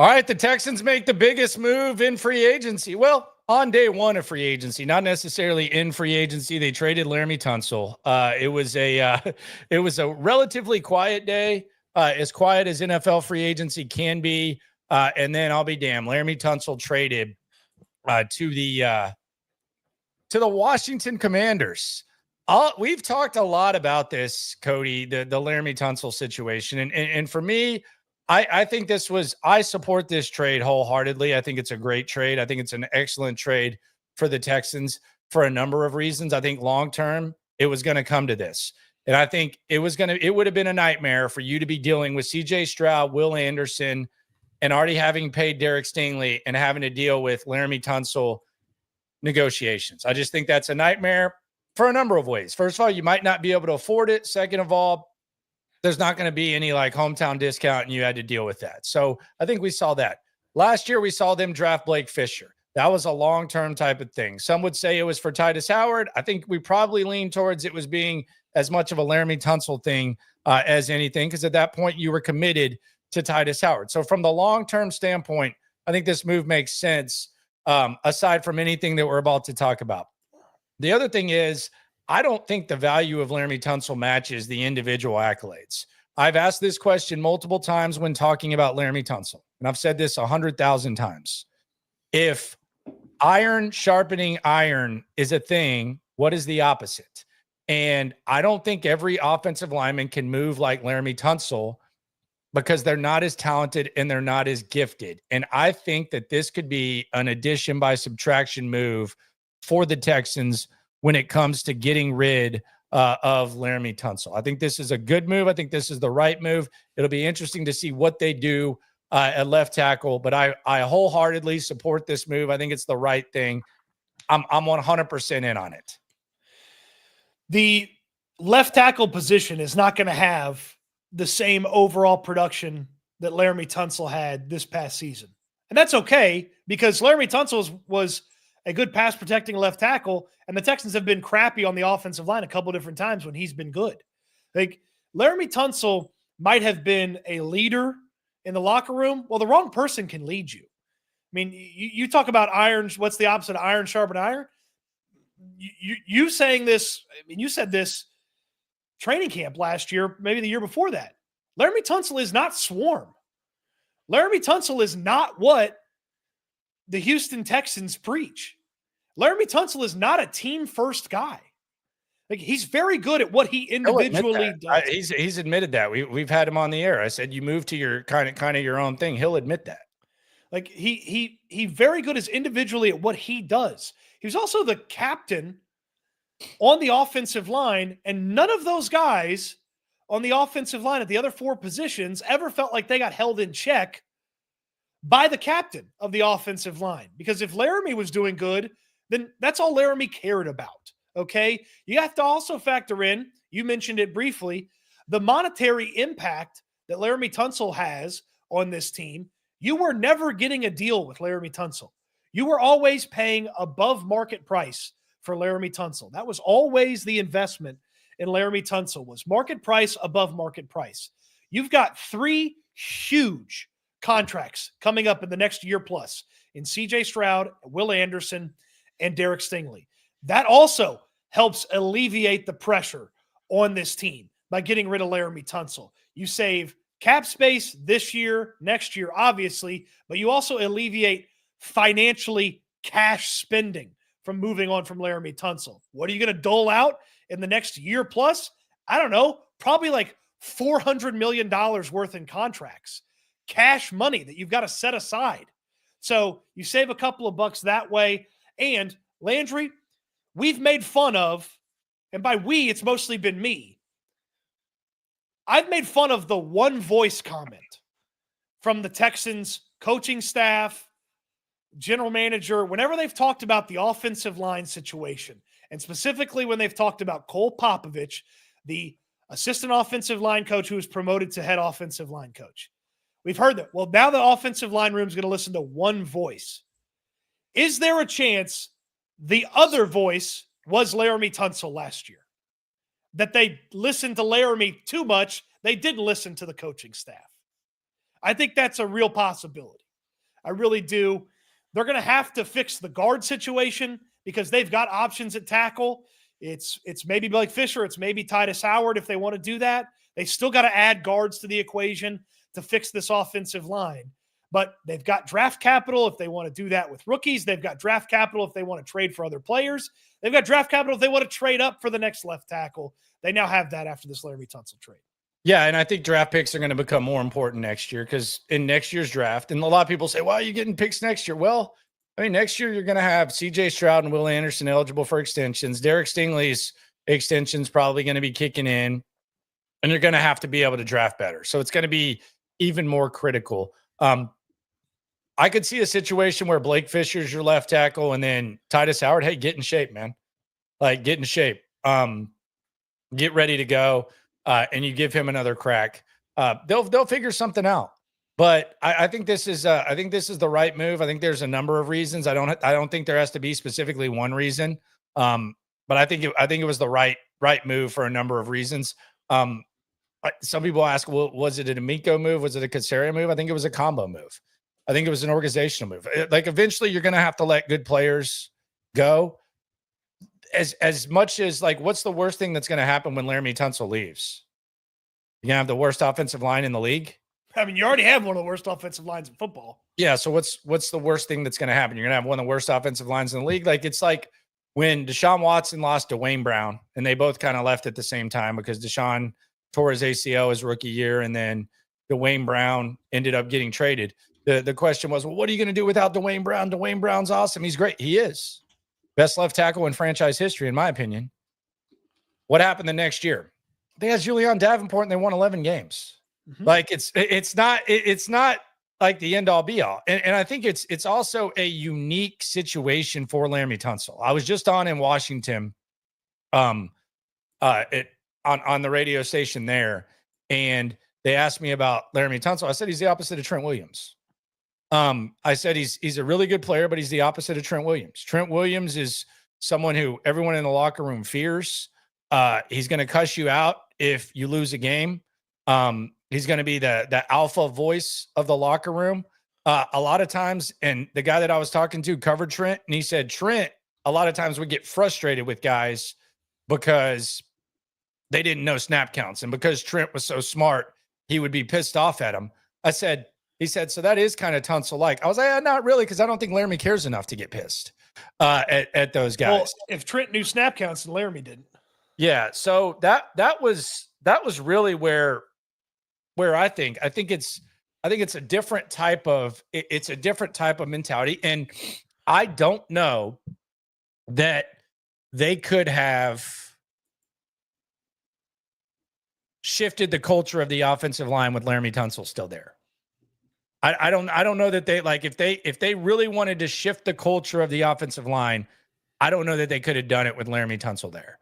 All right, the Texans make the biggest move in free agency. Well, on day one of free agency, not necessarily in free agency. They traded Laremy Tunsil. It was a relatively quiet day, as quiet as NFL free agency can be. And then I'll be damned, Laremy Tunsil traded to the Washington Commanders. We've talked a lot about this, Cody, the Laremy Tunsil situation, and for me, I think I support this trade wholeheartedly. I think it's a great trade. I think it's an excellent trade for the Texans for a number of reasons. I think long-term, it was going to come to this. And I think it would have been a nightmare for you to be dealing with CJ Stroud, Will Anderson, and already having paid Derek Stingley and having to deal with Laremy Tunsil negotiations. I just think that's a nightmare for a number of ways. First of all, you might not be able to afford it. Second of all, there's not going to be any like hometown discount and you had to deal with that. So I think we saw that. Last year, we saw them draft Blake Fisher. That was a long-term type of thing. Some would say it was for Titus Howard. I think we probably lean towards it was being as much of a Laremy Tunsil thing as anything, because at that point you were committed to Titus Howard. So from the long-term standpoint, I think this move makes sense, aside from anything that we're about to talk about. The other thing is, I don't think the value of Laremy Tunsil matches the individual accolades. I've asked this question multiple times when talking about Laremy Tunsil, and I've said this 100,000 times. If iron sharpening iron is a thing, what is the opposite? And I don't think every offensive lineman can move like Laremy Tunsil because they're not as talented and they're not as gifted. And I think that this could be an addition by subtraction move for the Texans when it comes to getting rid of Laremy Tunsil. I think this is a good move. I think this is the right move. It'll be interesting to see what they do at left tackle, but I wholeheartedly support this move. I think it's the right thing. I'm 100% in on it. The left tackle position is not going to have the same overall production that Laremy Tunsil had this past season. And that's okay, because Laremy Tunsil was a good pass protecting left tackle, and the Texans have been crappy on the offensive line a couple different times when he's been good. Like, Laremy Tunsil might have been a leader in the locker room. Well, the wrong person can lead you. I mean, you talk about irons. What's the opposite of iron sharpen iron? You saying this, I mean, you said this training camp last year, maybe the year before that. Laremy Tunsil is not swarm. Laremy Tunsil is not what the Houston Texans preach. Laremy Tunsil is not a team-first guy. Like, he's very good at what he individually does. He's admitted that. We've had him on the air. I said, you move to your kind of your own thing. He'll admit that. Like, he very good as individually at what he does. He was also the captain on the offensive line, and none of those guys on the offensive line at the other four positions ever felt like they got held in check by the captain of the offensive line. Because if Laremy was doing good, then that's all Laremy cared about, okay? You have to also factor in, you mentioned it briefly, the monetary impact that Laremy Tunsil has on this team. You were never getting a deal with Laremy Tunsil. You were always paying above market price for Laremy Tunsil. That was always the investment in Laremy Tunsil, was market price above market price. You've got 3 huge contracts coming up in the next year plus in CJ Stroud, Will Anderson, and Derek Stingley. That also helps alleviate the pressure on this team by getting rid of Laremy Tunsil. You save cap space this year, next year, obviously, but you also alleviate financially cash spending from moving on from Laremy Tunsil. What are you going to dole out in the next year plus? I don't know, probably like $400 million worth in contracts. Cash money that you've got to set aside. So you save a couple of bucks that way. And Landry, we've made fun of, and by we, it's mostly been me. I've made fun of the one voice comment from the Texans coaching staff, general manager, whenever they've talked about the offensive line situation, and specifically when they've talked about Cole Popovich, the assistant offensive line coach who was promoted to head offensive line coach. We've heard that. Well, now the offensive line room is going to listen to one voice. Is there a chance the other voice was Laremy Tunsil last year? That they listened to Laremy too much, they didn't listen to the coaching staff. I think that's a real possibility. I really do. They're going to have to fix the guard situation because they've got options at tackle. It's maybe Blake Fisher. It's maybe Titus Howard if they want to do that. They still got to add guards to the equation to fix this offensive line. But they've got draft capital if they want to do that with rookies. They've got draft capital if they want to trade for other players. They've got draft capital if they want to trade up for the next left tackle. They now have that after this Laremy Tunsil trade. Yeah, and I think draft picks are going to become more important next year because in next year's draft, and a lot of people say, why are you getting picks next year? Well, I mean, next year you're going to have CJ Stroud and Will Anderson eligible for extensions. Derek Stingley's extension's probably going to be kicking in, and you're going to have to be able to draft better. So it's going to be even more critical. I could see a situation where Blake Fisher's your left tackle and then Titus Howard, hey, get in shape, man. Like, get in shape. Get ready to go. And you give him another crack. They'll figure something out. But I think this is the right move. I think there's a number of reasons. I don't think there has to be specifically one reason. But I think it was the right move for a number of reasons. Some people ask, well, was it an Amico move? Was it a Caserio move? I think it was a combo move. I think it was an organizational move. Like, eventually you're going to have to let good players go. As much as, like, what's the worst thing that's going to happen when Laremy Tunsil leaves? You're going to have the worst offensive line in the league? I mean, you already have one of the worst offensive lines in football. Yeah, so what's the worst thing that's going to happen? You're going to have one of the worst offensive lines in the league. Like, it's like when Deshaun Watson lost to Wayne Brown, and they both kind of left at the same time because Deshaun tore his ACL his rookie year, and then Dwayne Brown ended up getting traded. The question was, well, what are you going to do without Dwayne Brown? Dwayne Brown's awesome. He's great. He is. Best left tackle in franchise history, in my opinion. What happened the next year? They had Julian Davenport and they won 11 games. Mm-hmm. Like, it's not like the end all be all. And I think it's also a unique situation for Laremy Tunsil. I was just on in Washington on the radio station there, and they asked me about Laremy Tunsil. I said he's the opposite of Trent Williams. I said he's a really good player, but he's the opposite of Trent Williams. Trent Williams is someone who everyone in the locker room fears. He's going to cuss you out if you lose a game. He's going to be the alpha voice of the locker room. A lot of times, and the guy that I was talking to covered Trent, and he said Trent a lot of times would get frustrated with guys because they didn't know snap counts, and because Trent was so smart, he would be pissed off at him. He said, so that is kind of Tunsil-like. I was like, not really, because I don't think Laremy cares enough to get pissed at those guys. Well, if Trent knew snap counts and Laremy didn't. Yeah, so that was really where I think it's a different type of mentality, and I don't know that they could have shifted the culture of the offensive line with Laremy Tunsil still there. I don't know that they, like, if they really wanted to shift the culture of the offensive line, I don't know that they could have done it with Laremy Tunsil there.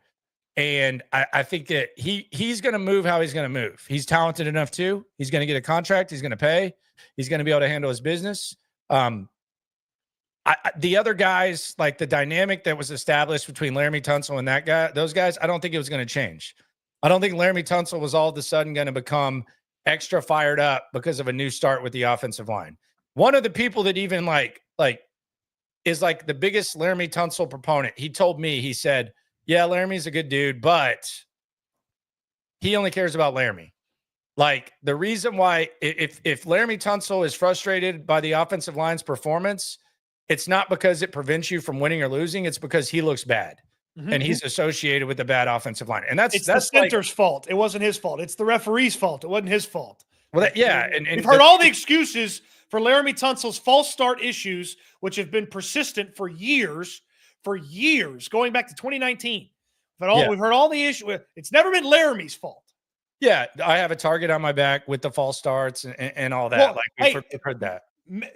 And I think that he's going to move how he's going to move. He's talented enough too. He's going to get a contract. He's going to pay. He's going to be able to handle his business. The other guys, like the dynamic that was established between Laremy Tunsil and those guys, I don't think it was going to change. I don't think Laremy Tunsil was all of a sudden going to become extra fired up because of a new start with the offensive line. One of the people that even like is like the biggest Laremy Tunsil proponent, he told me, he said, yeah, Laramy's a good dude, but he only cares about Laremy. Like, the reason why, if Laremy Tunsil is frustrated by the offensive line's performance, it's not because it prevents you from winning or losing. It's because he looks bad. Mm-hmm. And he's associated with the bad offensive line. And that's the center's fault. It wasn't his fault. It's the referee's fault. It wasn't his fault. Well, and we've heard all the excuses for Laremy Tunsil's false start issues, which have been persistent for years, going back to 2019. But we've heard all the issues. It's never been Laramy's fault. Yeah, I have a target on my back with the false starts and all that. Well, we've heard that.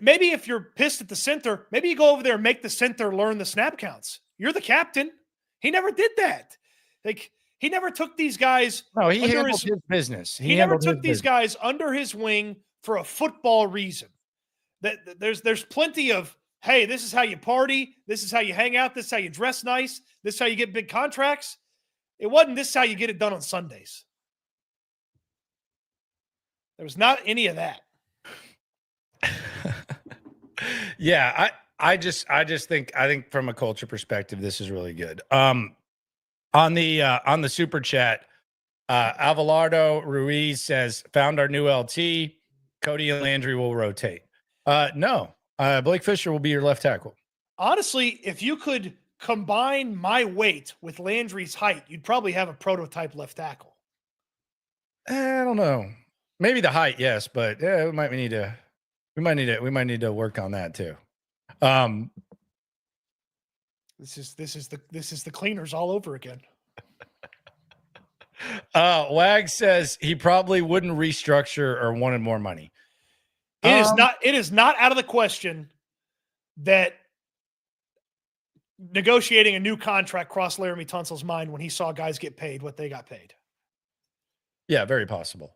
Maybe if you're pissed at the center, maybe you go over there and make the center learn the snap counts. You're the captain. He never did that. Like, he never took these guys. No, he handled his business. He never took these guys under his wing for a football reason. There's plenty of, hey, this is how you party. This is how you hang out. This is how you dress nice. This is how you get big contracts. It wasn't this is how you get it done on Sundays. There was not any of that. Yeah, I just think from a culture perspective, this is really good. On the super chat, Avalardo Ruiz says, found our new LT. Cody and Landry will rotate. No, Blake Fisher will be your left tackle. Honestly, if you could combine my weight with Landry's height, you'd probably have a prototype left tackle. I don't know. Maybe the height, yes, but yeah, we might need to work on that too. This is the cleaners all over again. Wag says he probably wouldn't restructure or wanted more money. It is not out of the question that negotiating a new contract crossed Laremy Tunsil's mind when he saw guys get paid what they got paid. Yeah, very possible.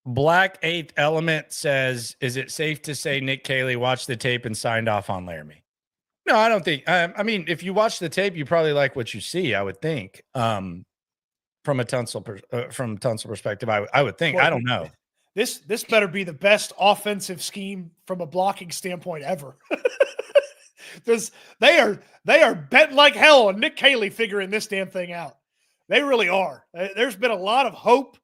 Black Eighth Element says, is it safe to say Nick Caley watched the tape and signed off on Laremy? No, I don't think. I mean, if you watch the tape, you probably like what you see, I would think. From a Tunsil perspective, I would think. Well, I don't know. This better be the best offensive scheme from a blocking standpoint ever. They are betting like hell on Nick Caley figuring this damn thing out. They really are. There's been a lot of hope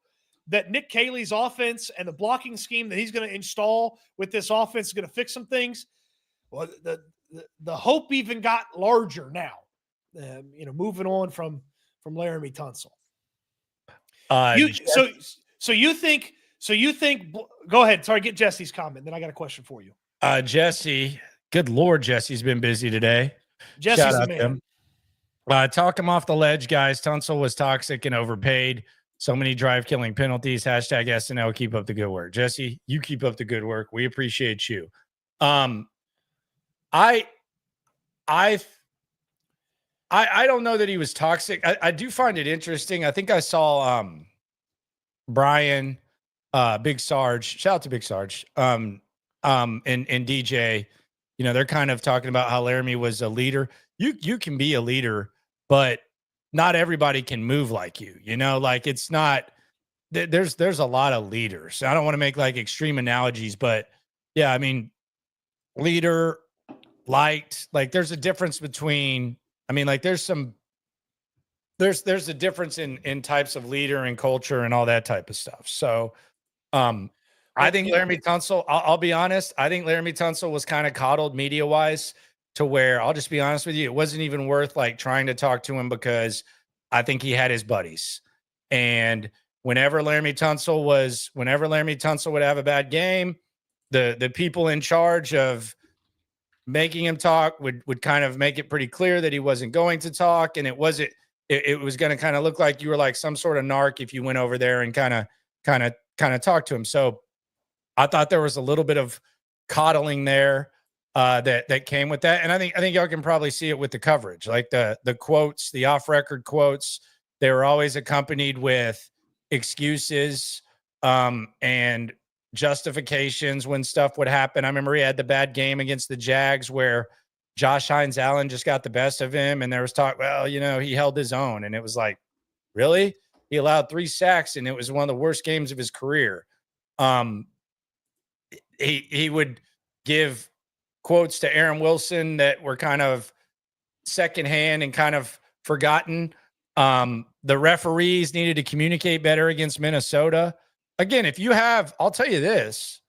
that Nick Caley's offense and the blocking scheme that he's going to install with this offense is going to fix some things. Well, the hope even got larger now. Moving on from Laremy Tunsil. So you think? Go ahead. Sorry, get Jesse's comment. Then I got a question for you. Jesse, good Lord, Jesse's been busy today. Jesse's the man. Talk him off the ledge, guys. Tunsil was toxic and overpaid. So many drive-killing penalties. Hashtag SNL. Keep up the good work, Jesse. You keep up the good work. We appreciate you. I don't know that he was toxic. I do find it interesting. I think I saw Brian, Big Sarge. Shout out to Big Sarge. And DJ. They're kind of talking about how Laremy was a leader. You can be a leader, but not everybody can move like you. Like it's not. There's a lot of leaders. I don't want to make like extreme analogies, but yeah, I mean, leader. Liked, like there's a difference between, there's a difference in types of leader and culture and all that type of stuff. So I think Laremy Tunsil, I'll be honest, I think Laremy Tunsil was kind of coddled media wise to where, I'll just be honest with you, it wasn't even worth like trying to talk to him because I think he had his buddies. And whenever Laremy Tunsil would have a bad game, the people in charge of making him talk would kind of make it pretty clear that he wasn't going to talk. And it was going to kind of look like you were like some sort of narc if you went over there and kind of talked to him. So I thought there was a little bit of coddling there that came with that. And I think y'all can probably see it with the coverage, like the quotes, the off record quotes, they were always accompanied with excuses and justifications when stuff would happen. I remember he had the bad game against the Jags where Josh Hines Allen just got the best of him. And there was talk, well, he held his own. And it was like, really? He allowed 3 sacks and it was one of the worst games of his career. He would give quotes to Aaron Wilson that were kind of secondhand and kind of forgotten. The referees needed to communicate better against Minnesota. Again, I'll tell you this,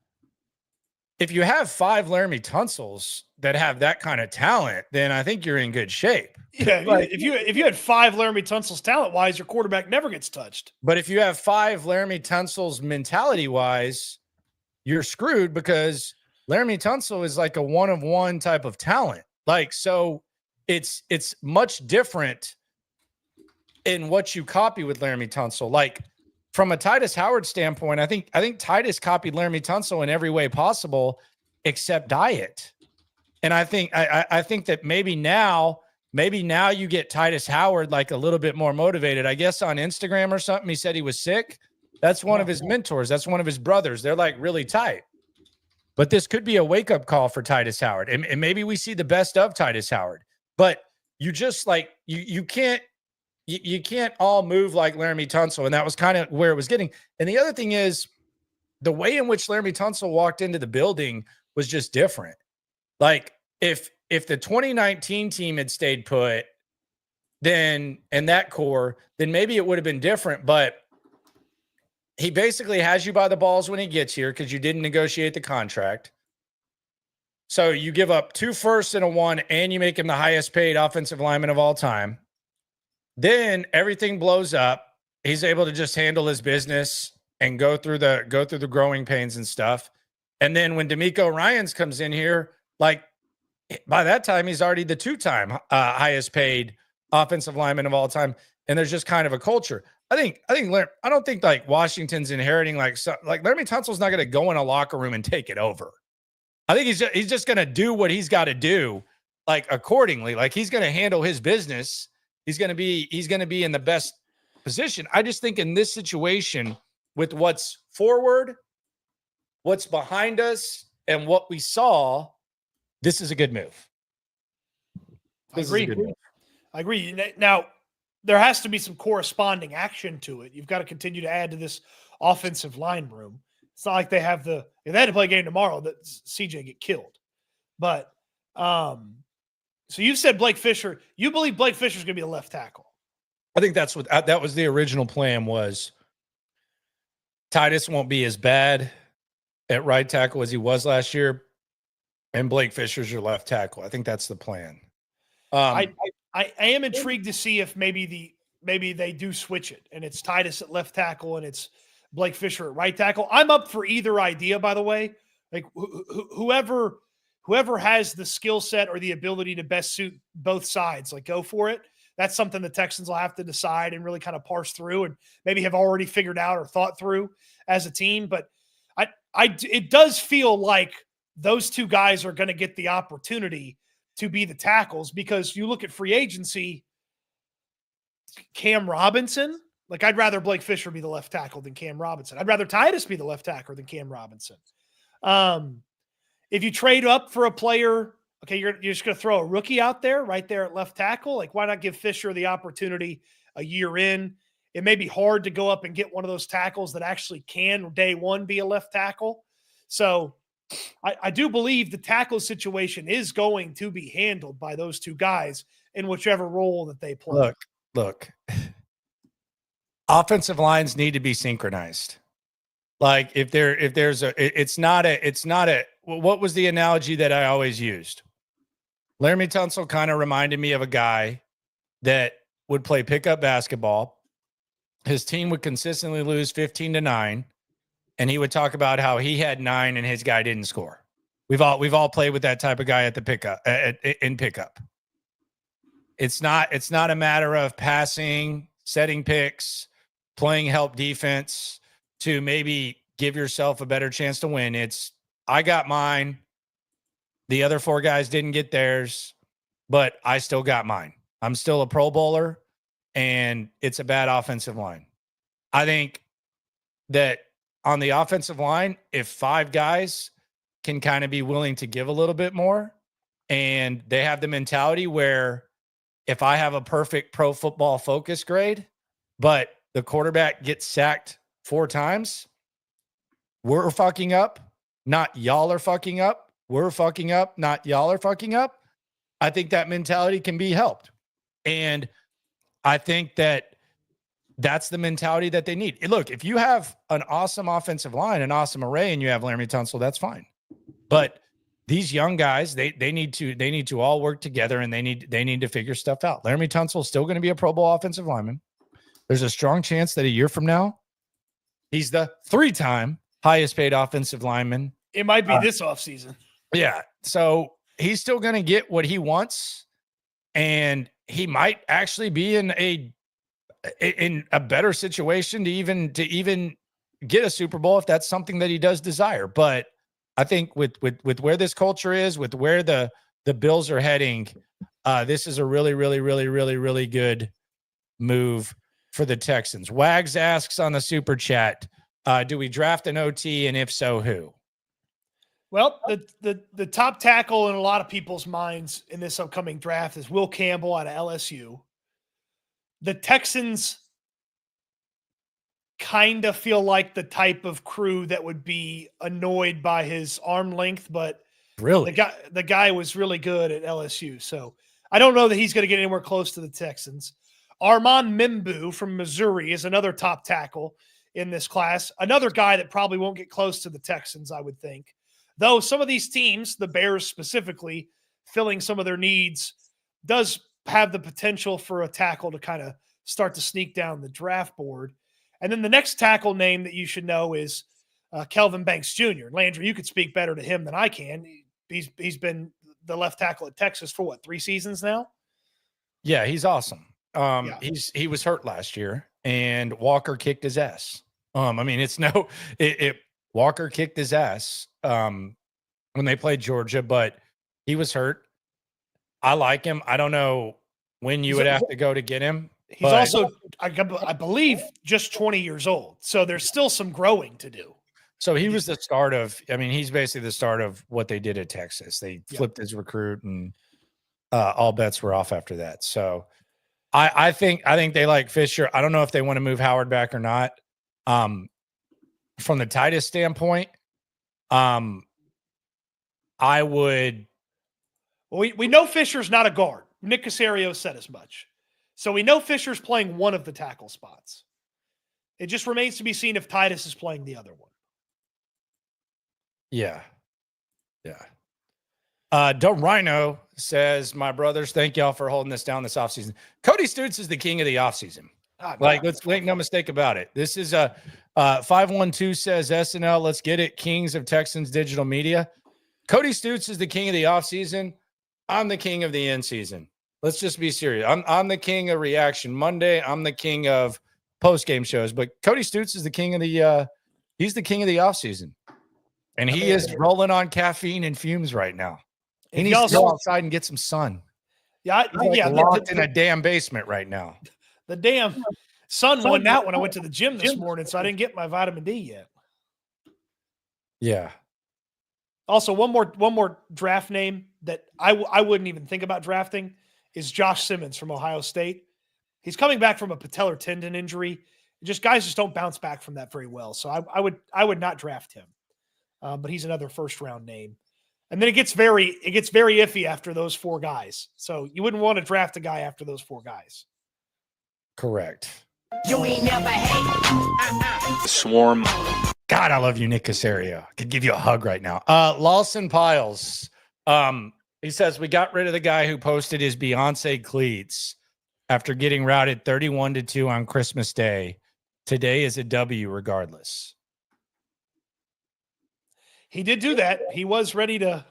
if you have 5 Laremy Tunsils that have that kind of talent, then I think you're in good shape. Yeah, if you had 5 Laremy Tunsils talent-wise, your quarterback never gets touched. But if you have 5 Laremy Tunsils mentality-wise, you're screwed because Laremy Tunsil is like a one-of-one type of talent. Like, so it's much different in what you copy with Laremy Tunsil. Like, from a Titus Howard standpoint, I think Titus copied Laremy Tunsil in every way possible except diet. And I think that maybe now you get Titus Howard like a little bit more motivated. I guess on Instagram or something, he said he was sick. That's one of his mentors. That's one of his brothers. They're like really tight. But this could be a wake-up call for Titus Howard. And maybe we see the best of Titus Howard. But you just like you can't all move like Laremy Tunsil. And that was kind of where it was getting. And the other thing is the way in which Laremy Tunsil walked into the building was just different. Like if the 2019 team had stayed put, then and that core, then maybe it would have been different. But he basically has you by the balls when he gets here because you didn't negotiate the contract. So you give up 2 firsts and a 1, and you make him the highest paid offensive lineman of all time. Then everything blows up. He's able to just handle his business and go through the growing pains and stuff. And then when D'Amico Ryans comes in here, like by that time, he's already the 2-time highest paid offensive lineman of all time. And there's just kind of a culture. I don't think like Washington's inheriting like Laremy Tunsil's not going to go in a locker room and take it over. I think he's just going to do what he's got to do, like accordingly. Like he's going to handle his business. He's going to be in the best position. I just think in this situation with what's forward, what's behind us, and what we saw, this is a good move. I agree. Now, there has to be some corresponding action to it. You've got to continue to add to this offensive line room. It's not like they have if they had to play a game tomorrow that CJ get killed. But so you said Blake Fisher. You believe Blake Fisher's going to be a left tackle? I think that was the original plan. Was Titus won't be as bad at right tackle as he was last year, and Blake Fisher's your left tackle. I think that's the plan. I am intrigued to see if maybe they do switch it and it's Titus at left tackle and it's Blake Fisher at right tackle. I'm up for either idea, by the way. Like whoever has the skill set or the ability to best suit both sides, like go for it. That's something the Texans will have to decide and really kind of parse through and maybe have already figured out or thought through as a team. But it does feel like those two guys are going to get the opportunity to be the tackles, because you look at free agency, Cam Robinson, like I'd rather Blake Fisher be the left tackle than Cam Robinson. I'd rather Titus be the left tackle than Cam Robinson. If you trade up for a player, okay, you're just going to throw a rookie out there right there at left tackle. Like, why not give Fisher the opportunity a year in? It may be hard to go up and get one of those tackles that actually can day one be a left tackle. So I do believe the tackle situation is going to be handled by those two guys in whichever role that they play. Look, offensive lines need to be synchronized. Like it's not a, what was the analogy that I always used? Laremy Tunsil kind of reminded me of a guy that would play pickup basketball. His team would consistently lose 15-9. And he would talk about how he had 9 and his guy didn't score. We've all played with that type of guy at the pickup in pickup. It's not a matter of passing, setting picks, playing help defense to maybe give yourself a better chance to win. It's I got mine. The other 4 guys didn't get theirs, but I still got mine. I'm still a Pro Bowler, and it's a bad offensive line. I think that on the offensive line, if 5 guys can kind of be willing to give a little bit more, and they have the mentality where if I have a perfect Pro Football Focus grade, but the quarterback gets sacked 4 times, we're fucking up, not y'all are fucking up. We're fucking up, not y'all are fucking up. I think that mentality can be helped. And I think that that's the mentality that they need. Look, if you have an awesome offensive line, an awesome array, and you have Laremy Tunsil, that's fine. But these young guys, they need to all work together, and they need to figure stuff out. Laremy Tunsil is still going to be a Pro Bowl offensive lineman. There's a strong chance that a year from now, he's the 3-time highest paid offensive lineman. It might be this offseason. Yeah. So he's still going to get what he wants, and he might actually be in a better situation to even get a Super Bowl if that's something that he does desire. But I think with where this culture is, with where the Bills are heading, this is a really, really, really, really, really good move for the Texans. Wags asks on the super chat, do we draft an OT, and if so, who? Well, the top tackle in a lot of people's minds in this upcoming draft is Will Campbell out of LSU. The Texans kind of feel like the type of crew that would be annoyed by his arm length, but Really? the guy was really good at LSU. So I don't know that he's going to get anywhere close to the Texans. Armand Mimbu from Missouri is another top tackle in this class. Another guy that probably won't get close to the Texans, I would think. Though some of these teams, the Bears specifically, filling some of their needs, does have the potential for a tackle to kind of start to sneak down the draft board. And then the next tackle name that you should know is Kelvin Banks Jr. Landry, you could speak better to him than I can. He's been the left tackle at Texas for what, 3 seasons now? Yeah, he's awesome. Yeah. He was hurt last year, and Walker kicked his ass. I mean, Walker kicked his ass when they played Georgia, but he was hurt. I like him. I don't know when you would have to go to get him. He's also, I believe, just 20 years old. So there's still some growing to do. So he was the start of, I mean, he's basically the start of what they did at Texas. They flipped his recruit, and all bets were off after that. So I think they like Fisher. I don't know if they want to move Howard back or not. From the Titus standpoint, I would. Well, we know Fisher's not a guard. Nick Caserio said as much. So we know Fisher's playing one of the tackle spots. It just remains to be seen if Titus is playing the other one. Yeah. Don't Rhino says, my brothers, thank y'all for holding this down this offseason. Cody Stoots is the king of the offseason. Let's make no mistake about it. This is a 512 says SNL, let's get it. Kings of Texans digital media. Cody Stoots is the king of the offseason. I'm the king of the end season. Let's just be serious. I'm the king of Reaction Monday. I'm the king of post-game shows, but Cody Stoots is the king of the he's the king of the offseason. And he is rolling on caffeine and fumes right now. He needs to go outside and get some sun. Locked in a damn basement right now. The damn sun went out when I went to the gym this morning, so I didn't get my vitamin D yet. Yeah. Also, one more draft name that I wouldn't even think about drafting is Josh Simmons from Ohio State. He's coming back from a patellar tendon injury. Guys just don't bounce back from that very well. So I would not draft him. But he's another first round name. And then it gets very iffy after those 4 guys. So you wouldn't want to draft a guy after those 4 guys. Correct. You ain't never hate. Swarm. God, I love you, Nick Caserio. I could give you a hug right now. Lawson Piles. He says, we got rid of the guy who posted his Beyonce cleats after getting routed 31-2 on Christmas Day. Today is a W regardless. He did do that. He was ready to.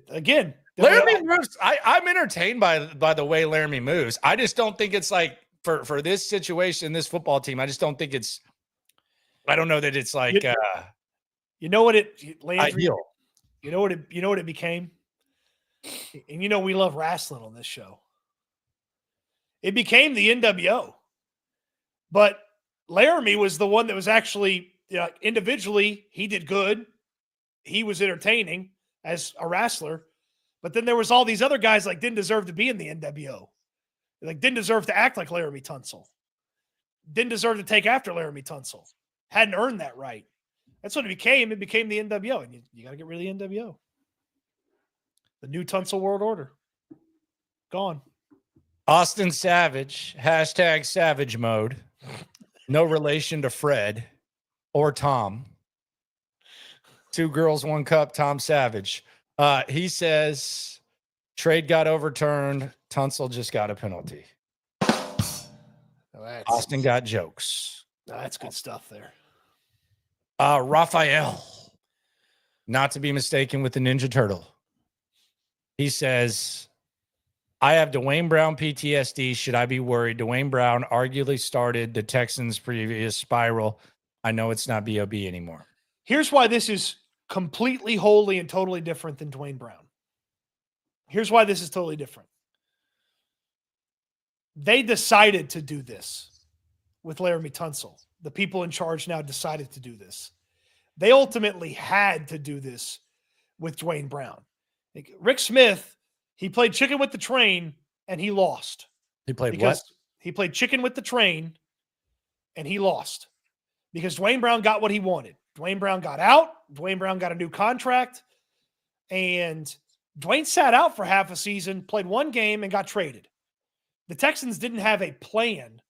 Again, Laremy moves. I'm entertained by the way Laremy moves. I just don't think it's like for this situation, this football team. I just don't think it's. I don't know that it's like. You know what Landry, ideal. You know what it became, and we love wrestling on this show. It became the NWO, but Laremy was the one that was actually. Individually, he did good. He was entertaining as a wrestler. But then there was all these other guys didn't deserve to be in the NWO. Didn't deserve to act like Laremy Tunsil. Didn't deserve to take after Laremy Tunsil. Hadn't earned that right. That's what it became. It became the NWO. And you got to get rid of the NWO. The new Tunsil world order. Gone. Austin Savage. # Savage mode. No relation to Fred. Or Tom. 2 girls, 1 cup, Tom Savage. He says trade got overturned. Tunsil just got a penalty. Austin got jokes. That's good stuff there. Raphael, not to be mistaken with the Ninja Turtle. He says, I have Dwayne Brown PTSD. Should I be worried? Dwayne Brown arguably started the Texans' previous spiral. I know it's not BOB anymore. Here's why this is completely, wholly, and totally different than Dwayne Brown. Here's why this is totally different. They decided to do this with Laremy Tunsil. The people in charge now decided to do this. They ultimately had to do this with Dwayne Brown. Rick Smith, he played chicken with the train, and he lost. He played what? He played chicken with the train, and he lost because Dwayne Brown got what he wanted. Dwayne Brown got out. Dwayne Brown got a new contract, and Dwayne sat out for half a season, played one game, and got traded. The Texans didn't have a plan.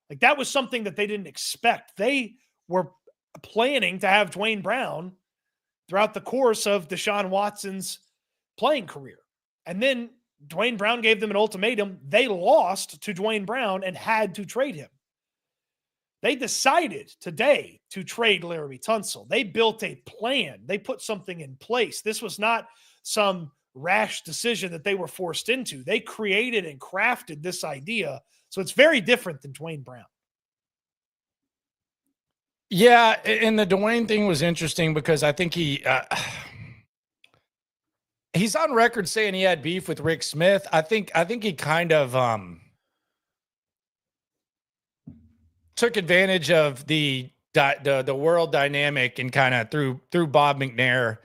Like, that was something that they didn't expect. They were planning to have Dwayne Brown throughout the course of Deshaun Watson's playing career. And then Dwayne Brown gave them an ultimatum. They lost to Dwayne Brown and had to trade him. They decided today to trade Laremy Tunsil. They built a plan. They put something in place. This was not some rash decision that they were forced into. They created and crafted this idea. So it's very different than Dwayne Brown. Yeah, and the Dwayne thing was interesting because I think he's on record saying he had beef with Rick Smith. I think he kind of took advantage of the world dynamic and kind of threw Bob McNair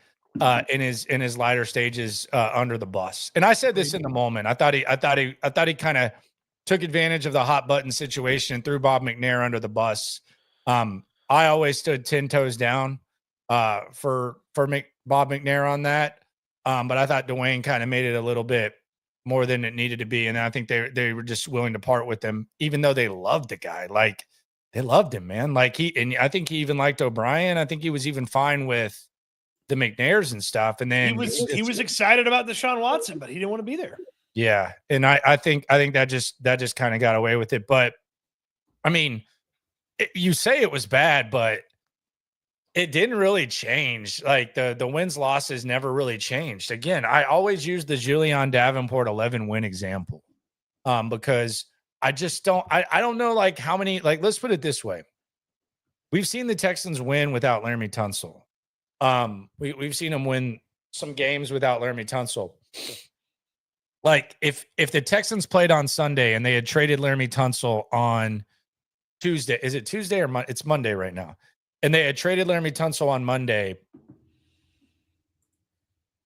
in his lighter stages under the bus. And I said this in the moment. I thought he kind of took advantage of the hot button situation and threw Bob McNair under the bus. I always stood 10 toes down for Bob McNair on that. But I thought Dwayne kind of made it a little bit more than it needed to be. And I think they were just willing to part with him, even though they loved the guy. Like, they loved him, man. Like, and I think he even liked O'Brien. I think he was even fine with the McNairs and stuff. And then he was excited about Deshaun Watson, but he didn't want to be there. Yeah. And I think that just kind of got away with it. But I mean, you say it was bad, but it didn't really change. Like, the wins losses never really changed. Again, I always use the Julian Davenport 11 win example because I just don't know, like, how many, like, let's put it this way. We've seen the Texans win without Laremy Tunsil. We've seen them win some games without Laremy Tunsil. Like, if the Texans played on Sunday and they had traded Laremy Tunsil on Tuesday, is it Tuesday or Monday? It's Monday right now. And they had traded Laremy Tunsil on Monday.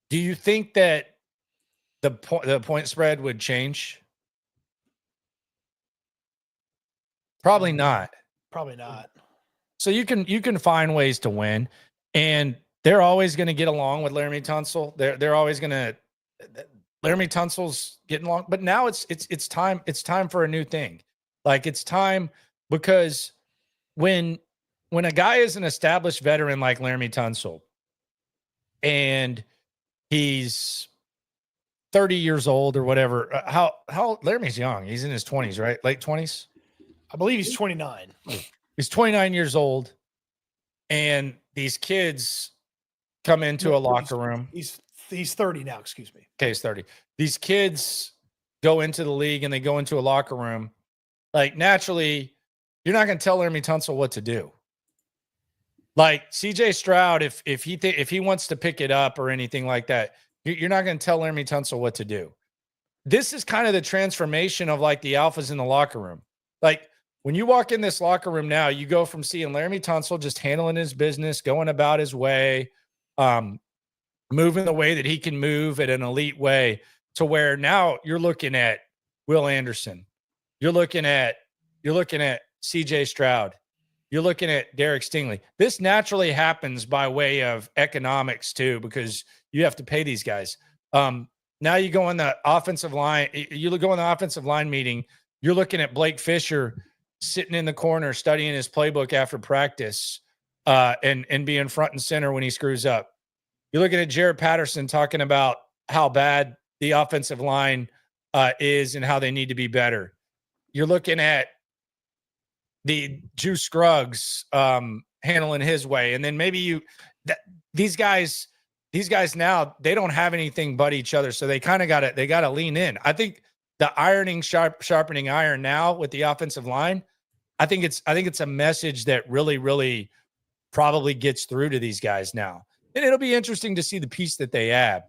Do you think that the point spread would change? Probably not. Probably not. So you can find ways to win, and they're always going to get along with Laremy Tunsil. They're always going to. Laremy Tunsil's getting along, but now it's time. It's time for a new thing. Like, it's time, because when a guy is an established veteran like Laremy Tunsil, and he's 30 years old or whatever, how Laramy's young. He's in his 20s, right? Late 20s. I believe he's 29. He's 29 years old, and these kids come into a locker room. He's 30 now, excuse me. Okay, he's 30. These kids go into the league and they go into a locker room. Like, naturally, you're not going to tell Laremy Tunsil what to do. Like, CJ Stroud, if he wants to pick it up or anything like that, you're not going to tell Laremy Tunsil what to do. This is kind of the transformation of, like, the alphas in the locker room. Like, when you walk in this locker room now, you go from seeing Laremy Tunsil just handling his business, going about his way, moving the way that he can move at an elite way, to where now you're looking at Will Anderson. You're looking at CJ Stroud. You're looking at Derek Stingley. This naturally happens by way of economics too, because you have to pay these guys. Now you go on the offensive line. You go in the offensive line meeting. You're looking at Blake Fisher sitting in the corner studying his playbook after practice, and being front and center when he screws up. You're looking at Jared Patterson talking about how bad the offensive line is and how they need to be better. You're looking at the Juice Scruggs handling his way. And then maybe these guys now, they don't have anything but each other. So they kind of got to lean in. I think the sharpening iron now with the offensive line, I think it's a message that really, really probably gets through to these guys now. And it'll be interesting to see the piece that they add.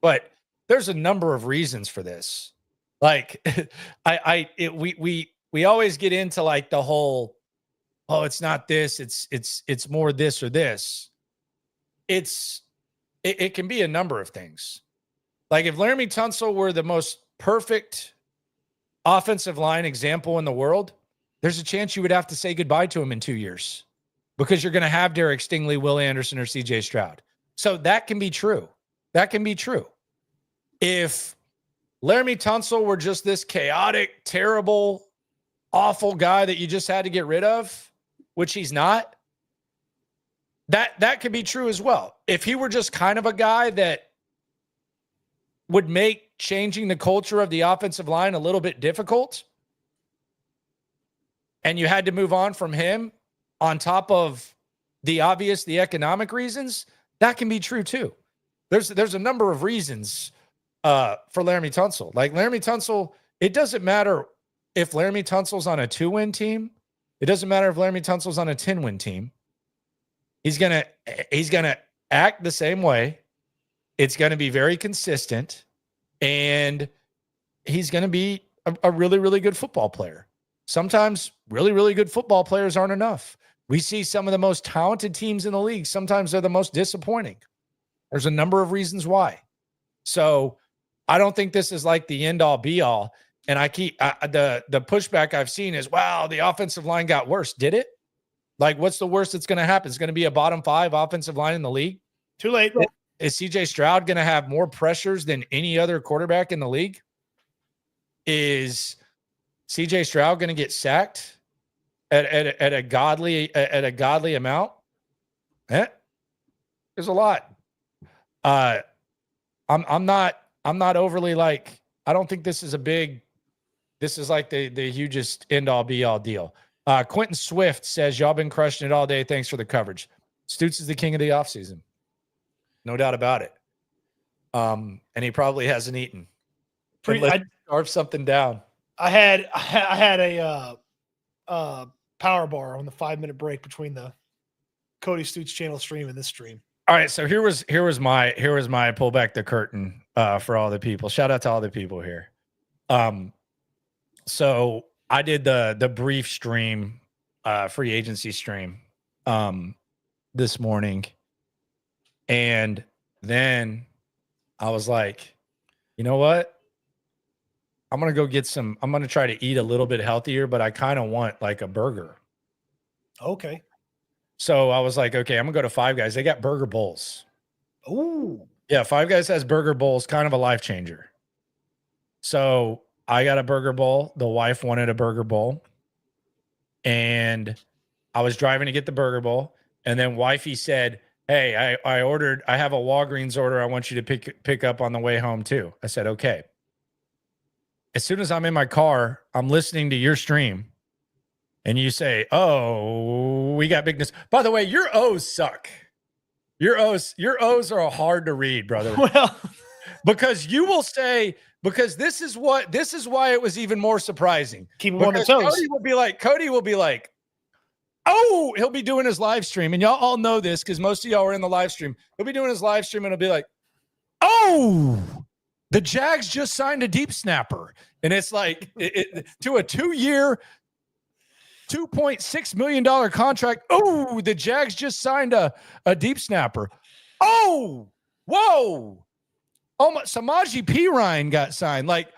But there's a number of reasons for this. Like, we always get into, like, the whole, oh, it's not this, it's more this or this. It can be a number of things. Like, if Laremy Tunsil were the most perfect offensive line example in the world, there's a chance you would have to say goodbye to him in 2 years because you're going to have Derek Stingley, Will Anderson, or CJ Stroud. So that can be true. That can be true. If Laremy Tunsil were just this chaotic, terrible, awful guy that you just had to get rid of, which he's not, that could be true as well. If he were just kind of a guy that would make changing the culture of the offensive line a little bit difficult, and you had to move on from him on top of the obvious, the economic reasons, that can be true too. There's a number of reasons for Laremy Tunsil. Like Laremy Tunsil, it doesn't matter if Laremy Tunsil's on a 2-win team. It doesn't matter if Laremy Tunsil's on a 10-win team. He's gonna act the same way. It's gonna be very consistent, and he's gonna be a really, really good football player. Sometimes really, really good football players aren't enough. We see some of the most talented teams in the league. Sometimes they're the most disappointing. There's a number of reasons why. So I don't think this is like the end all be all. And the pushback I've seen is, wow, the offensive line got worse. Did it? Like, what's the worst that's going to happen? It's going to be a bottom 5 offensive line in the league. Too late. Is CJ Stroud going to have more pressures than any other quarterback in the league? Is CJ Stroud going to get sacked at a godly amount? There's a lot. I'm not overly like, I don't think this is like the hugest end all be all deal. Quentin Swift says, y'all been crushing it all day. Thanks for the coverage. Stoots is the king of the offseason. No doubt about it. And he probably hasn't eaten. Carve something down. I had a power bar on the 5-minute break between the Cody Stoots channel stream and this stream. All right, so here was my pull back the curtain for all the people. Shout out to all the people here. So I did the brief stream, free agency stream, this morning, and then I was like, you know what? I'm going to try to eat a little bit healthier, but I kind of want like a burger. Okay. So I was like, okay, I'm going to go to Five Guys. They got burger bowls. Ooh. Yeah, Five Guys has burger bowls, kind of a life changer. So I got a burger bowl. The wife wanted a burger bowl. And I was driving to get the burger bowl. And then wifey said, hey, I have a Walgreens order I want you to pick up on the way home too. I said, okay. As soon as I'm in my car, I'm listening to your stream, and you say, oh, we got bigness. By the way, your O's suck. Your O's are hard to read, brother. Well, because you will say, because this is why it was even more surprising. Keep him on his toes. Cody will be like, oh, he'll be doing his live stream. And y'all all know this because most of y'all are in the live stream. He'll be doing his live stream and he'll be like, oh, the Jags just signed a deep snapper. And it's like to a 2-year, $2.6 million contract. Oh, the Jags just signed a deep snapper. Oh, whoa. Oh, my, Samaje Perine got signed. Like,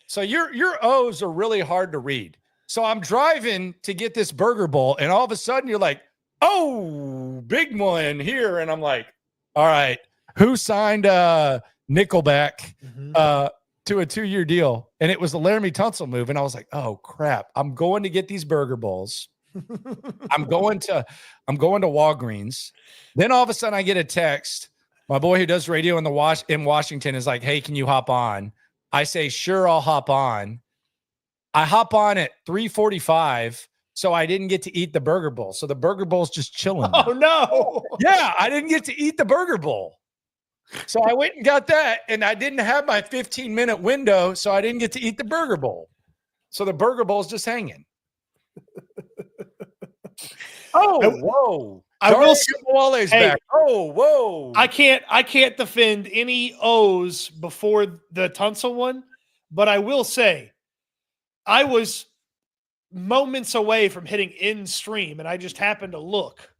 so your O's are really hard to read. So I'm driving to get this burger bowl, and all of a sudden you're like, oh, big one here. And I'm like, all right, who signed Nickelback to a 2-year deal? And it was the Laremy Tunsil move. And I was like, oh crap, I'm going to get these burger bowls. I'm going to Walgreens. Then all of a sudden I get a text. My boy who does radio in Washington is like, hey, can you hop on? I say, sure, I'll hop on. I hop on at 3:45, so I didn't get to eat the burger bowl. So the burger bowl's just chilling. Oh, no. Yeah, I didn't get to eat the burger bowl. So I went and got that, and I didn't have my 15-minute window, so I didn't get to eat the burger bowl. So the burger bowl's just hanging. Whoa. I will say, back. Oh, whoa. I can't defend any O's before the Tunsil one, but I will say I was moments away from hitting in stream, and I just happened to look.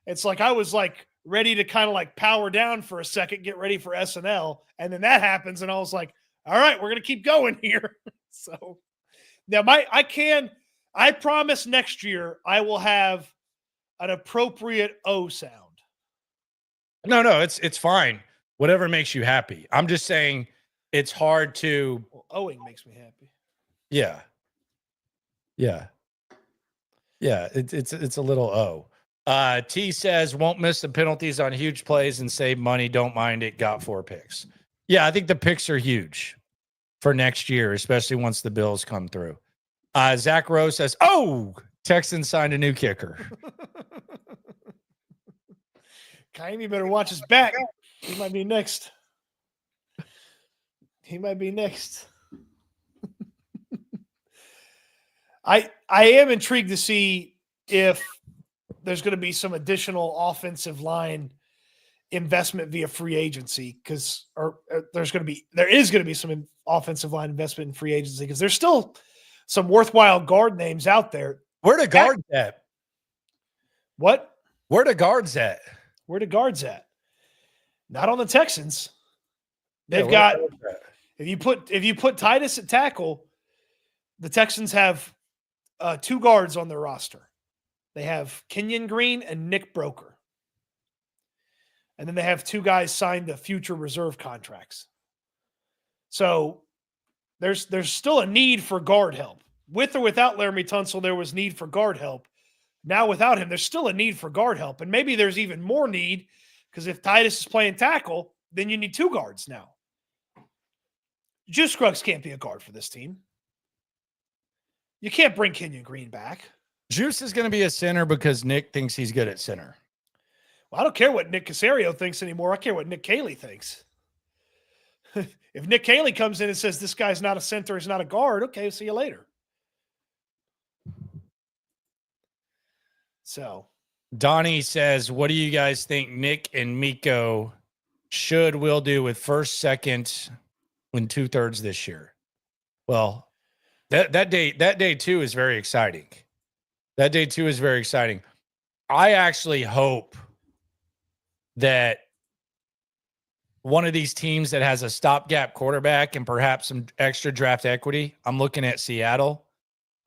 It's like I was like ready to kind of like power down for a second, get ready for SNL, and then that happens, and I was like, all right, we're gonna keep going here. So Now, I promise next year I will have an appropriate O sound. No, it's fine. Whatever makes you happy. I'm just saying it's hard to. Well, Oing makes me happy. Yeah. It's a little O. T says won't miss the penalties on huge plays and save money. Don't mind it. Got 4 picks. Yeah, I think the picks are huge for next year, especially once the Bills come through. Zach Rose says, "Oh, Texans signed a new kicker." Kaimi better watch his back. He might be next. I am intrigued to see if there's going to be some additional offensive line investment via free agency because there is going to be some offensive line investment in free agency because there's still some worthwhile guard names out there. Where the guards at? What? Where the guards at? Where the guards at? Not on the Texans. They've Yeah, got if you put Titus at tackle, the Texans have 2 guards on their roster. They have Kenyon Green and Nick Broker. And then they have 2 guys signed to future reserve contracts. So there's still a need for guard help. With or without Laremy Tunsil, there was need for guard help. Now without him, there's still a need for guard help. And maybe there's even more need because if Titus is playing tackle, then you need 2 guards now. Juice Scruggs can't be a guard for this team. You can't bring Kenyon Green back. Juice is going to be a center because Nick thinks he's good at center. Well, I don't care what Nick Caserio thinks anymore. I care what Nick Cayley thinks. If Nick Cayley comes in and says this guy's not a center, he's not a guard, okay, see you later. So Donnie says, what do you guys think Nick and Miko will do with first, second, and 2/3 this year? Well, that day 2 is very exciting. That day 2 is very exciting. I actually hope that one of these teams that has a stopgap quarterback and perhaps some extra draft equity, I'm looking at Seattle.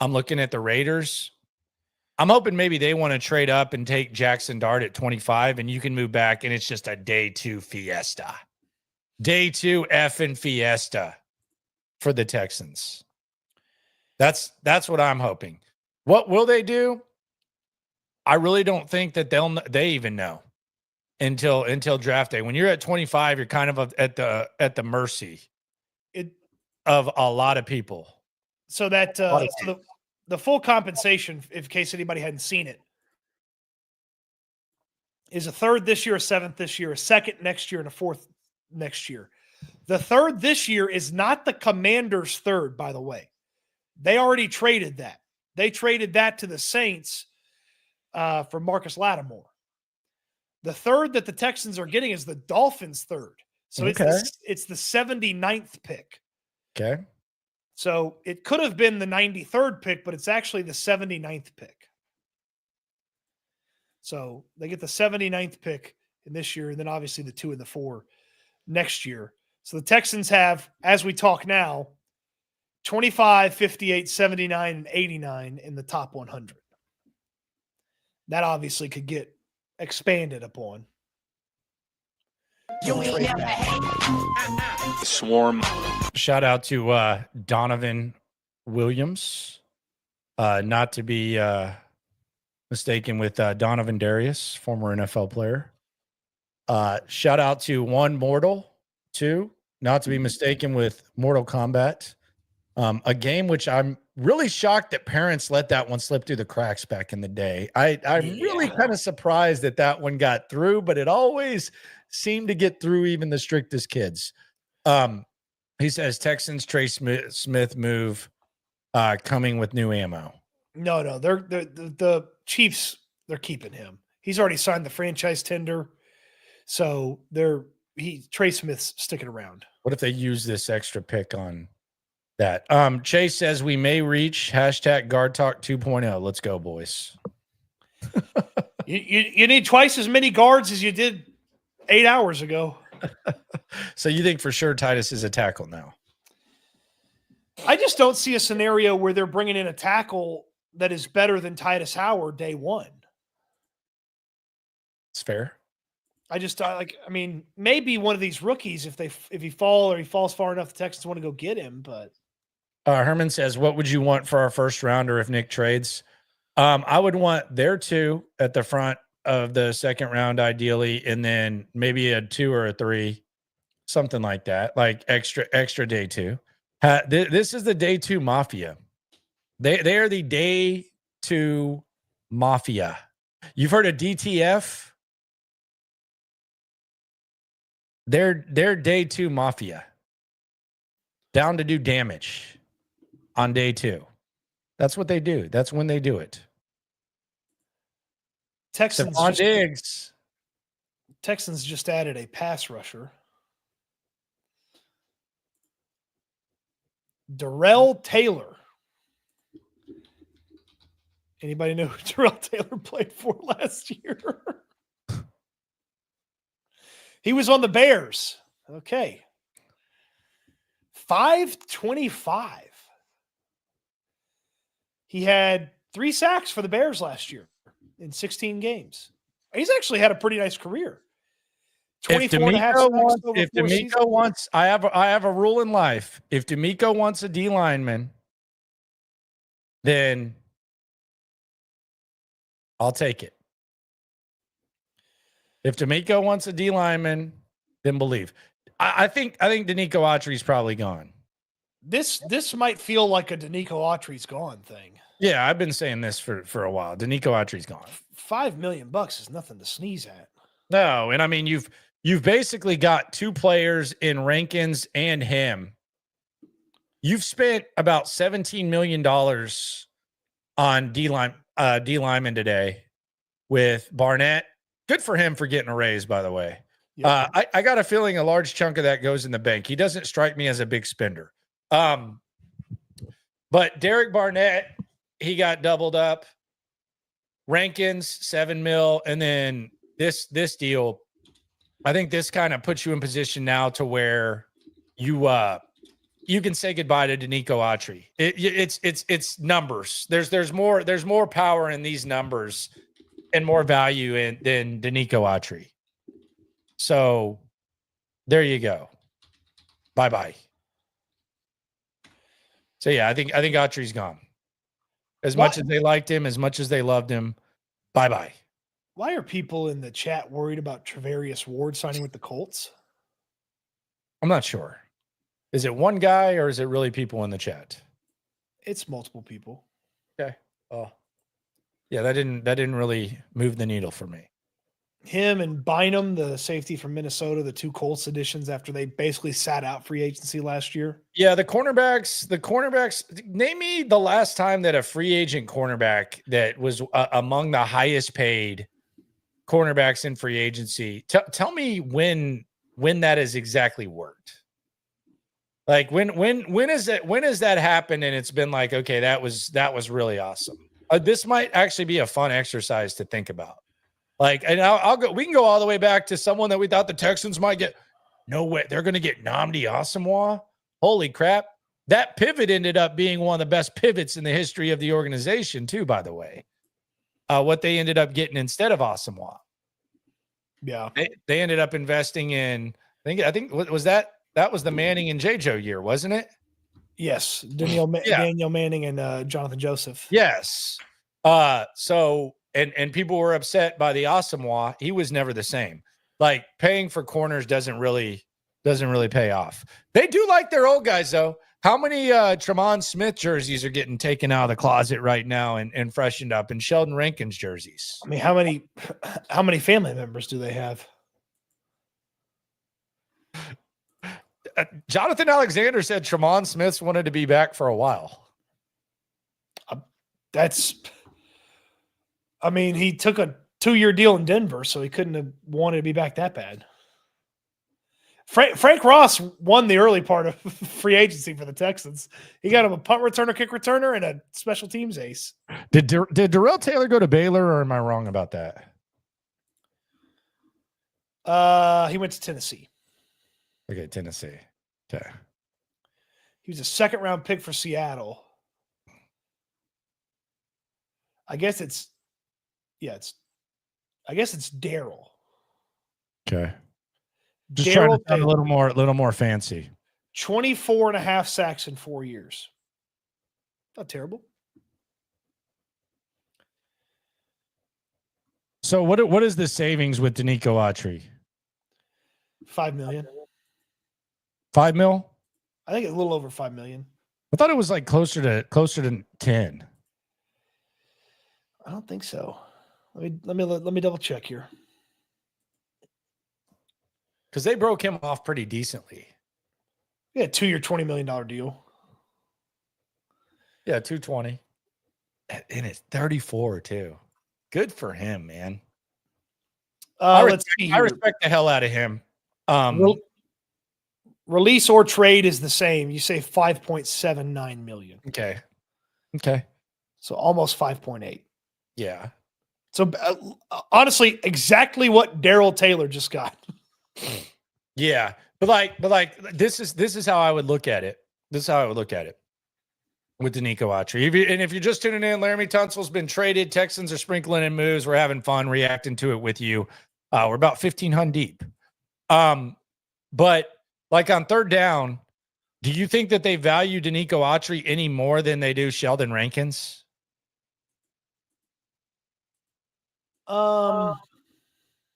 I'm looking at the Raiders. I'm hoping maybe they want to trade up and take Jackson Dart at 25 and you can move back and it's just a day 2 fiesta. Day 2 effing fiesta for the Texans. That's what I'm hoping. What will they do? I really don't think that they even know until draft day. When you're at 25, you're kind of at the mercy of a lot of people. So that the full compensation, in case anybody hadn't seen it, is a 3rd this year, a 7th this year, a 2nd next year, and a 4th next year. The 3rd this year is not the Commanders' 3rd, by the way. They already traded that. They traded that to the Saints for Marcus Lattimore. The 3rd that the Texans are getting is the Dolphins' 3rd. So it's the 79th pick. Okay. So it could have been the 93rd pick, but it's actually the 79th pick. So they get the 79th pick in this year, and then obviously the 2 and the 4 next year. So the Texans have, as we talk now, 25, 58, 79, and 89 in the top 100. That obviously could get expanded upon. You ain't never hate. Swarm. Shout out to Donovan Williams. Not to be mistaken with Donovan Darius, former NFL player. Shout out to One Mortal 2, not to be mistaken with Mortal Kombat. A game which I'm really shocked that parents let that one slip through the cracks back in the day. I'm really kind of surprised that one got through, but it always seemed to get through even the strictest kids. He says Texans Trey Smith move coming with new ammo. No, they're the Chiefs. They're keeping him. He's already signed the franchise tender, so Trey Smith's sticking around. What if they use this extra pick on that? Chase says we may reach #Guard Talk 2.0. Let's go, boys. you need twice as many guards as you did 8 hours ago. So you think for sure Titus is a tackle now? I just don't see a scenario where they're bringing in a tackle that is better than Titus Howard day one. It's fair. I mean, maybe one of these rookies, if he falls far enough, the Texans want to go get him. But Herman says, what would you want for our first rounder if Nick trades? I would want their 2 at the front of the second round, ideally, and then maybe a 2 or a 3, something like that, like extra day 2. This is the day 2 mafia. They are the day 2 mafia. You've heard of DTF? They're day 2 mafia. Down to do damage on day 2. That's what they do. That's when they do it. Texans just added a pass rusher. Darrell Taylor. Anybody know who Darrell Taylor played for last year? He was on the Bears. Okay. 525. He had 3 sacks for the Bears last year in 16 games. He's actually had a pretty nice career. 24 and a half sacks over 4 if D'Amico seasons. wants, I have a rule in life. If D'Amico wants a D lineman, then I'll take it. If D'Amico wants a D lineman, then believe. I think Danico Autry's probably gone. This might feel like a Danico Autry's gone thing. Yeah, I've been saying this for a while. Danico Autry's gone. $5 million is nothing to sneeze at. No, and I mean you've basically got 2 players in Rankins and him. You've spent about $17 million on D lineman today with Barnett. Good for him for getting a raise, by the way. Yeah. I got a feeling a large chunk of that goes in the bank. He doesn't strike me as a big spender. But Derek Barnett, he got doubled up. Rankins, $7 million, and then this deal. I think this kind of puts you in position now to where you can say goodbye to Danico Autry. It's numbers. There's more power in these numbers and more value than Danico Autry. So there you go. Bye. So yeah, I think Autry's gone. As much as they liked him, as much as they loved him, bye. Why are people in the chat worried about Travarius Ward signing with the Colts? I'm not sure. Is it one guy or is it really people in the chat? It's multiple people. Okay. Oh, yeah. That didn't really move the needle for me. Him and Bynum, the safety from Minnesota, the 2 Colts additions after they basically sat out free agency last year. Yeah, the cornerbacks. Name me the last time that a free agent cornerback that was among the highest paid cornerbacks in free agency. Tell me when that has exactly worked. Like when has that happened and it's been like, okay, that was really awesome. This might actually be a fun exercise to think about. Like, and I'll go. We can go all the way back to someone that we thought the Texans might get. No way, they're going to get Nnamdi Asomugha. Holy crap! That pivot ended up being one of the best pivots in the history of the organization, too. By the way, what they ended up getting instead of Asomugha. Yeah, they ended up investing in. I think what was that? That was the Manning and J-Joe year, wasn't it? Yes, Daniel Manning and Jonathan Joseph. Yes. So. And people were upset by the Asomugha. He was never the same. Like paying for corners doesn't really pay off. They do like their old guys though. How many Tremont Smith jerseys are getting taken out of the closet right now and freshened up, and Sheldon Rankins jerseys? I mean, how many family members do they have? Jonathan Alexander said Tremont Smiths wanted to be back for a while. I mean, he took a 2-year deal in Denver, so he couldn't have wanted to be back that bad. Frank Ross won the early part of free agency for the Texans. He got him a punt returner, kick returner, and a special teams ace. Did Darrell Taylor go to Baylor, or am I wrong about that? He went to Tennessee. Okay, Tennessee. Okay. He was a second-round pick for Seattle. I guess it's Daryl. Okay. Just trying to sound a little more fancy. 24 and a half sacks in 4 years. Not terrible. So what is the savings with Danico Autry? $5 million. $5 million? I think it's a little over $5 million. I thought it was like closer to 10. I don't think so. Let me double check here. Because they broke him off pretty decently. Yeah, 2-year, $20 million deal. Yeah, 220. And it's 34 too. Good for him, man. I respect the hell out of him. Release or trade is the same. You say $5.79 million. Okay. So almost 5.8. Yeah. So honestly, exactly what Daryl Taylor just got. Yeah, but like this is how I would look at it. This is how I would look at it with Danico Autry. If you're just tuning in, Laremy Tunsil's been traded. Texans are sprinkling in moves. We're having fun reacting to it with you. We're about 1,500 deep. But like on third down, do you think that they value Danico Autry any more than they do Sheldon Rankins?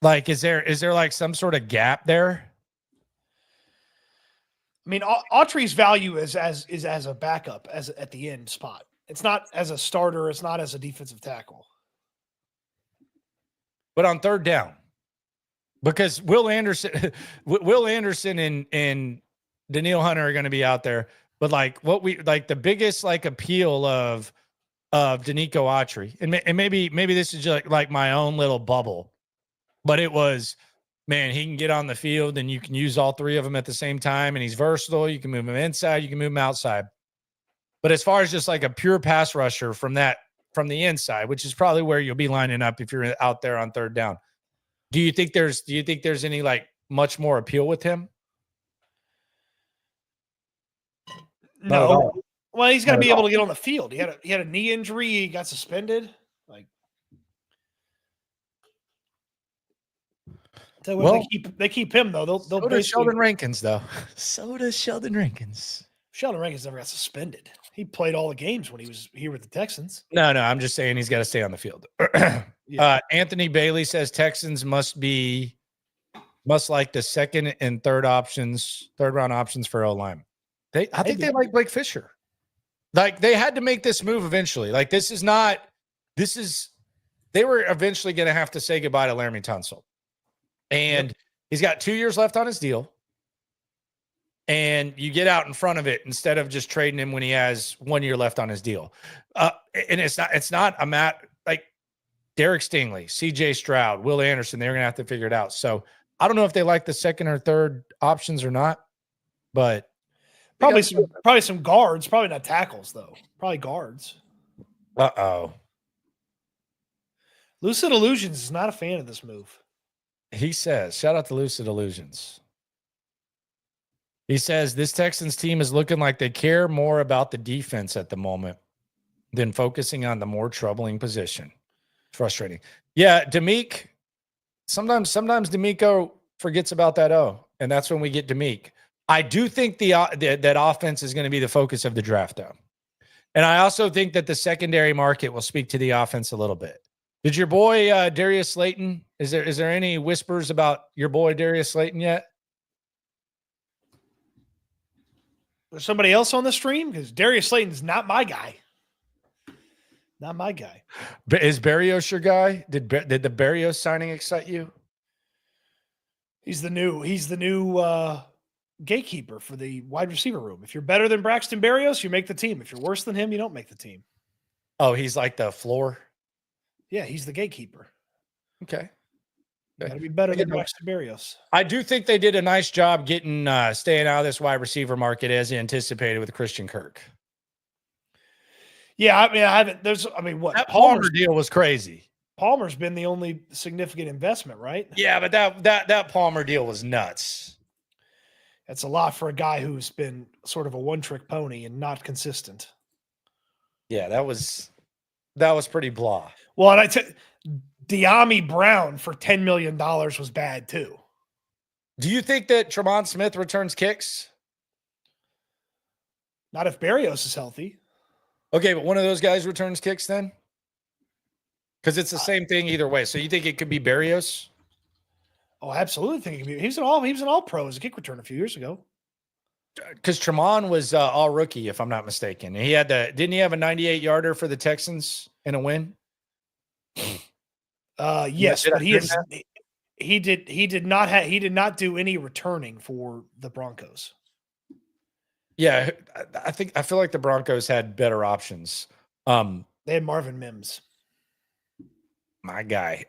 Like, is there like some sort of gap there? I mean, Autry's value is as a backup, as at the end spot. It's not as a starter. It's not as a defensive tackle. But on third down, because Will Anderson and Danielle Hunter are going to be out there. But like the biggest like appeal of Danico Autry, and maybe this is just like my own little bubble, but it was, man, he can get on the field and you can use all three of them at the same time, and he's versatile. You can move him inside, you can move him outside. But as far as just like a pure pass rusher from the inside, which is probably where you'll be lining up if you're out there on third down, do you think there's any like much more appeal with him? No. Well, he's got to be able to get on the field. He had a knee injury. He got suspended. Like, so well, they keep him though. They'll so does Sheldon Rankins though. So does Sheldon Rankins. Sheldon Rankins never got suspended. He played all the games when he was here with the Texans. No, I'm just saying he's got to stay on the field. Anthony Bailey says Texans must like the second and third round options for O-line. I think they like Blake Fisher. Like they had to make this move eventually. Like they were eventually going to have to say goodbye to Laremy Tunsil. And he's got 2 years left on his deal. And you get out in front of it instead of just trading him when he has 1 year left on his deal. And it's not a Matt, like Derek Stingley, CJ Stroud, Will Anderson, they're going to have to figure it out. So I don't know if they like the second or third options or not, but probably some guards, probably not tackles though. Probably guards. Uh-oh. Lucid Illusions is not a fan of this move. He says, shout out to Lucid Illusions. He says, this Texans team is looking like they care more about the defense at the moment than focusing on the more troubling position. Frustrating. Yeah, Demick, sometimes D'Amico forgets about that and that's when we get Demick. I do think that offense is going to be the focus of the draft, though. And I also think that the secondary market will speak to the offense a little bit. Did your boy Darius Slayton, is there any whispers about your boy Darius Slayton yet? There's somebody else on the stream? Because Darius Slayton's not my guy. Not my guy. Is Berrios your guy? Did the Berrios signing excite you? He's the new gatekeeper for the wide receiver room. If you're better than Braxton Berrios, you make the team. If you're worse than him, you don't make the team. Oh, he's like the floor? Yeah, he's the gatekeeper. Okay. You got to be better than Braxton Berrios. I do think they did a nice job getting staying out of this wide receiver market as anticipated with Christian Kirk. Yeah, I mean, what? That Palmer deal was crazy. Palmer's been the only significant investment, right? Yeah, but that Palmer deal was nuts. That's a lot for a guy who's been sort of a one-trick pony and not consistent. Yeah, that was pretty blah. Well, and De'Ami Brown for $10 million was bad too. Do you think that Tremont Smith returns kicks? Not if Berrios is healthy. Okay, but one of those guys returns kicks then? Because it's the same thing either way. So you think it could be Berrios? Oh, I absolutely think he was an all pro as a kick return a few years ago. Because Tremont was all rookie, if I'm not mistaken. He had didn't he have a 98 yarder for the Texans in a win? Yes, but he did not do any returning for the Broncos. Yeah, I feel like the Broncos had better options. They had Marvin Mims. My guy.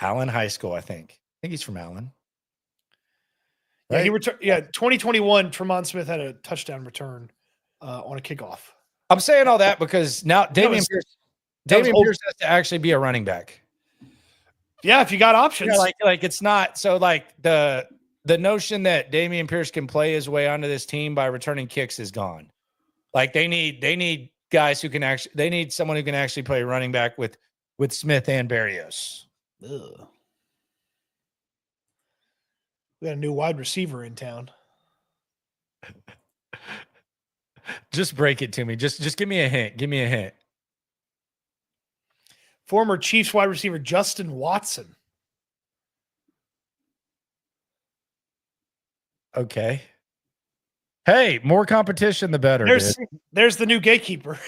Allen High School, I think. I think he's from Allen. Right? Right? He returned. Yeah, 2021. Tremont Smith had a touchdown return on a kickoff. I'm saying all that because now Damian Pierce has to actually be a running back. Yeah, if you got options. Yeah, like it's not so like the notion that Damian Pierce can play his way onto this team by returning kicks is gone. Like they need guys who can actually they need someone who can actually play running back with Smith and Berrios. Ugh. We got a new wide receiver in town. Just break it to me. Just give me a hint. Give me a hint. Former Chiefs wide receiver Justin Watson. Okay. Hey, more competition, the better. There's the new gatekeeper.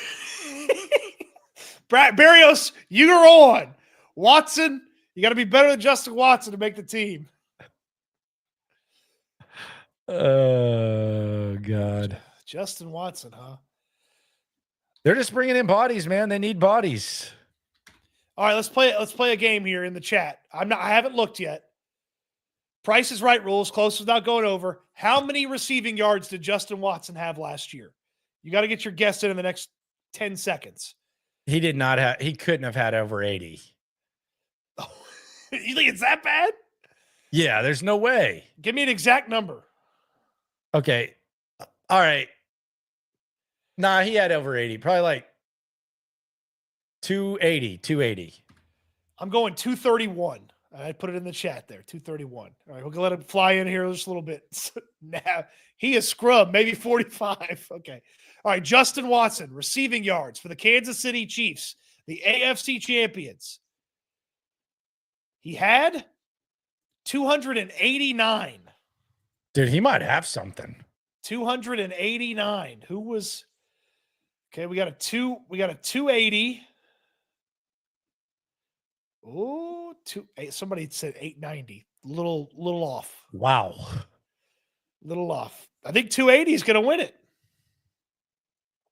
Berrios, you're on. Watson, you got to be better than Justin Watson to make the team. Oh, God. Justin Watson, huh? They're just bringing in bodies, man. They need bodies. All right, let's play a game here in the chat. I haven't looked yet. Price is Right rules, close without going over. How many receiving yards did Justin Watson have last year? You got to get your guess in the next 10 seconds. He couldn't have had over 80. Oh, you think it's that bad? Yeah, there's no way. Give me an exact number. Okay. All right. Nah, he had over 80. Probably like 280. I'm going 231. I put it in the chat there, 231. All right, we'll let him fly in here just a little bit. Now, he is scrub, maybe 45. Okay. All right, Justin Watson, receiving yards for the Kansas City Chiefs, the AFC champions. He had 289. Dude, he might have something. 289. Who was okay? We got a 280. Oh, somebody said 890. Little off. Wow. Little off. I think 280 is going to win it.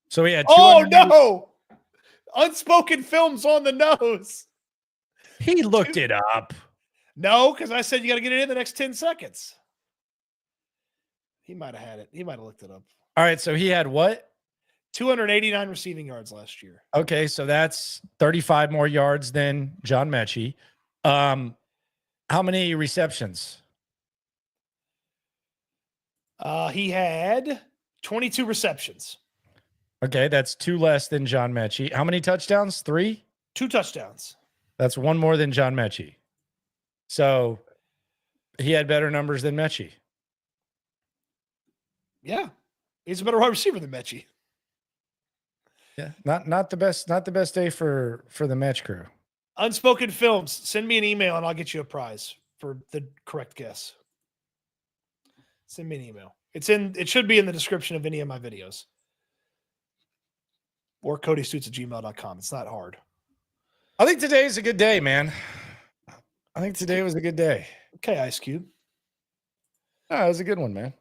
So he had. Oh no! Unspoken films on the nose. He looked it up. No, because I said you got to get it in the next 10 seconds. He might have had it. He might have looked it up. All right, so he had what? 289 receiving yards last year. Okay, so that's 35 more yards than John Mechie. How many receptions? He had 22 receptions. Okay, that's 2 less than John Mechie. How many touchdowns? 3? 2 touchdowns. That's 1 more than John Mechie. So he had better numbers than Mechie. Yeah. He's a better wide receiver than Mechie. Yeah. Not the best day for the Mech crew. Unspoken films. Send me an email and I'll get you a prize for the correct guess. Send me an email. It should be in the description of any of my videos. Or CodyStoots@gmail.com. It's not hard. I think today is a good day, man. I think today was a good day. Okay, Ice Cube. Oh, it was a good one, man.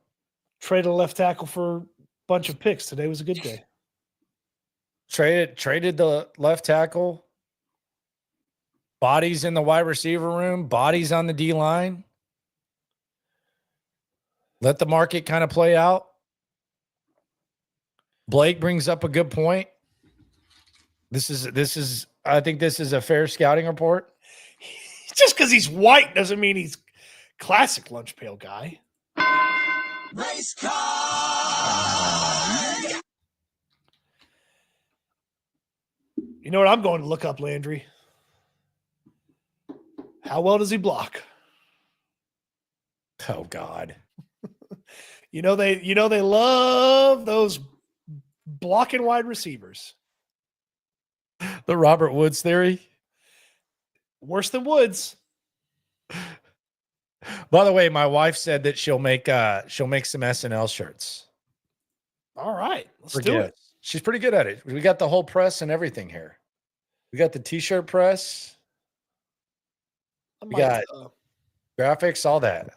Traded a left tackle for a bunch of picks. Today was a good day. Traded the left tackle. Bodies in the wide receiver room. Bodies on the D line. Let the market kind of play out. Blake brings up a good point. I think this is a fair scouting report. Just because he's white doesn't mean he's classic lunch pail guy. Race car. You know what I'm going to look up, Landry? How well does he block? Oh God. You know they love those blocking wide receivers. The Robert Woods theory. Worse than Woods. By the way, my wife said that she'll make some SNL shirts. All right, let's do it. She's pretty good at it. We got the whole press and everything here. We got the t-shirt press. We got graphics, all that.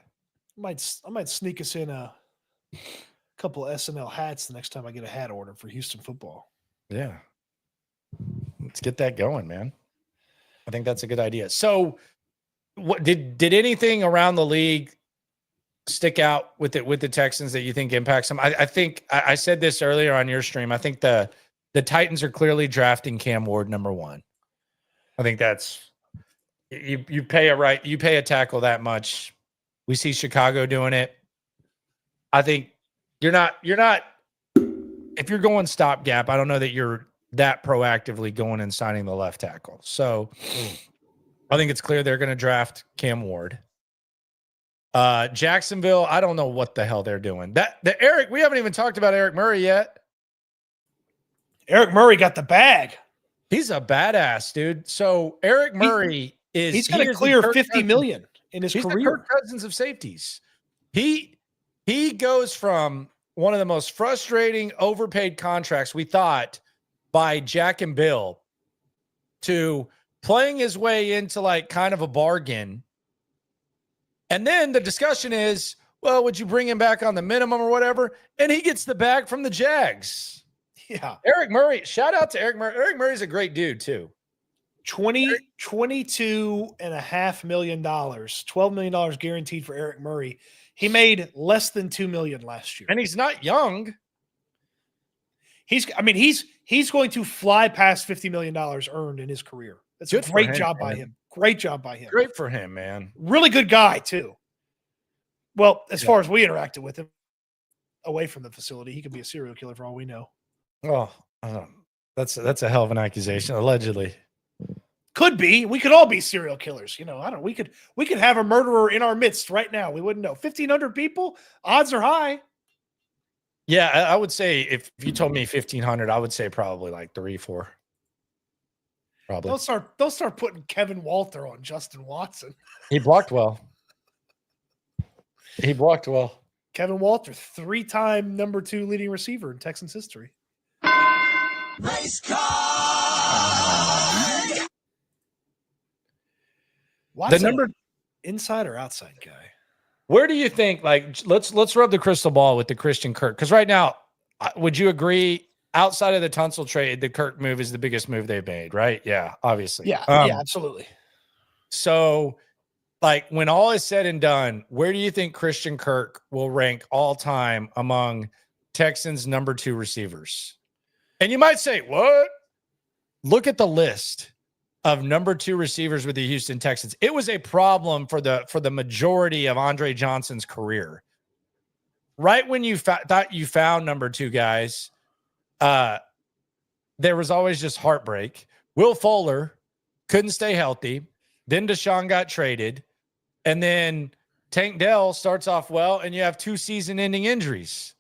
I might sneak us in a couple of SNL hats the next time I get a hat order for Houston football. Yeah. Let's get that going, man. I think that's a good idea. So what did anything around the league stick out with the Texans that you think impacts them? I think I said this earlier on your stream. I think the Titans are clearly drafting Cam Ward number 1. I think that's you pay a tackle that much. We see Chicago doing it. I think you're not if you're going stopgap, I don't know that you're that proactively going and signing the left tackle. So I think it's clear they're going to draft Cam Ward. Jacksonville, I don't know what the hell they're doing. Eric, we haven't even talked about Eric Murray yet. Eric Murray got the bag. He's a badass, dude. So Eric Murray he's going to clear $50 million in his career. The Kirk Cousins of safeties. He goes from one of the most frustrating overpaid contracts we thought by Jack and Bill to playing his way into like kind of a bargain. And then the discussion is, well, would you bring him back on the minimum or whatever? And he gets the bag from the Jags. Yeah. Eric Murray, shout out to Eric Murray. Eric Murray's a great dude too. $22.5 million, $12 million guaranteed for Eric Murray. He made less than $2 million last year. And he's not young. He's going to fly past $50 million earned in his career. That's a great job by him. Great job by him. Great for him, man. Really good guy, too. Well, as far as we interacted with him away from the facility, he could be a serial killer for all we know. Oh, that's a hell of an accusation, allegedly. Could be. We could all be serial killers. You know, we could have a murderer in our midst right now. We wouldn't know. 1,500 people, odds are high. Yeah, I would say if you told me 1,500, I would say probably like 3, 4. Probably. Don't start putting Kevin Walter on Justin Watson. He blocked well. Kevin Walter, 3-time number 2 leading receiver in Texans history. Race car. Watson, the number inside or outside guy? Where do you think? Like, let's rub the crystal ball with the Christian Kirk, because right now, would you agree? Outside of the Tunsil trade, the Kirk move is the biggest move they've made, right? Yeah, obviously. Yeah, absolutely. So, like, when all is said and done, where do you think Christian Kirk will rank all time among Texans' number 2 receivers? And you might say, what? Look at the list of number 2 receivers with the Houston Texans. It was a problem for the majority of Andre Johnson's career. Right when you thought you found number 2 guys, there was always just heartbreak. Will Fuller couldn't stay healthy. Then Deshaun got traded. And then Tank Dell starts off well, and you have 2 season-ending injuries.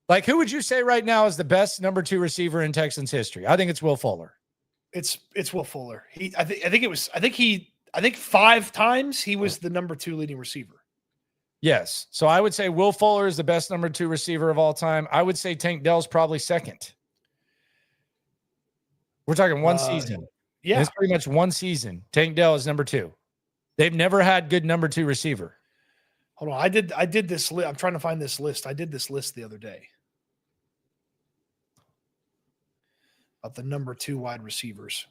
Like, who would you say right now is the best number 2 receiver in Texans history? I think it's Will Fuller. It's Will Fuller. I think 5 times he was the number 2 leading receiver. Yes. So I would say Will Fuller is the best number 2 receiver of all time. I would say Tank Dell's probably second. We're talking one season. Yeah. It's pretty much one season. Tank Dell is number 2. They've never had good number 2 receiver. Hold on. I did this. I'm trying to find this list. I did this list the other day of the number 2 wide receivers.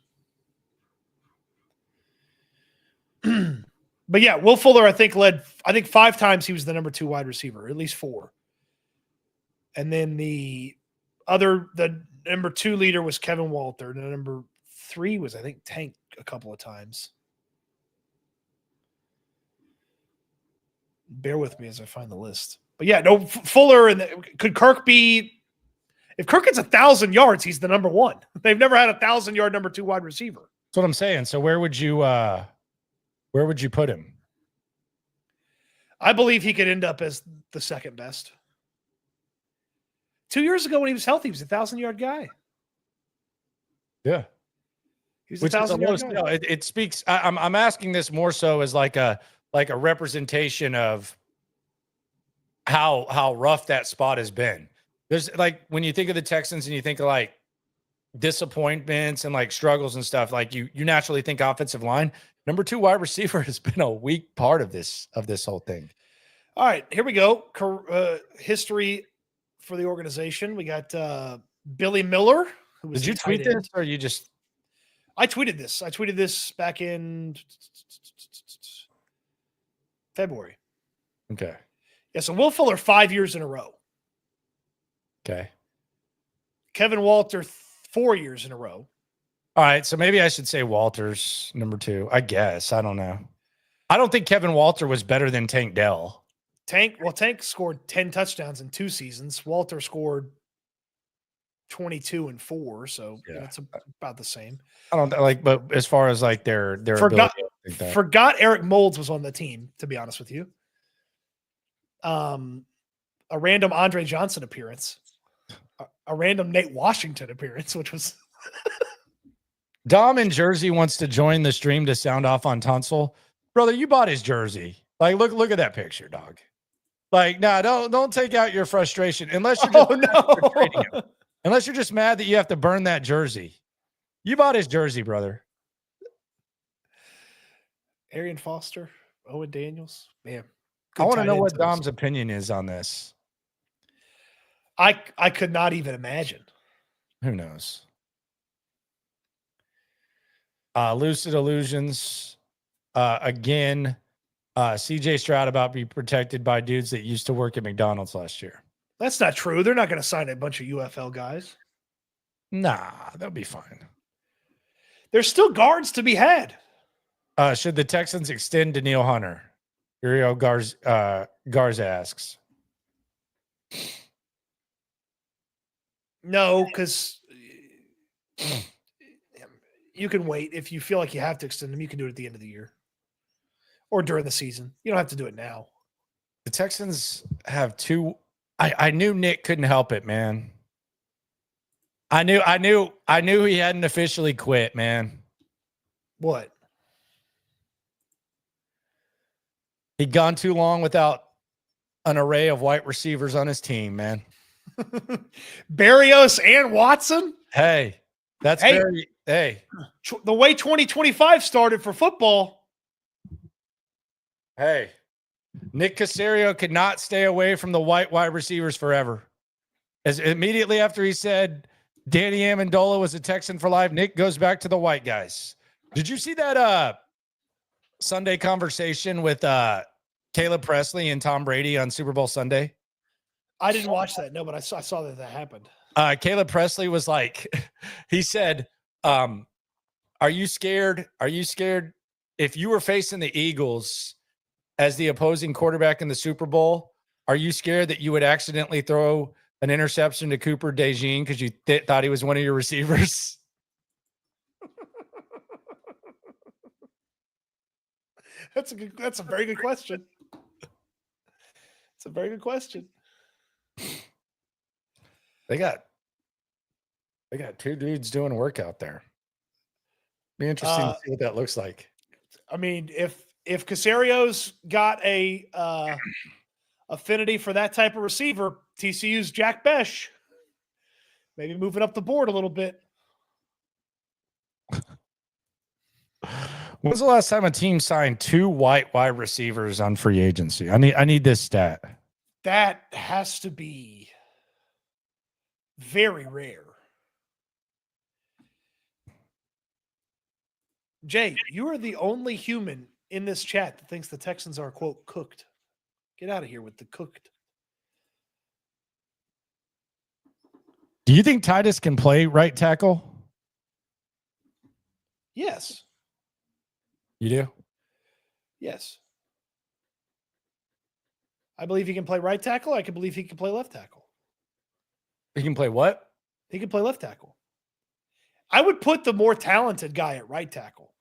But yeah, Will Fuller, I think 5 times he was the number 2 wide receiver, at least 4. And then the number 2 leader was Kevin Walter. The number 3 was, I think, Tank a couple of times. Bear with me as I find the list. But yeah, no, Fuller and could Kirk be? If Kirk gets 1,000 yards, he's the number one. They've never had a 1,000-yard number 2 wide receiver. That's what I'm saying. So where would you put him? I believe he could end up as the second best. 2 years ago when he was healthy, he was a 1,000-yard guy. Yeah. He was a 1,000-yard guy. It speaks. I'm asking this more so as like a representation of how rough that spot has been. There's like when you think of the Texans and you think of like disappointments and like struggles and stuff, like you naturally think offensive line. Number 2 wide receiver has been a weak part of this whole thing. All right, here we go. History for the organization. We got Billy Miller. Who was Did you tweet this or you just? I tweeted this. I tweeted this back in February. Okay. Yeah, so Will Fuller 5 years in a row. Okay. Kevin Walter 4 years in a row. All right, so maybe I should say Walter's number 2. I guess. I don't know. I don't think Kevin Walter was better than Tank Dell. Tank scored 10 touchdowns in 2 seasons. Walter scored 22 and 4, so yeah, it's about the same. I don't like, but as far as like their forgot Eric Moulds was on the team, to be honest with you. A random Andre Johnson appearance, a random Nate Washington appearance, which was Dom in Jersey wants to join the stream to sound off on Tunsil. Brother, you bought his jersey. Like, look at that picture, dog. Like, nah, don't take out your frustration unless you're just trading him. Unless you're just mad that you have to burn that jersey. You bought his jersey, brother. Arian Foster, Owen Daniels. Man, I want to know what Dom's opinion is on this. I could not even imagine. Who knows? Lucid Illusions. Again, CJ Stroud about to be protected by dudes that used to work at McDonald's last year. That's not true. They're not going to sign a bunch of UFL guys. Nah, they'll be fine. There's still guards to be had. Should the Texans extend Daniil Hunter? Uriel Garza asks. No, because you can wait. If you feel like you have to extend them, you can do it at the end of the year or during the season. You don't have to do it now. The Texans have 2. I knew Nick couldn't help it, man. I knew he hadn't officially quit, man. What? He'd gone too long without an array of white receivers on his team, man. Barrios and Watson? Hey, that's very the way 2025 started for football. Hey, Nick Caserio could not stay away from the white wide receivers forever. As immediately after he said Danny Amendola was a Texan for life, Nick goes back to the white guys. Did you see that Sunday conversation with Caleb Presley and Tom Brady on Super Bowl Sunday? I didn't watch that. No, but I saw that happened. Caleb Presley was like, he said, are you scared? Are you scared if you were facing the Eagles as the opposing quarterback in the Super Bowl? Are you scared that you would accidentally throw an interception to Cooper DeJean because you thought he was one of your receivers? That's a very good question. It's a very good question. They got 2 dudes doing work out there. Be interesting to see what that looks like. I mean, if Casario's got a affinity for that type of receiver, TCU's Jack Besh, maybe moving up the board a little bit. When's the last time a team signed 2 white wide receivers on free agency? I need this stat. That has to be very rare. Jay, you are the only human in this chat that thinks the Texans are, quote, cooked. Get out of here with the cooked. Do you think Titus can play right tackle? Yes. You do? Yes. I believe he can play right tackle. I can believe he can play left tackle. He can play what? He can play left tackle. I would put the more talented guy at right tackle.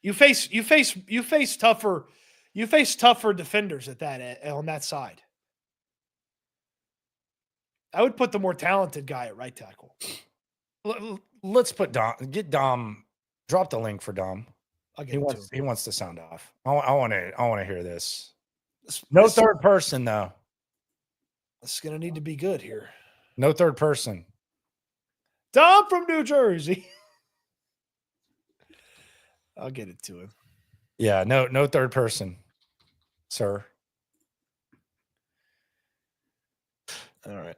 You face tougher defenders at that on that side. I would put the more talented guy at right tackle. Let's put Dom. Get Dom. Drop the link for Dom. He wants to sound off. I want to hear this. No third person though. This is gonna need to be good here. No third person. Dom from New Jersey. I'll get it to him. Yeah, no third person, sir. All right.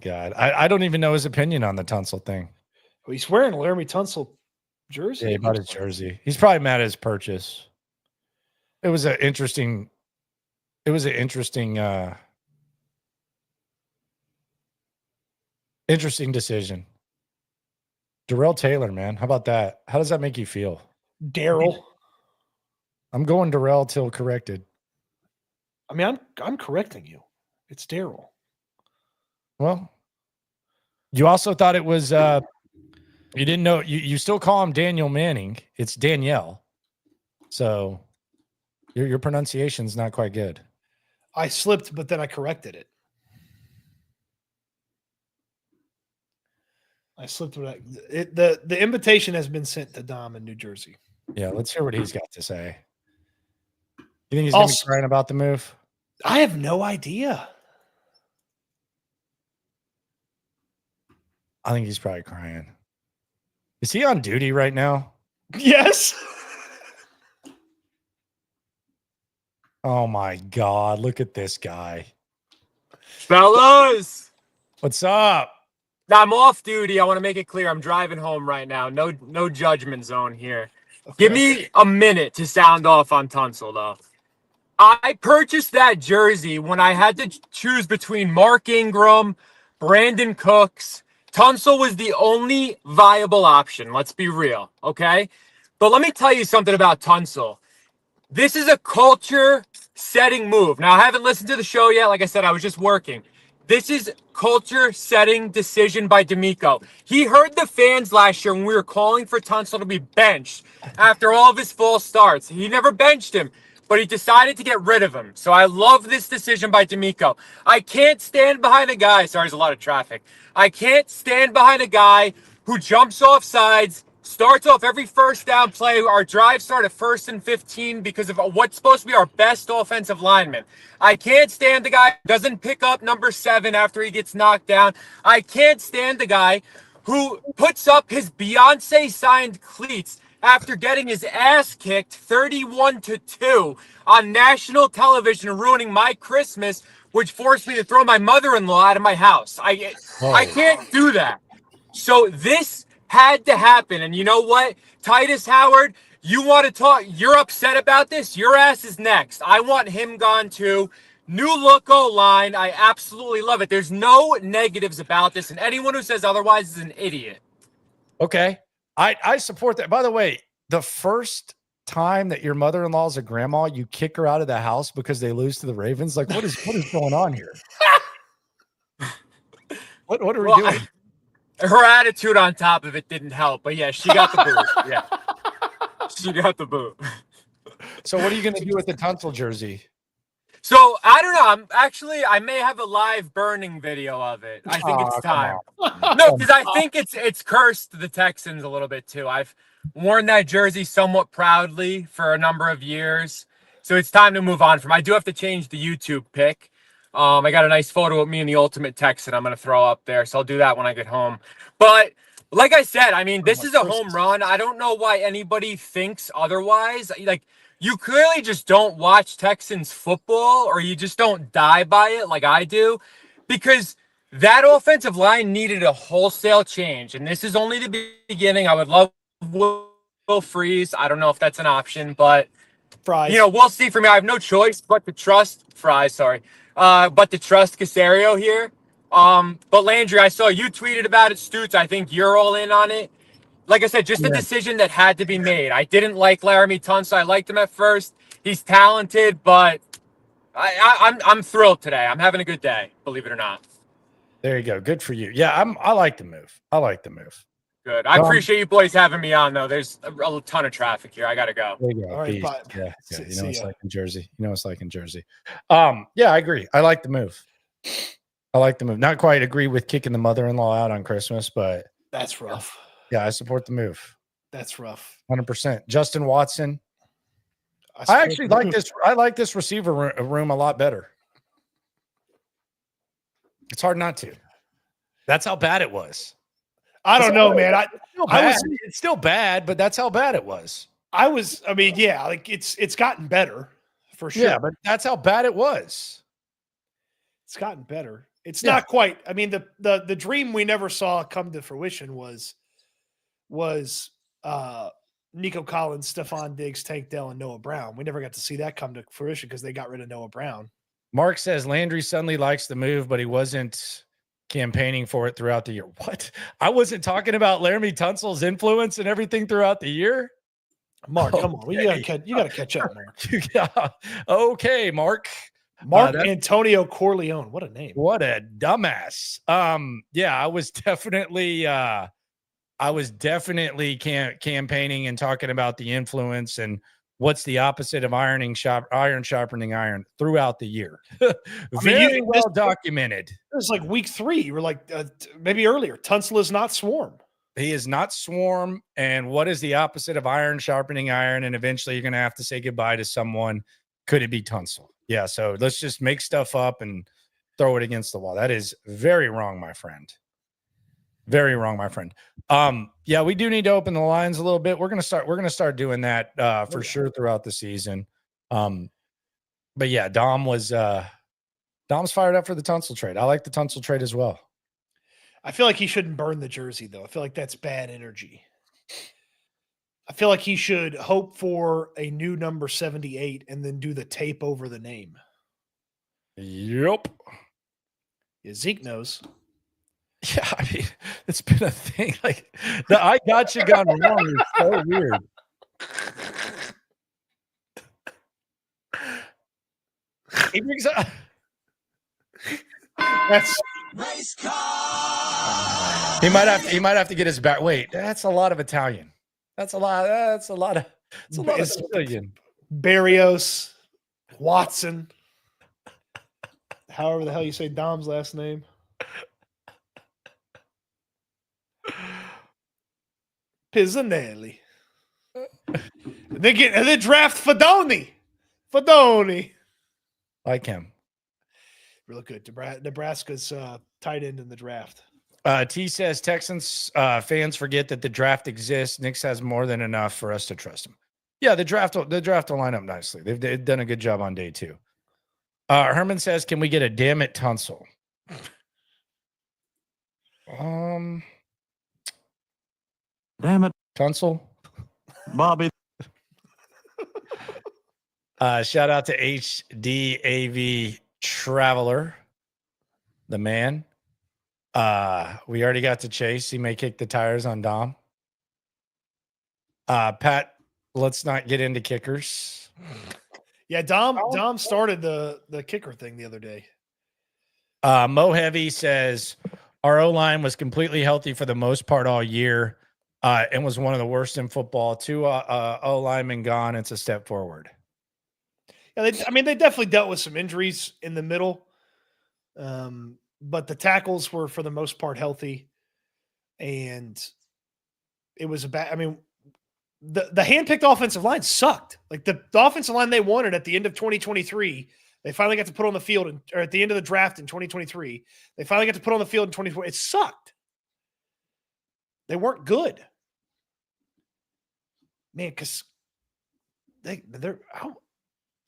God. I don't even know his opinion on the Tunsil thing. Well, he's wearing a Laremy Tunsil jersey. Yeah, he bought his jersey. He's probably mad at his purchase. It was an interesting decision. Darrell Taylor, man. How about that? How does that make you feel? Daryl. I'm going Darrell till corrected. I mean, I'm correcting you. It's Daryl. Well, you also thought it was you didn't know you still call him Daniel Manning. It's Danielle. So your pronunciation's not quite good. I slipped, but then I corrected it. I slipped. The invitation has been sent to Dom in New Jersey. Yeah, let's hear what he's got to say. You think he's going to be crying about the move? I have no idea. I think he's probably crying. Is he on duty right now? Yes. Oh my God! Look at this guy, fellas. What's up? I'm off duty. I want to make it clear. I'm driving home right now. No judgment zone here. Okay. Give me a minute to sound off on Tunsil, though. I purchased that jersey when I had to choose between Mark Ingram, Brandon Cooks. Tunsil was the only viable option. Let's be real, okay? But let me tell you something about Tunsil. This is a culture-setting move. Now, I haven't listened to the show yet. Like I said, I was just working. This is culture-setting decision by D'Amico. He heard the fans last year when we were calling for Tunsil to be benched after all of his false starts. He never benched him, but he decided to get rid of him. So I love this decision by D'Amico. I can't stand behind a guy. Sorry, there's a lot of traffic. I can't stand behind a guy who jumps off sides, starts off every first down play. Our drive start at 1st and 15 because of what's supposed to be our best offensive lineman. I can't stand the guy who doesn't pick up number 7 after he gets knocked down. I can't stand the guy who puts up his Beyonce signed cleats after getting his ass kicked 31-2 on national television, ruining my Christmas, which forced me to throw my mother-in-law out of my house. I can't do that. So this had to happen. And you know what? Titus Howard, you want to talk, you're upset about this? Your ass is next. I want him gone too. New look O-line. I absolutely love it. There's no negatives about this. And anyone who says otherwise is an idiot. Okay. I support that. By the way, the first time that your mother-in-law is a grandma, you kick her out of the house because they lose to the Ravens. Like, what is going on here? What are we doing? Her attitude on top of it didn't help, but yeah, she got the boot. Yeah, she got the boot. So what are you going to do with the Tunsil jersey? So I don't know. I may have a live burning video of it. I think it's time. No, because I think it's cursed the Texans a little bit too. I've worn that jersey somewhat proudly for a number of years, so it's time to move on from. I do have to change the YouTube pic. I got a nice photo of me and the Ultimate Texan I'm going to throw up there, so I'll do that when I get home. But like I said, I mean, this is a home run. I don't know why anybody thinks otherwise. Like, you clearly just don't watch Texans football, or you just don't die by it like I do, because that offensive line needed a wholesale change. And this is only the beginning. I would love Will Freeze. I don't know if that's an option, but Fries. We'll see. For me, I have no choice but to trust Fries. Sorry. But to trust Caserio here. But Landry, I saw you tweeted about it. Stoots, I think you're all in on it. like I said, just a decision that had to be made. I didn't like Laremy Tunsil. I liked him at first. He's talented, but I'm thrilled today. I'm having a good day, believe it or not. There you go. Good for you. Yeah, I like the move. I like the move. Good. I appreciate you boys having me on, though. There's a ton of traffic here. I got to go. There you go. All right, bye. Yeah. You know it's like in Jersey. Yeah, I agree. I like the move. Not quite agree with kicking the mother-in-law out on Christmas, but that's rough. Yeah, I support the move. That's rough. 100%. Justin Watson. I actually like this. I like this receiver room a lot better. It's hard not to. That's how bad it was. I don't know, man. It's still bad, but that's how bad it was. I mean, yeah, like it's gotten better for sure. Yeah, but that's how bad it was. It's gotten better. It's not quite. I mean, the dream we never saw come to fruition was Nico Collins, Stefon Diggs, Tank Dell, and Noah Brown. We never got to see that come to fruition because they got rid of Noah Brown. Mark says Landry suddenly likes the move, but he wasn't campaigning for it throughout the year. What? I wasn't talking about Laremy Tunsil's influence and everything throughout the year. Mark, come on. You gotta catch up, Mark. Okay, Mark. Mark Antonio Corleone. What a name. What a dumbass. Yeah, I was definitely campaigning and talking about the influence and what's the opposite of iron sharpening iron throughout the year. Very well documented. It was like week 3. You were like, maybe earlier. Tunsil is not swarm. He is not swarm. And what is the opposite of iron sharpening iron? And eventually you're going to have to say goodbye to someone. Could it be Tunsil? Yeah. So let's just make stuff up and throw it against the wall. That is very wrong, my friend. Very wrong, my friend. Yeah, we do need to open the lines a little bit. We're gonna start doing that for sure throughout the season. But yeah, Dom's fired up for the Tunsil trade. I like the Tunsil trade as well. I feel like he shouldn't burn the jersey though. I feel like that's bad energy. I feel like he should hope for a new number 78 and then do the tape over the name. Yep. Yeah, Zeke knows. Yeah, I mean, it's been a thing. Like the I got you gone wrong is so weird. He brings up. That's Race car. He might have to get his back. Wait, that's a lot of Italian. That's a lot of Sicilian. Barrios, Watson. However the hell you say Dom's last name. Pizzanelli. They draft Fedoni. Like him. Real good. Nebraska's tight end in the draft. T says Texans fans forget that the draft exists. Nix has more than enough for us to trust him. Yeah, the draft will line up nicely. They've done a good job on day 2. Herman says, "Can we get a damn it Tunsil?" Damn it, Tunsil. Bobby. Shout out to HDAV Traveler, the man. We already got to Chase. He may kick the tires on Dom. Pat, let's not get into kickers. Yeah, Dom started the kicker thing the other day. Mo Heavy says our O-line was completely healthy for the most part all year. And was one of the worst in football. 2 O-linemen gone. It's a step forward. Yeah, they definitely dealt with some injuries in the middle, but the tackles were for the most part healthy, and it was a bad. I mean, the handpicked offensive line sucked. Like the offensive line they wanted at the end of 2023, they finally got to put on the field, or at the end of the draft in 2023, they finally got to put on the field in 2024. It sucked. They weren't good, man. Because they're.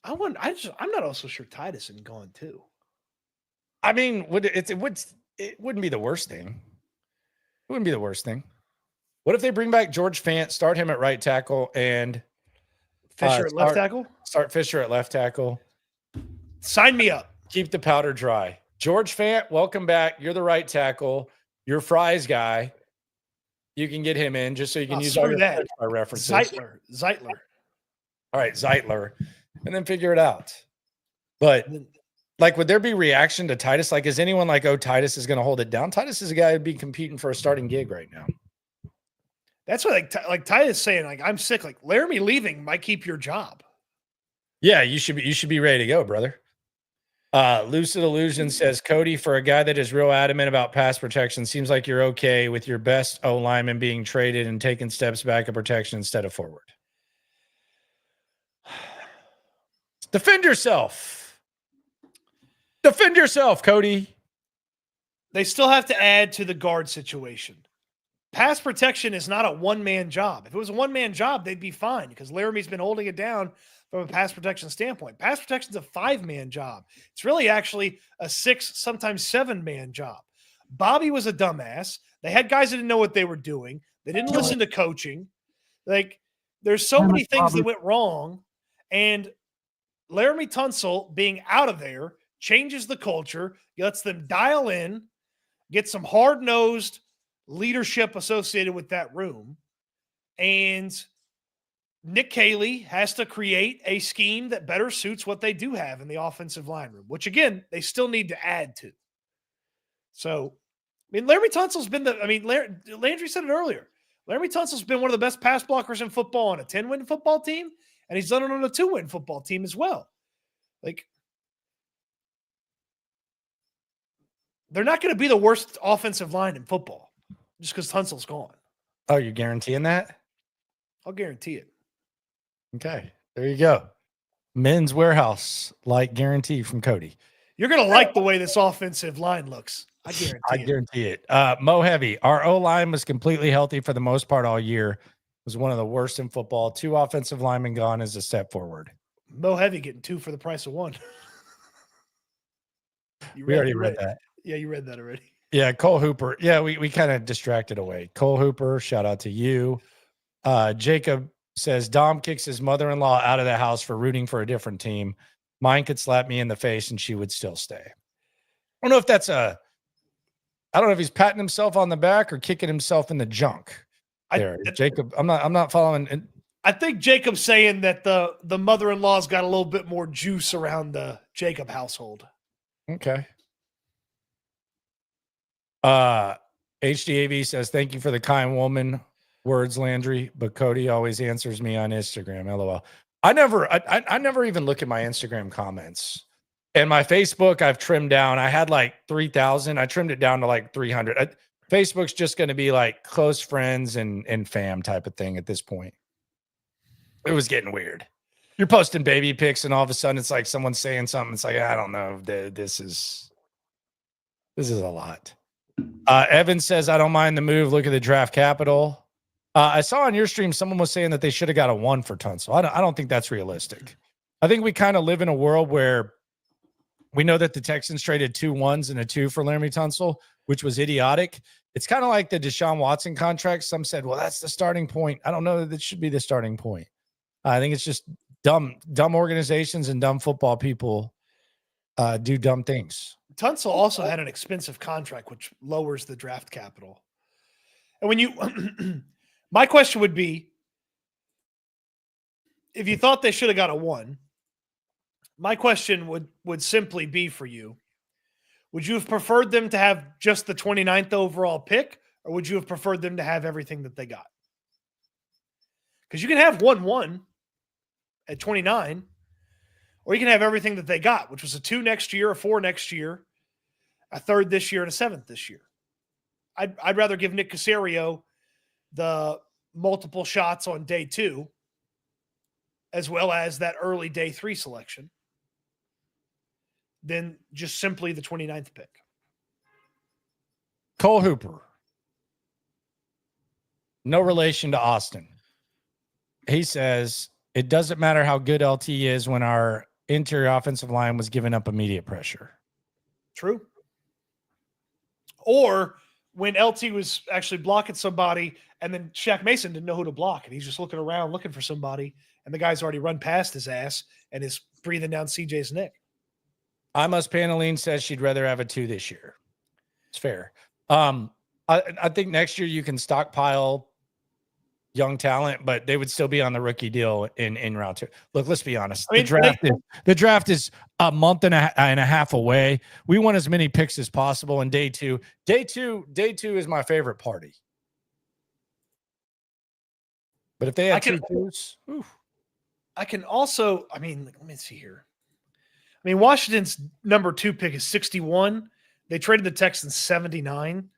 I'm not also sure Titus and gone too. I mean, it wouldn't be the worst thing. It wouldn't be the worst thing. What if they bring back George Fant, start him at right tackle, and Fisher at left tackle? Start Fisher at left tackle. Sign me up. Keep the powder dry. George Fant, welcome back. You're the right tackle. You're Fry's guy. You can get him in just so you can use screw all your that. references. Zeitler. All right, Zeitler, and then figure it out. But like, would there be reaction to Titus? Like, is anyone like, oh, Titus is going to hold it down? Titus is a guy who'd be competing for a starting gig right now. That's what like Titus saying, like, I'm sick. Like, Laremy leaving might keep your job. Yeah, you should be ready to go, brother. Lucid Illusion says, Cody, for a guy that is real adamant about pass protection, seems like you're okay with your best O lineman being traded and taking steps back in protection instead of forward. Defend yourself. Defend yourself, Cody. They still have to add to the guard situation. Pass protection is not a one-man job. If it was a one-man job, they'd be fine because Laramie's been holding it down from a pass protection standpoint. Pass protection is a 5-man job. It's really actually a 6, sometimes 7-man job. Bobby was a dumbass. They had guys that didn't know what they were doing. They didn't listen to coaching. Like, there's so many things that went wrong. And Laremy Tunsil being out of there changes the culture, lets them dial in, get some hard-nosed leadership associated with that room. And Nick Caley has to create a scheme that better suits what they do have in the offensive line room, which, again, they still need to add to. So, I mean, Laremy Tunsil's been Landry said it earlier. Laremy Tunsil's been one of the best pass blockers in football on a 10-win football team, and he's done it on a 2-win football team as well. Like, they're not going to be the worst offensive line in football just because Tunsil's gone. Oh, you're guaranteeing that? I'll guarantee it. Okay, there you go. Men's Warehouse, like guarantee from Cody. You're going to like the way this offensive line looks. I guarantee it. Mo Heavy, our O-line was completely healthy for the most part all year. It was one of the worst in football. 2 offensive linemen gone is a step forward. Mo Heavy getting 2 for the price of 1. We already read that. Yeah, you read that already. Yeah, Cole Hooper. Yeah, we kind of distracted away. Cole Hooper, shout out to you. Jacob says, Dom kicks his mother-in-law out of the house for rooting for a different team. Mine could slap me in the face and she would still stay. I don't know if I don't know if he's patting himself on the back or kicking himself in the junk. Jacob, I'm not following. I think Jacob's saying that the mother-in-law's got a little bit more juice around the Jacob household. Okay. HDAV says, thank you for the kind woman words, Landry, but Cody always answers me on Instagram. LOL. I never even look at my Instagram comments. And my Facebook, I've trimmed down. I had like 3,000. I trimmed it down to like 300. Facebook's just going to be like close friends and fam type of thing at this point. It was getting weird. You're posting baby pics and all of a sudden it's like someone's saying something. It's like, I don't know. This is a lot. Evan says, I don't mind the move. Look at the draft capital. I saw on your stream, someone was saying that they should have got a 1 for Tunsil. I don't think that's realistic. I think we kind of live in a world where we know that the Texans traded 2 1s and a 2 for Laremy Tunsil, which was idiotic. It's kind of like the Deshaun Watson contract. Some said, well, that's the starting point. I don't know that it should be the starting point. I think it's just dumb organizations and dumb football people do dumb things. Tunsil also had an expensive contract, which lowers the draft capital. And when you, my question would be, if you thought they should have got a 1, my question would simply be for you, would you have preferred them to have just the 29th overall pick, or would you have preferred them to have everything that they got? Because you can have 1-1 at 29, or you can have everything that they got, which was a 2 next year, a 4 next year, a 3rd this year, and a 7th this year. I'd rather give Nick Caserio the multiple shots on day 2, as well as that early day 3 selection, than just simply the 29th pick. Cole Hooper. No relation to Austin. He says, it doesn't matter how good LT is when our interior offensive line was giving up immediate pressure. True. Or when LT was actually blocking somebody and then Shaq Mason didn't know who to block and he's just looking around looking for somebody and the guy's already run past his ass and is breathing down CJ's neck. I Paneline says she'd rather have a 2 this year. It's fair. I I think next year you can stockpile young talent, but they would still be on the rookie deal in round 2. Look, let's be honest. I mean, the draft is a month and a half away. We want as many picks as possible in day 2. Day two is my favorite party. But if they had 2 twos, I can also, I mean, let me see here. I mean, Washington's number 2 pick is 61. They traded the Texans 79.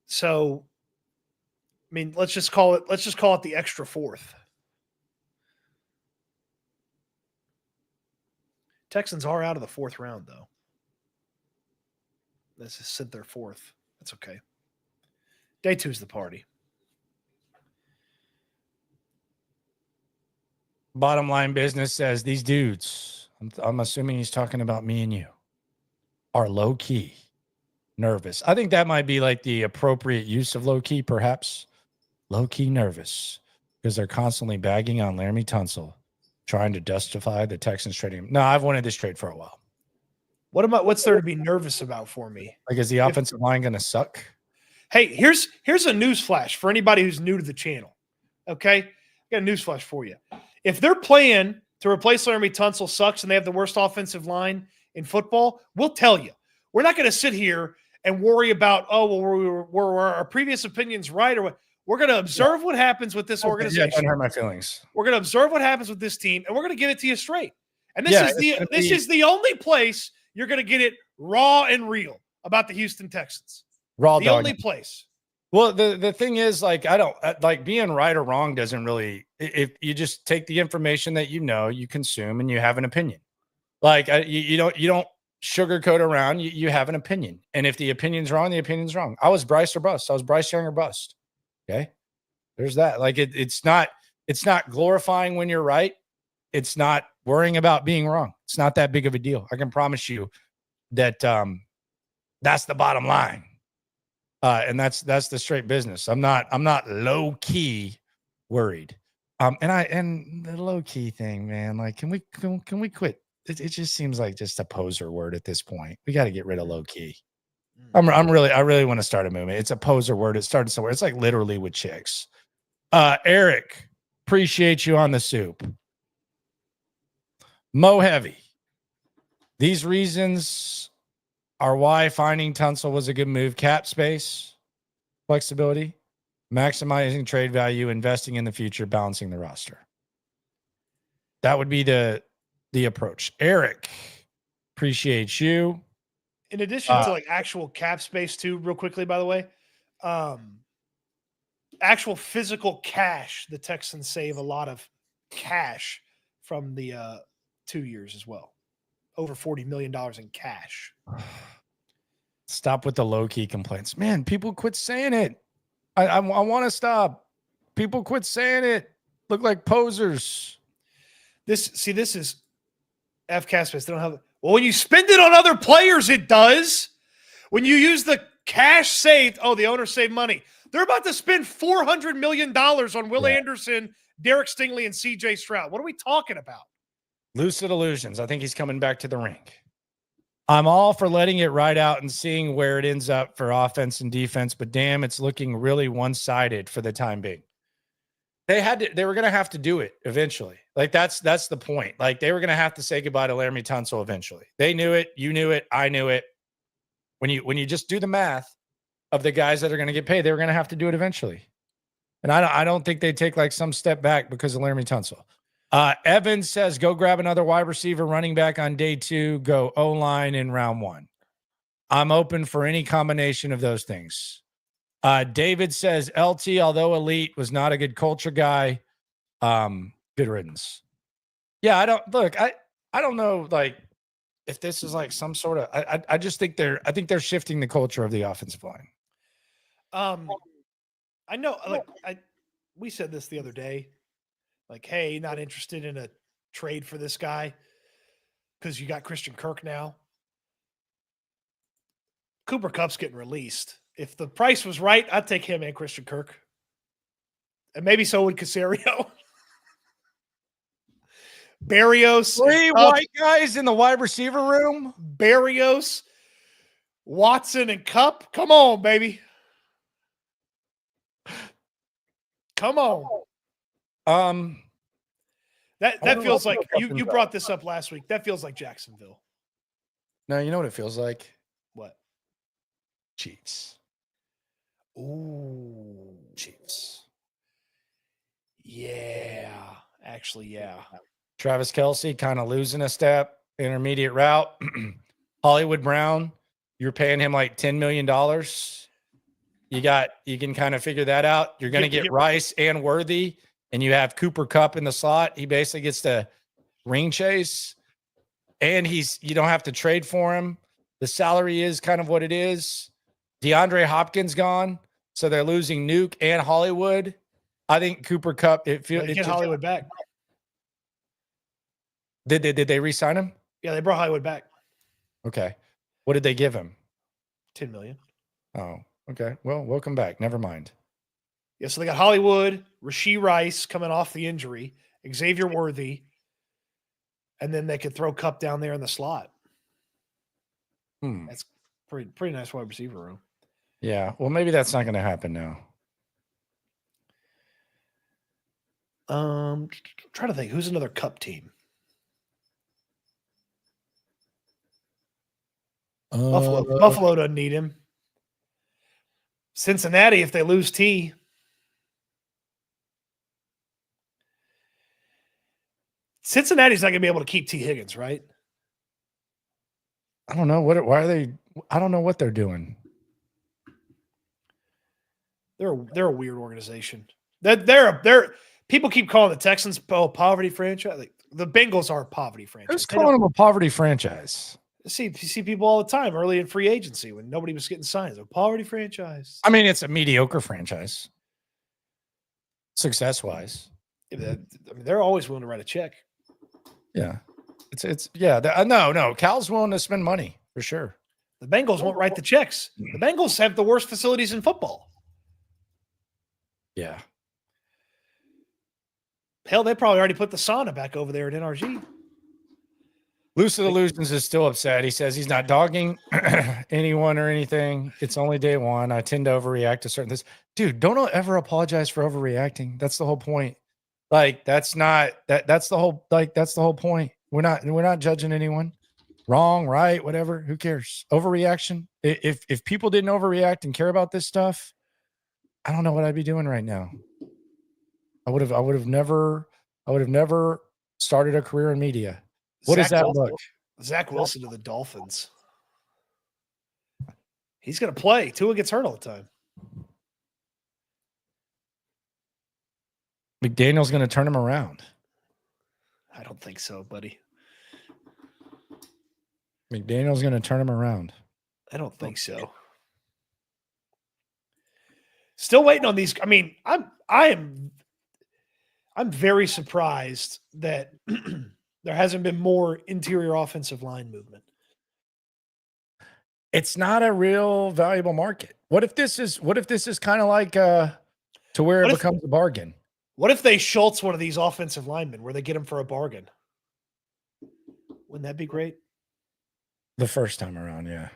So, I mean, let's just call it the extra 4th. Texans are out of the 4th round, though. Let's just sit there 4th. That's okay. Day 2 is the party. Bottom line business says these dudes, I'm assuming he's talking about me and you, are low key nervous. I think that might be like the appropriate use of low key, perhaps. Low key nervous because they're constantly bagging on Laremy Tunsil, trying to justify the Texans trading him. No, I've wanted this trade for a while. What's there to be nervous about for me? Like, is the offensive line going to suck? Hey, here's a news flash for anybody who's new to the channel. Okay, I got a news flash for you. If their plan to replace Laremy Tunsil sucks and they have the worst offensive line in football, we'll tell you. We're not going to sit here and worry about, were our previous opinions right or what? We're going to observe what happens with this organization. Yeah, don't hurt my feelings. We're going to observe what happens with this team, and we're going to give it to you straight. And this is the only place you're going to get it raw and real about the Houston Texans. The only place. Well, the thing is, like, I don't like being right or wrong doesn't really. If you just take the information that you consume, and you have an opinion, like you don't sugarcoat around. You have an opinion, and if the opinion's wrong, the opinion's wrong. I was Bryce or bust. I was Bryce Young or bust. Okay, there's that. Like it's not glorifying when you're right. It's not worrying about being wrong. It's not that big of a deal. I can promise you that that's the bottom line. And that's the straight business. I'm not low key worried. And the low key thing, man, like, can we quit? It just seems like just a poser word at this point. We got to get rid of low key. I really want to start a movement. It's a poser word. It started somewhere. It's like literally with chicks. Eric, appreciate you on the soup. Mo Heavy. These reasons are why finding Tunsil was a good move. Cap space, flexibility, maximizing trade value, investing in the future, balancing the roster. That would be the approach. Eric, appreciate you. In addition to like actual cap space too, real quickly, by the way, actual physical cash, the Texans save a lot of cash from the 2 years as well. Over $40 million in cash. Stop with the low-key complaints. Man, people quit saying it. I want to stop. People quit saying it. Look like posers. This is FCAS space. They don't have. Well, when you spend it on other players, it does. When you use the cash saved, the owner saved money. They're about to spend $400 million on Will Anderson, Derek Stingley, and CJ Stroud. What are we talking about? Lucid illusions. I think he's coming back to the rink. I'm all for letting it ride out and seeing where it ends up for offense and defense, but damn, it's looking really one-sided for the time being. They were going to have to do it eventually. Like that's the point. Like they were going to have to say goodbye to Laremy Tunsil eventually. They knew it. You knew it. I knew it. When you just do the math of the guys that are going to get paid, they were going to have to do it eventually. And I don't think they take like some step back because of Laremy Tunsil. Evan says, go grab another wide receiver running back on day 2, go O-line in round 1. I'm open for any combination of those things. David says, LT, although elite, was not a good culture guy. Good riddance. Yeah, I don't know, like, if this is like some sort of, I just think they're shifting the culture of the offensive line. I know, like, we said this the other day. Like, hey, not interested in a trade for this guy because you got Christian Kirk now. Cooper Kupp's getting released. If the price was right, I'd take him and Christian Kirk. And maybe so would Caserio. Barrios. 3 white guys in the wide receiver room. Barrios Watson and Cup. Come on, baby. Come on. That feels like you brought this up last week. That feels like Jacksonville. No, you know what it feels like? What? Chiefs. Ooh, Chiefs. Yeah. Actually, yeah. Travis Kelce kind of losing a step, intermediate route. Hollywood Brown, you're paying him like $10 million. You can kind of figure that out. You're going to get Rice and Worthy, and you have Cooper Kupp in the slot. He basically gets to ring chase, and you don't have to trade for him. The salary is kind of what it is. DeAndre Hopkins gone, so they're losing Nuke and Hollywood. I think Cooper Kupp. Get Hollywood back. Did they re-sign him? Yeah, they brought Hollywood back. Okay. What did they give him? $10 million. Oh, okay. Well, welcome back. Never mind. Yeah, so they got Hollywood, Rashee Rice coming off the injury, Xavier Worthy, and then they could throw Cup down there in the slot. That's pretty nice wide receiver room. Yeah. Well, maybe that's not going to happen now. I'm trying to think. Who's another Cup team? Buffalo doesn't need him. Cincinnati, if they lose T. Cincinnati's not going to be able to keep T. Higgins, right? I don't know. Why are they? I don't know what they're doing. They're a weird organization. They're people keep calling the Texans a poverty franchise. Like, the Bengals are a poverty franchise. Who's calling them a poverty franchise? You see people all the time early in free agency when nobody was getting signed. A poverty franchise. I mean, it's a mediocre franchise, success-wise. I mean, they're always willing to write a check. Yeah, no. Cal's willing to spend money for sure. The Bengals won't write the checks. The Bengals have the worst facilities in football. Yeah. Hell, they probably already put the sauna back over there at NRG. Lucid Illusions is still upset. He says he's not dogging anyone or anything. It's only day one. I tend to overreact to certain things. Dude, don't ever apologize for overreacting. That's the whole point. Like, that's the whole point. We're not judging anyone. Wrong, right, whatever. Who cares? Overreaction. If people didn't overreact and care about this stuff, I don't know what I'd be doing right now. I would have never started a career in media. What does that look? Zach Wilson to the Dolphins. He's going to play. Tua gets hurt all the time. McDaniel's going to turn him around. I don't think so, buddy. McDaniel's going to turn him around. I don't think so. Still waiting on these. I mean, I'm very surprised that there hasn't been more interior offensive line movement. It's not a real valuable market. What if this is kind of like to where it becomes a bargain? What if they Schultz one of these offensive linemen where they get him for a bargain? Wouldn't that be great? The first time around, yeah.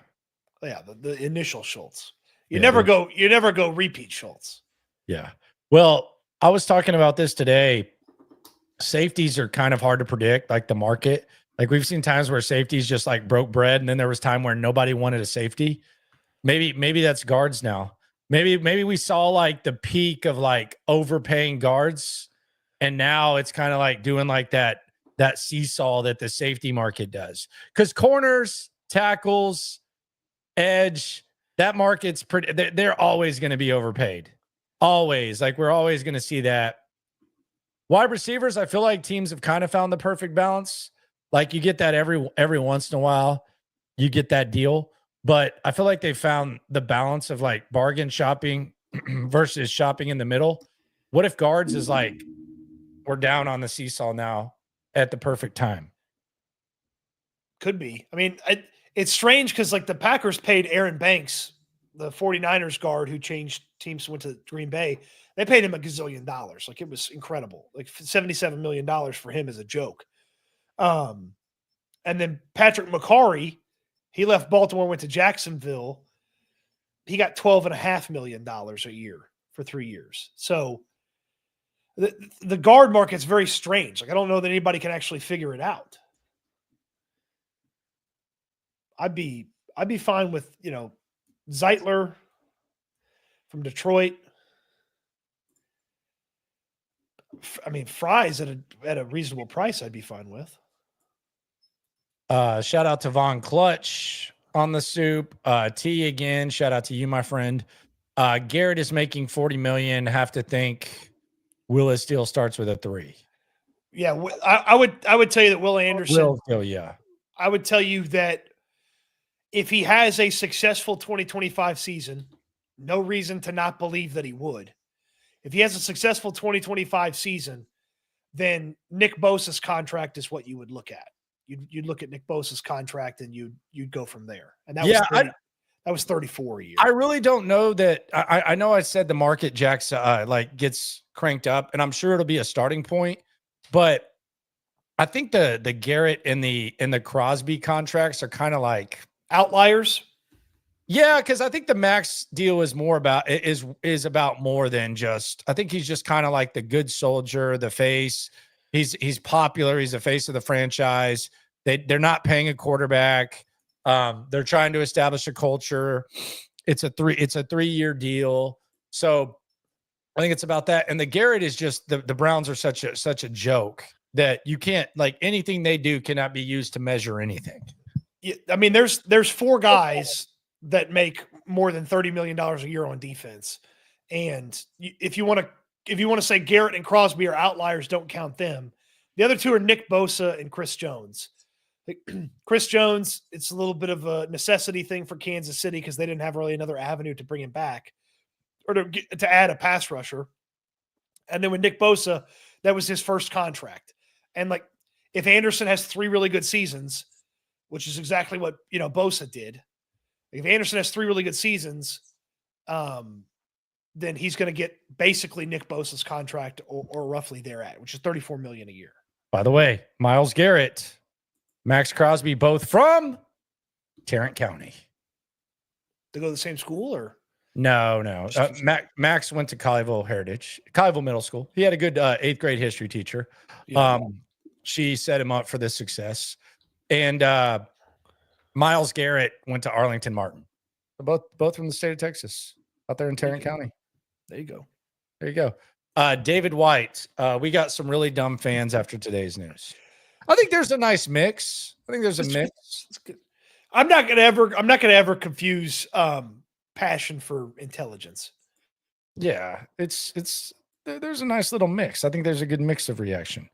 Yeah, the initial Schultz. You never go repeat Schultz. Yeah. Well, I was talking about this today. Safeties are kind of hard to predict, like the market. Like, we've seen times where safeties just like broke bread, and then there was time where nobody wanted a safety. Maybe that's guards now. Maybe we saw like the peak of like overpaying guards, and now it's kind of like doing like that seesaw that the safety market does. Because corners, tackles, edge, that market's pretty. They're always going to be overpaid. Always. Like, we're always going to see that. Wide receivers, I feel like teams have kind of found the perfect balance. Like, you get that every once in a while, you get that deal. But I feel like they found the balance of like bargain shopping versus shopping in the middle. What if guards is like, we're down on the seesaw now at the perfect time? Could be. I mean, it's strange because like the Packers paid Aaron Banks, the 49ers guard who changed teams, went to Green Bay. They paid him $1 gazillion. Like, it was incredible. Like, $77 million for him is a joke. And then Patrick McCarry He left Baltimore, went to Jacksonville. He got $12.5 million a year for 3 years. So the guard market's very strange. Like, I don't know that anybody can actually figure it out. I'd be fine with, Zeitler from Detroit. I mean, Fry's at a reasonable price. I'd be fine with. Shout out to Von Clutch on the soup. T again. Shout out to you, my friend. Garrett is making $40 million. Have to think Willis still starts with a 3. Yeah, I would tell you that Will Anderson. Will still, yeah. I would tell you that if he has a successful 2025 season, no reason to not believe that he would. If he has a successful 2025 season, then Nick Bosa's contract is what you would look at. You'd look at Nick Bosa's contract and you'd go from there. And that was 34 a year. I really don't know that. I know I said the market jacks gets cranked up, and I'm sure it'll be a starting point. But I think the Garrett and the Crosby contracts are kind of like outliers. Yeah, because I think the Max deal is more about is about more than just. I think he's just kind of like the good soldier, the face. He's popular. He's the face of the franchise. They're not paying a quarterback. They're trying to establish a culture. It's a 3-year deal. So I think it's about that. And the Garrett is just the Browns are such a joke that you can't, like, anything they do cannot be used to measure anything. Yeah, I mean, there's 4 guys that make more than $30 million a year on defense. And if you want to say Garrett and Crosby are outliers, don't count them. The other 2 are Nick Bosa and Chris Jones. Chris Jones, it's a little bit of a necessity thing for Kansas City because they didn't have really another avenue to bring him back or to add a pass rusher. And then with Nick Bosa, that was his first contract. And like, if Anderson has 3 really good seasons, which is exactly what, Bosa did. If Anderson has 3 really good seasons, then he's going to get basically Nick Bosa's contract or roughly thereat, which is $34 million a year. By the way, Myles Garrett, Max Crosby, both from Tarrant County. They go to the same school, or? No. Max went to Colleyville Middle School. He had a good 8th grade history teacher. Yeah. She set him up for this success. And Myles Garrett went to Arlington Martin. Both from the state of Texas, out there in Tarrant County. There you go. There you go. David White. We got some really dumb fans after today's news. I think there's a nice mix. I think there's a mix. It's good. I'm not gonna ever confuse passion for intelligence. Yeah, there's a nice little mix. I think there's a good mix of reaction.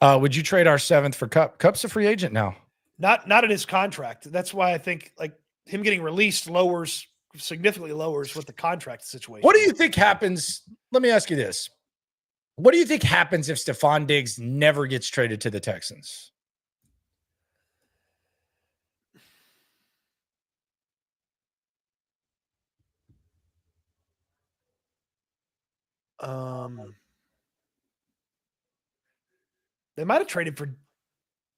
Would you trade our 7th for Cup? Cup's a free agent now. Not in his contract. That's why I think like him getting released significantly lowers with the contract situation. What do you think happens? Let me ask you this. What do you think happens if Stefon Diggs never gets traded to the Texans? They might have traded for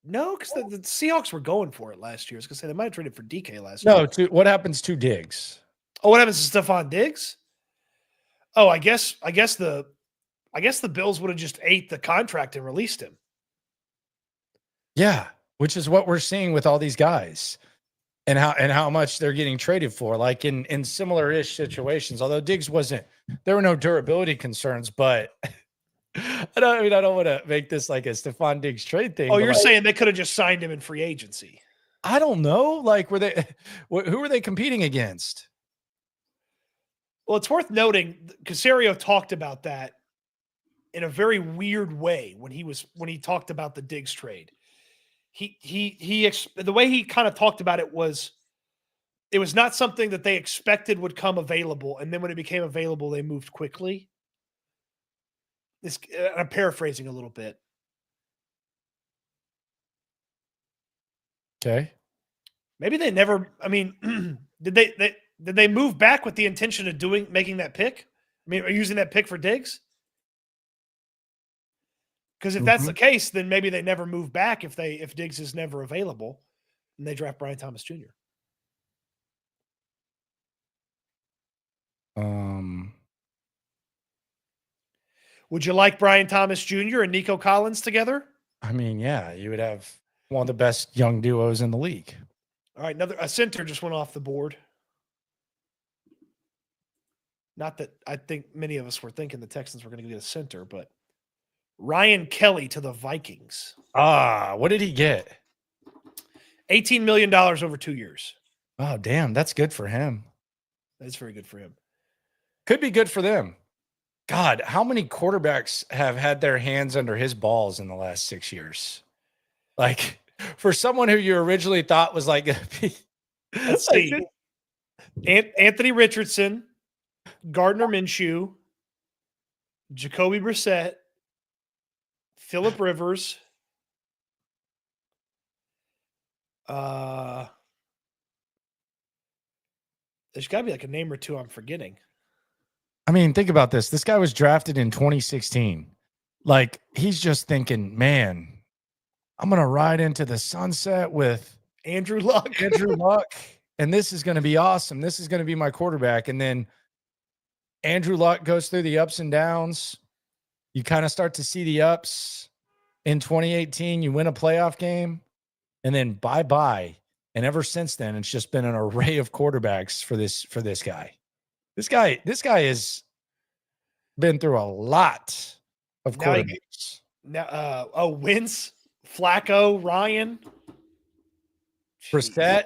because the Seahawks were going for it last year. I was gonna say they might have traded for DK last year. No, what happens to Diggs? Oh, what happens to Stefon Diggs? Oh, I guess the Bills would have just ate the contract and released him. Yeah, which is what we're seeing with all these guys, and how much they're getting traded for. Like in similar-ish situations, although Diggs there were no durability concerns, but I don't want to make this like a Stefon Diggs trade thing. Oh, you're saying they could have just signed him in free agency? I don't know. Like, who were they competing against? Well, it's worth noting Caserio talked about that in a very weird way when he talked about the Diggs trade. The way he kind of talked about it was not something that they expected would come available, and then when it became available, they moved quickly. I'm paraphrasing a little bit. Okay. Maybe they never. I mean, did they move back with the intention of making that pick? I mean, are you using that pick for Diggs? Because if that's the case, then maybe they never move back if Diggs is never available and they draft Brian Thomas Jr. Would you like Brian Thomas Jr. and Nico Collins together? I mean, yeah, you would have one of the best young duos in the league. All right, a center just went off the board. Not that I think many of us were thinking the Texans were going to get a center, but Ryan Kelly to the Vikings. What did he get? $18 million over 2 years. Oh, damn, that's good for him. That's very good for him. Could be good for them. God, how many quarterbacks have had their hands under his balls in the last 6 years? Like, for someone who you originally thought was like, let's see. Anthony Richardson, Gardner Minshew, Jacoby Brissett, Phillip Rivers. There's got to be like a name or two I'm forgetting. I mean, think about this. This guy was drafted in 2016. Like, he's just thinking, man, I'm going to ride into the sunset with Andrew Luck. And this is going to be awesome. This is going to be my quarterback. And then Andrew Luck goes through the ups and downs. You kind of start to see the ups. In 2018, you win a playoff game, and then bye-bye. And ever since then, it's just been an array of quarterbacks for this guy. This guy has been through a lot of quarterbacks. Wentz, Flacco, Ryan, Brissett,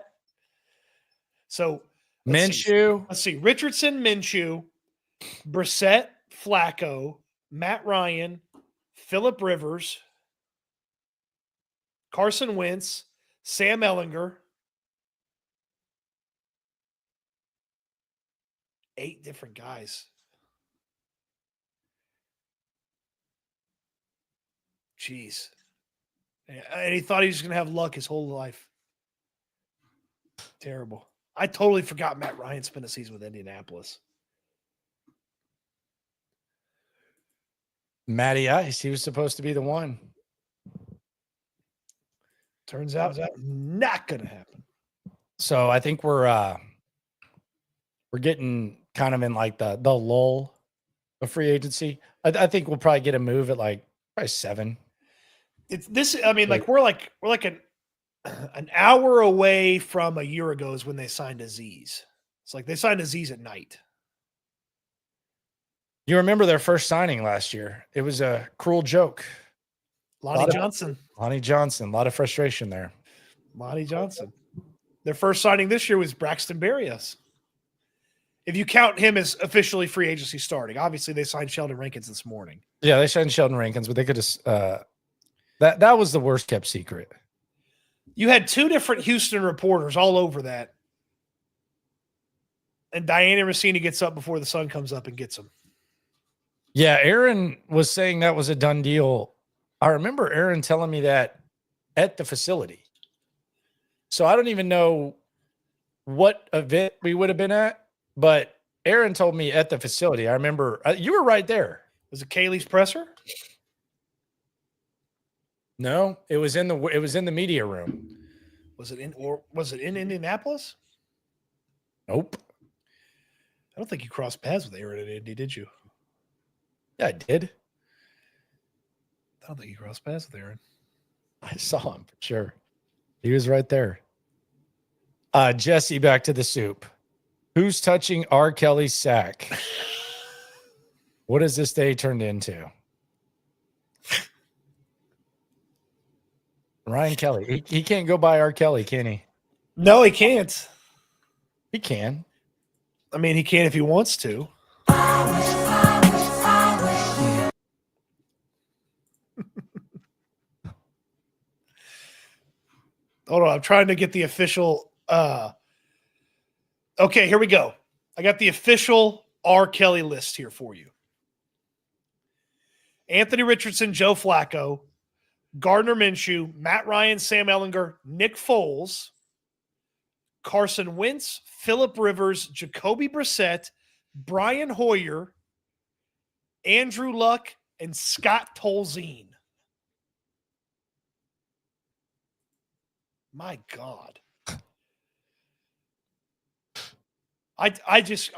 so Minshew. Let's see. Richardson, Minshew, Brissett, Flacco, Matt Ryan, Phillip Rivers, Carson Wentz, Sam Ehlinger. 8 different guys. Jeez. And he thought he was going to have luck his whole life. Terrible. I totally forgot Matt Ryan spent a season with Indianapolis. Matty Ice, he was supposed to be the one. Turns out not going to happen. So I think we're getting kind of in like the lull of free agency. I think we'll probably get a move at like probably 7. It's this. I mean, like we're like an hour away from a year ago is when they signed Aziz. It's like they signed Aziz at night. You remember their first signing last year? It was a cruel joke. Lonnie Johnson. A lot of frustration there. Lonnie Johnson. Their first signing this year was Braxton Berrios. If you count him as officially free agency starting, obviously they signed Sheldon Rankins this morning. Yeah, they signed Sheldon Rankins, but they could have. That was the worst kept secret. You had 2 different Houston reporters all over that, and Diana Rossini gets up before the sun comes up and gets him. Yeah, Aaron was saying that was a done deal. I remember Aaron telling me that at the facility. So I don't even know what event we would have been at, but Aaron told me at the facility. I remember you were right there. Was it Kaylee's presser? No, it was in the media room. Was it in Indianapolis? Nope. I don't think you crossed paths with Aaron at Indy, did you? Yeah, I did. I don't think you crossed paths with Aaron. I saw him for sure. He was right there. Jesse, back to the soup. Who's touching R. Kelly's sack? What has this day turned into? Ryan Kelly. He can't go by R. Kelly, can he? No, he can't. He can. I mean, he can if he wants to. Hold on, I'm trying to get the official. Okay, here we go. I got the official R. Kelly list here for you. Anthony Richardson, Joe Flacco, Gardner Minshew, Matt Ryan, Sam Ehlinger, Nick Foles, Carson Wentz, Phillip Rivers, Jacoby Brissett, Brian Hoyer, Andrew Luck, and Scott Tolzien. My God. I just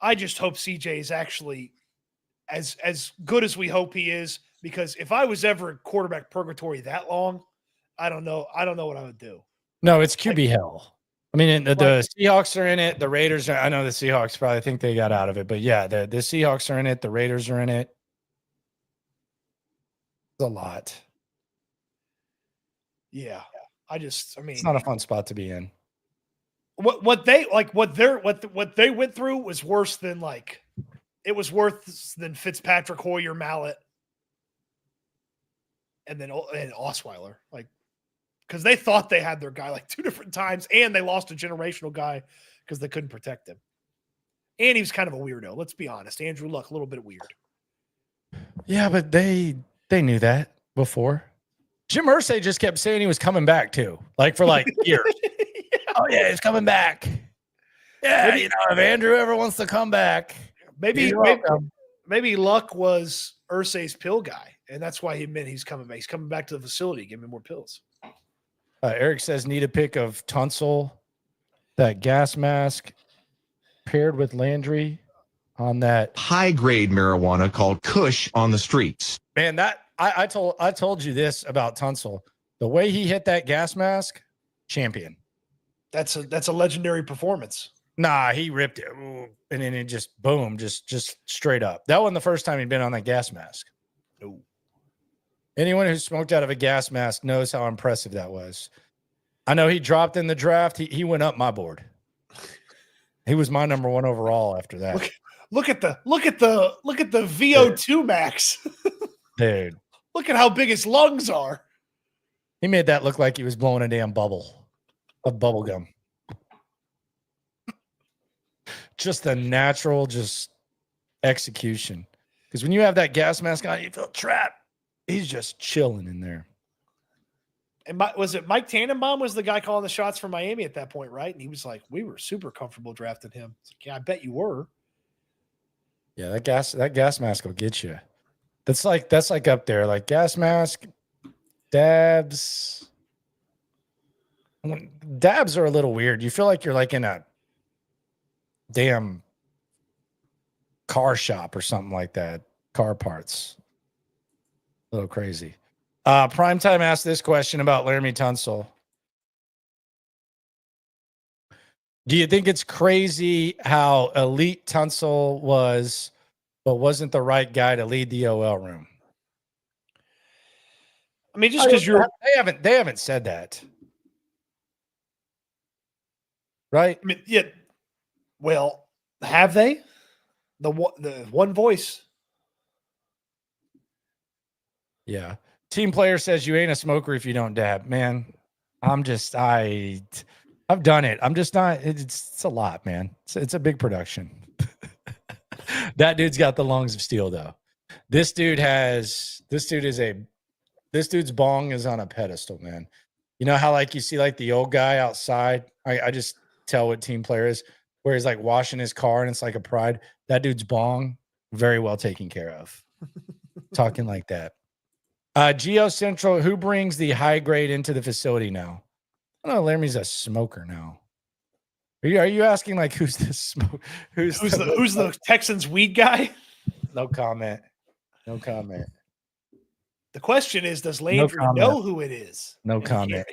I just hope CJ is actually as good as we hope he is, because if I was ever in quarterback purgatory that long, I don't know what I would do. No, it's QB hell. I mean, the Like- Seahawks are in it. The Raiders are. I know the Seahawks probably think they got out of it, but yeah, the Seahawks are in it. The Raiders are in it. It's a lot. Yeah. I mean, It's not a fun spot to be in. what they went through was worse than it was worse than Fitzpatrick, Hoyer, Mallet, and Osweiler, because they thought they had their guy 2 different times, and they lost a generational guy because they couldn't protect him. And he was kind of a weirdo. Let's be honest. Andrew Luck, a little bit weird. Yeah, but they knew that before. Jim Irsay just kept saying he was coming back too, for years. Yeah. Oh yeah, he's coming back. Yeah, if Andrew ever wants to come back, Maybe Luck was Irsay's pill guy, and that's why he's coming back. He's coming back to the facility, give me more pills. Eric says need a pic of Tunsil, that gas mask paired with Landry on that High-grade marijuana called Kush on the streets. man. That I told you this about Tunsil. The way he hit that gas mask, champion. That's a legendary performance. Nah, he ripped it, and then it just boom, just straight up. That wasn't the first time he'd been on that gas mask. No. Anyone who smoked out of a gas mask knows how impressive that was. I know he dropped in the draft. He went up my board. He was my number 1 overall after that. Look at the VO2 max. Dude, Look at how big his lungs are. he made that look like he was blowing a damn bubble of bubble gum. Just the natural, execution. Because when you have that gas mask on, you feel trapped. He's just chilling in there. And was it Mike Tannenbaum was the guy calling the shots for Miami at that point, right? And he was like, we were super comfortable drafting him. It's like, yeah, I bet you were. Yeah, that gas mask will get you. That's like up there, like gas mask, dabs. Dabs are a little weird. You feel like you're in a damn car shop or something like that. Car parts. A little crazy. Primetime asked this question about Laremy Tunsil. Do you think it's crazy how elite Tunsil was, but wasn't the right guy to lead the OL room? I mean, just because they haven't said that. Right? I mean, yeah. Well, have they? The one voice. Yeah. Team player says you ain't a smoker if you don't dab. Man, I've done it. I'm just not. It's a lot, man. It's a big production. That dude's got the lungs of steel, though. This dude's bong is on a pedestal, man. You know how you see the old guy outside? I just tell what team player is, where he's washing his car and it's like a pride. That dude's bong, very well taken care of. Talking like that. Geo Central, who brings the high grade into the facility now? I don't know. Laramie's a smoker now. Are you asking who's the smoke? Who's the Texans weed guy? No comment. No comment. The question is, does Landry know who it is? No comment.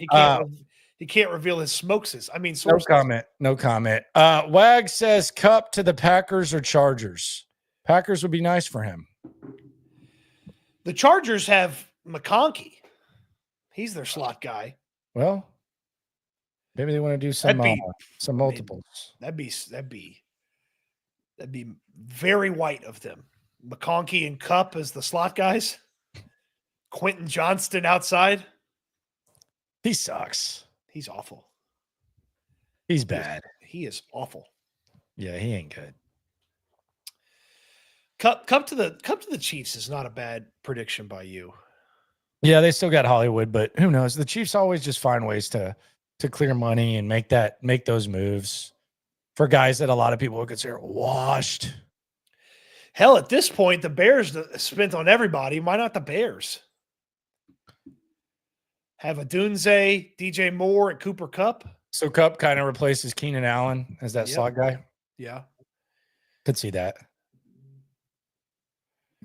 He can't reveal his smokes. I mean, sources. No comment. Wag says Cup to the Packers or Chargers. Packers would be nice for him. The Chargers have McConkey. He's their slot guy. Well, maybe they want to do some multiples. That'd be very white of them. McConkey and Cup as the slot guys. Quentin Johnston outside. He sucks. He's awful. He's bad. He is awful. Yeah, he ain't good. Cup to the Chiefs is not a bad prediction by you. Yeah, they still got Hollywood, but who knows? The Chiefs always just find ways to clear money and make those moves for guys that a lot of people would consider washed. Hell, at this point, the Bears spent on everybody. Why not the Bears? Have a Dunze, DJ Moore, and Cooper Kupp. So Kupp kind of replaces Keenan Allen as that slot guy. Yeah. Could see that.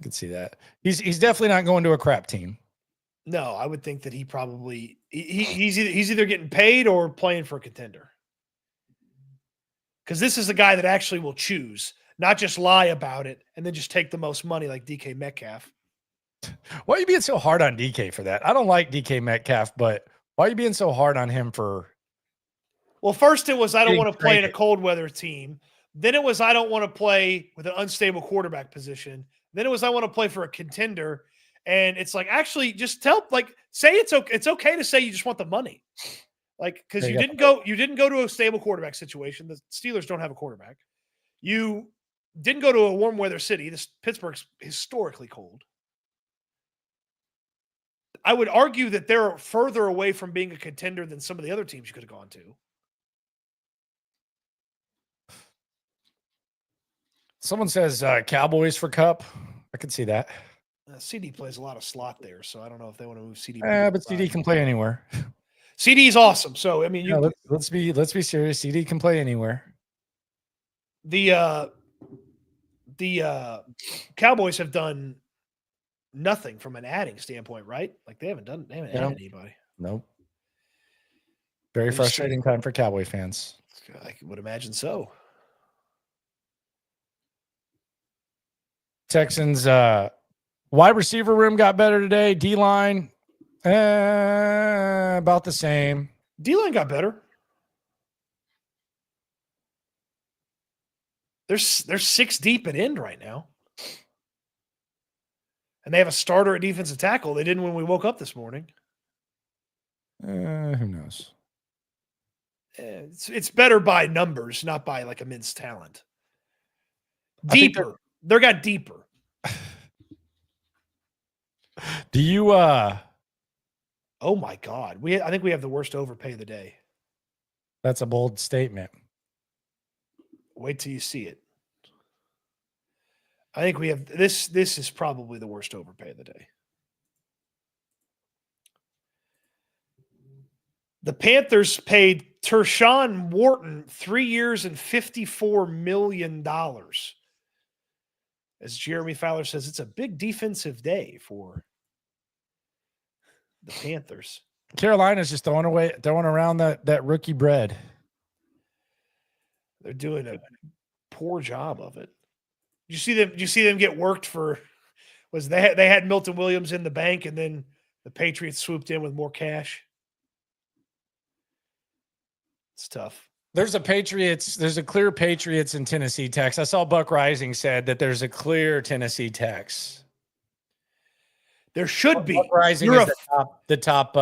Could see that. He's definitely not going to a crap team. No, I would think that he probably he's either getting paid or playing for a contender. Because this is a guy that actually will choose, not just lie about it and then just take the most money like DK Metcalf. Why are you being so hard on DK for that? I don't like DK Metcalf, but why are you being so hard on him for? Well, first it was I don't Getting want to play in a traded. cold weather team. Then it was I don't want to play with an unstable quarterback position. Then it was I want to play for a contender. And it's like, actually, just say it's okay. It's okay to say you just want the money, like because you didn't go to a stable quarterback situation. The Steelers don't have a quarterback. You didn't go to a warm weather city. Pittsburgh's historically cold. I would argue that they're further away from being a contender than some of the other teams you could have gone to. Someone says Cowboys for Cup. I could see that. CD plays a lot of slot there, so I don't know if they want to move CD. But CD can play anywhere. CD is awesome. So I mean, let's be serious. CD can play anywhere. The Cowboys have done nothing from an adding standpoint, right? Like they haven't added anybody. Nope. Very frustrating time for Cowboy fans. I would imagine so. Texans wide receiver room got better today. D-line about the same. D-line got better. They're 6 deep at end right now. And they have a starter at defensive tackle. They didn't when we woke up this morning. Who knows? It's better by numbers, not by like immense talent. Deeper. They got deeper. Do you oh my God. I think we have the worst overpay of the day. That's a bold statement. Wait till you see it. I think we have this is probably the worst overpay of the day. The Panthers paid Tershawn Wharton 3 years and $54 million. As Jeremy Fowler says, it's a big defensive day for the Panthers. Carolina's just throwing around that rookie bread. They're doing a poor job of it. You see them get worked for they had Milton Williams in the bank and then the Patriots swooped in with more cash. It's tough. There's a clear Patriots in Tennessee tax. I saw Buck Rising said that there's a clear Tennessee tax. There should be. Buck Rising is the top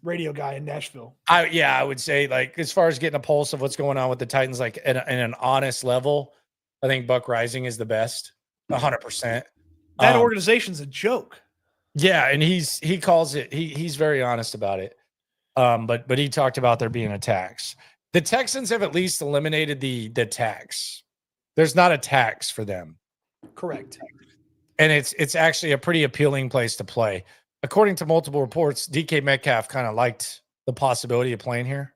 radio guy in Nashville. I would say, like, as far as getting a pulse of what's going on with the Titans, like in an honest level, I think Buck Rising is the best, 100%. That organization's a joke. Yeah, and he calls it. He's very honest about it. But he talked about there being a tax. The Texans have at least eliminated the tax. There's not a tax for them. Correct. And it's actually a pretty appealing place to play. According to multiple reports, DK Metcalf kind of liked the possibility of playing here.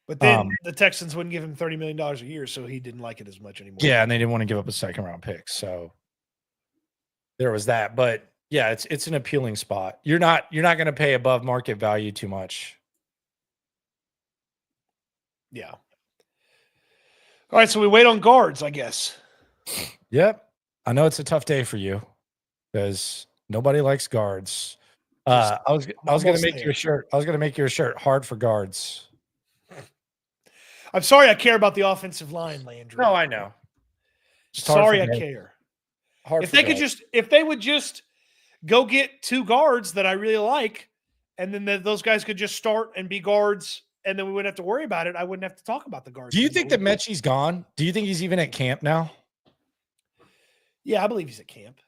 But then the Texans wouldn't give him $30 million a year, so he didn't like it as much anymore. Yeah, and they didn't want to give up a second-round pick. So there was that. But yeah, it's an appealing spot. You're not going to pay above market value too much. Yeah. All right, so we wait on guards, I guess. Yep. I know it's a tough day for you because nobody likes guards. I was going to make you a shirt. I was going to make you a shirt. Hard for guards. I'm sorry I care about the offensive line, Landry. No, I know. Sorry I care. If they would just go get 2 guards that I really like, and then those guys could just start and be guards, and then we wouldn't have to worry about it. I wouldn't have to talk about the guards. Do you think that Mechie's gone? Do you think he's even at camp now? Yeah, I believe he's at camp.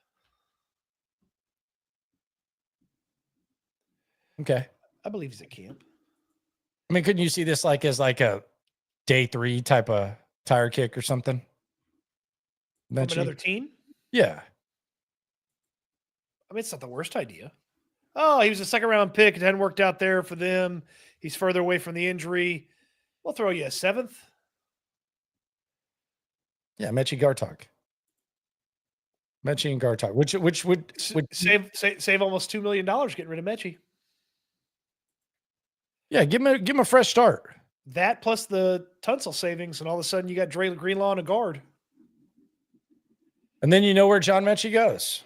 Okay. I believe he's at camp. I mean, couldn't you see this as a day 3 type of tire kick or something? From another team? Yeah. I mean, it's not the worst idea. Oh, he was a second-round pick. It hadn't worked out there for them. He's further away from the injury. We'll throw you a 7th. Yeah, Mechie Gartok. Mechie and Gartok. Which would Save almost $2 million getting rid of Mechie. yeah, give him a fresh start. That plus the Tunsil savings, and all of a sudden you got Dre Greenlaw and a guard. And then you know where John Mechie goes.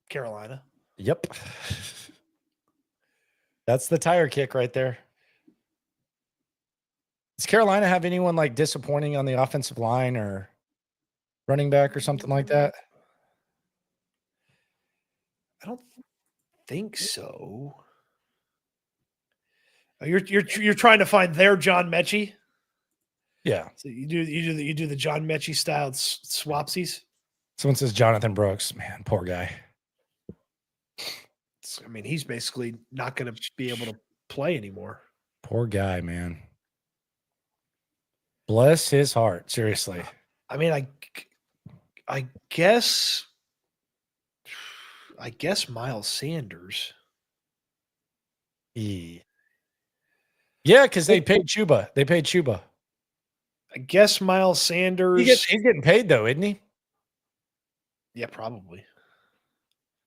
Carolina. Yep. That's the tire kick right there. Does Carolina have anyone like disappointing on the offensive line or running back or something like that? I don't think so. You're trying to find their John Mechie. Yeah. So you do the John Mechie style swapsies. Someone says Jonathan Brooks. Man, poor guy. I mean, he's basically not going to be able to play anymore. Poor guy, man. Bless his heart. Seriously. I mean, I guess Miles Sanders. Yeah, because they paid Chuba. I guess Miles Sanders. He's getting paid though, isn't he? Yeah, probably.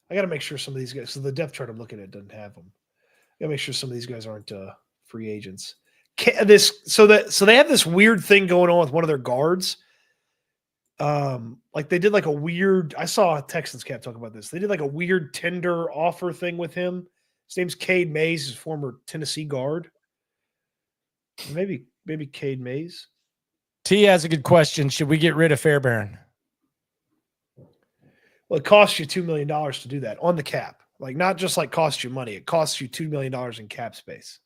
I got to make sure some of these guys. So the depth chart I'm looking at doesn't have them. I got to make sure some of these guys aren't free agents. So they have this weird thing going on with one of their guards. Like they did like a weird. I saw a Texans cap talk about this. They did like a weird tender offer thing with him. His name's Cade Mays, his former Tennessee guard. Maybe Cade Mays. T has a good question. Should we get rid of Fairbairn? Well, it costs you $2 million to do that on the cap. Like not just like costs you money. It costs you $2 million in cap space.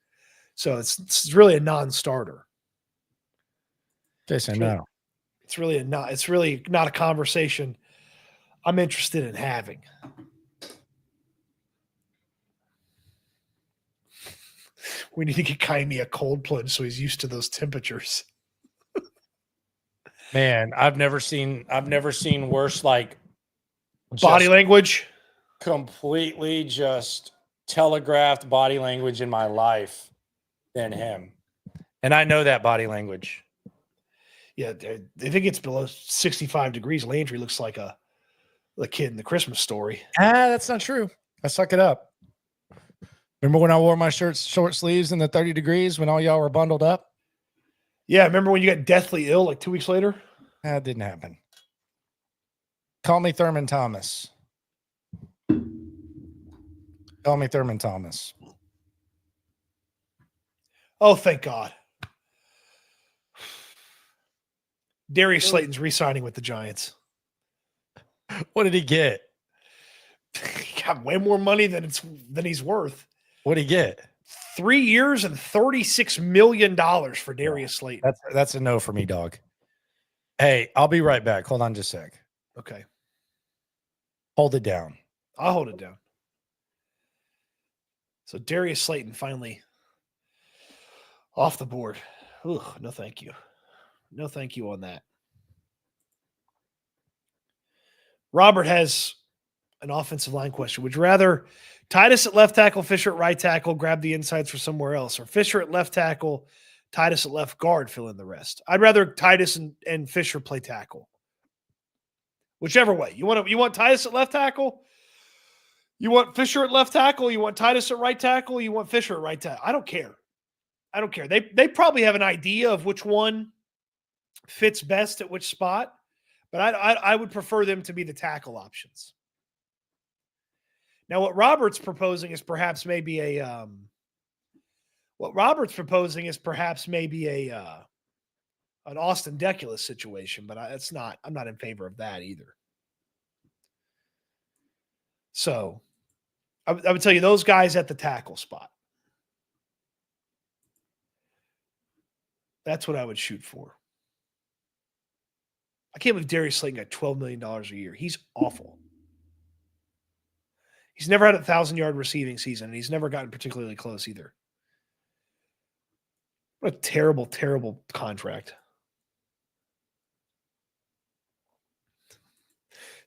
So it's really a non-starter. Yes, I know. It's really not a conversation I'm interested in having. We need to get Kaimi a cold plunge so he's used to those temperatures. Man, I've never seen worse like Body language. Completely just telegraphed body language in my life than him. And I know that body language. Yeah, if it gets below 65 degrees, Landry looks like a kid in the Christmas Story. That's not true. I suck it up. Remember when I wore my short sleeves in the 30 degrees when all y'all were bundled up? Yeah, remember when you got deathly ill like 2 weeks later? That didn't happen. Call me Thurman Thomas. Call me Thurman Thomas. Oh, thank God. Darius Slayton's re-signing with the Giants. What did he get? He got way more money than he's worth. What did he get? 3 years and $36 million for Darius Slayton. That's a no for me, dog. Hey, I'll be right back. Hold on just a sec. Okay. Hold it down. I'll hold it down. So Darius Slayton finally off the board. Ugh, no thank you. No thank you on that. Robert has an offensive line question. Would you rather Titus at left tackle, Fisher at right tackle, grab the insides for somewhere else, or Fisher at left tackle, Titus at left guard, fill in the rest? I'd rather Titus and Fisher play tackle. Whichever way. You want Titus at left tackle? You want Fisher at left tackle? You want Titus at right tackle? You want Fisher at right tackle? I don't care. They probably have an idea of which one fits best at which spot, but I would prefer them to be the tackle options. Now, what Robert's proposing is perhaps maybe an Austin Deculus situation, but I'm not in favor of that either. So I would tell you those guys at the tackle spot. That's what I would shoot for. I can't believe Darius Slayton got $12 million a year. He's awful. He's never had a 1,000-yard receiving season, and he's never gotten particularly close either. What a terrible, terrible contract.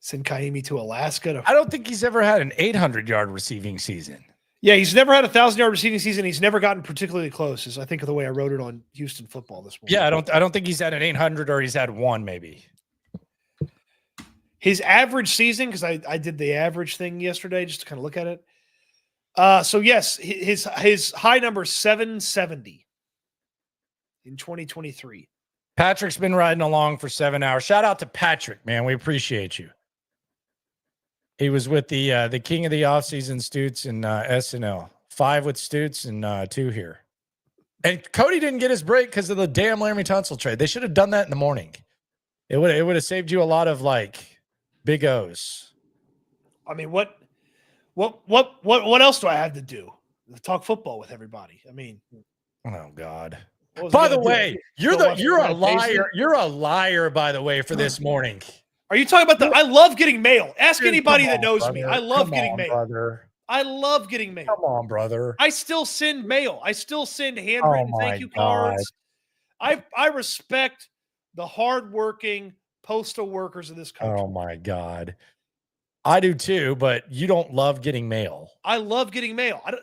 Send Kaimi to Alaska. I don't think he's ever had an 800-yard receiving season. Yeah, he's never had a 1,000-yard receiving season. He's never gotten particularly close, is I think of the way I wrote it on Houston Football this morning. Yeah, I don't think he's had an 800 or he's had one maybe. His average season, because I did the average thing yesterday just to kind of look at it. So yes, his high number is 770 in 2023. Patrick's been riding along for 7 hours. Shout out to Patrick, man. We appreciate you. He was with the king of the offseason, Stoots, and SNL. 5 with Stoots and 2 here. And Cody didn't get his break because of the damn Laremy Tunsil trade. They should have done that in the morning. It would have saved you a lot of like big O's. I mean, what else do I have to do? Talk football with everybody. I mean, oh God. By the way, you're a liar. You're a liar, by the way, for this morning. Are you talking about I love getting mail. Ask anybody that knows brother. me. I love getting mail. Brother. I love getting mail. Come on, brother. I still send mail. I still send handwritten thank you cards. I respect the hardworking postal workers of this country. Oh my God. I do too, but you don't love getting mail. I love getting mail. I'm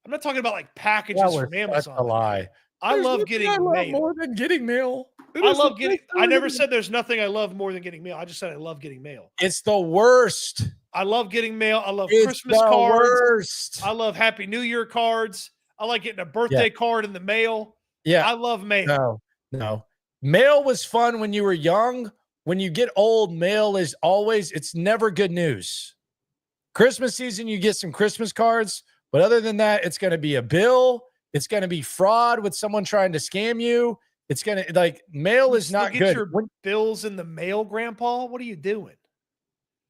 not talking about like packages from Amazon. A lie. I love getting mail more than getting mail. I love getting. I never said there's nothing I love more than getting mail. I just said I love getting mail. It's the worst. I love getting mail. I love It's Christmas the cards. Worst. I love Happy New Year cards. I like getting a birthday card in the mail. Yeah. I love mail. No. Mail was fun when you were young. When you get old, mail is always, it's never good news. Christmas season, you get some Christmas cards. But other than that, it's going to be a bill. It's going to be fraud with someone trying to scam you. It's going to, like, mail is not get good. Your bills in the mail, Grandpa? What are you doing?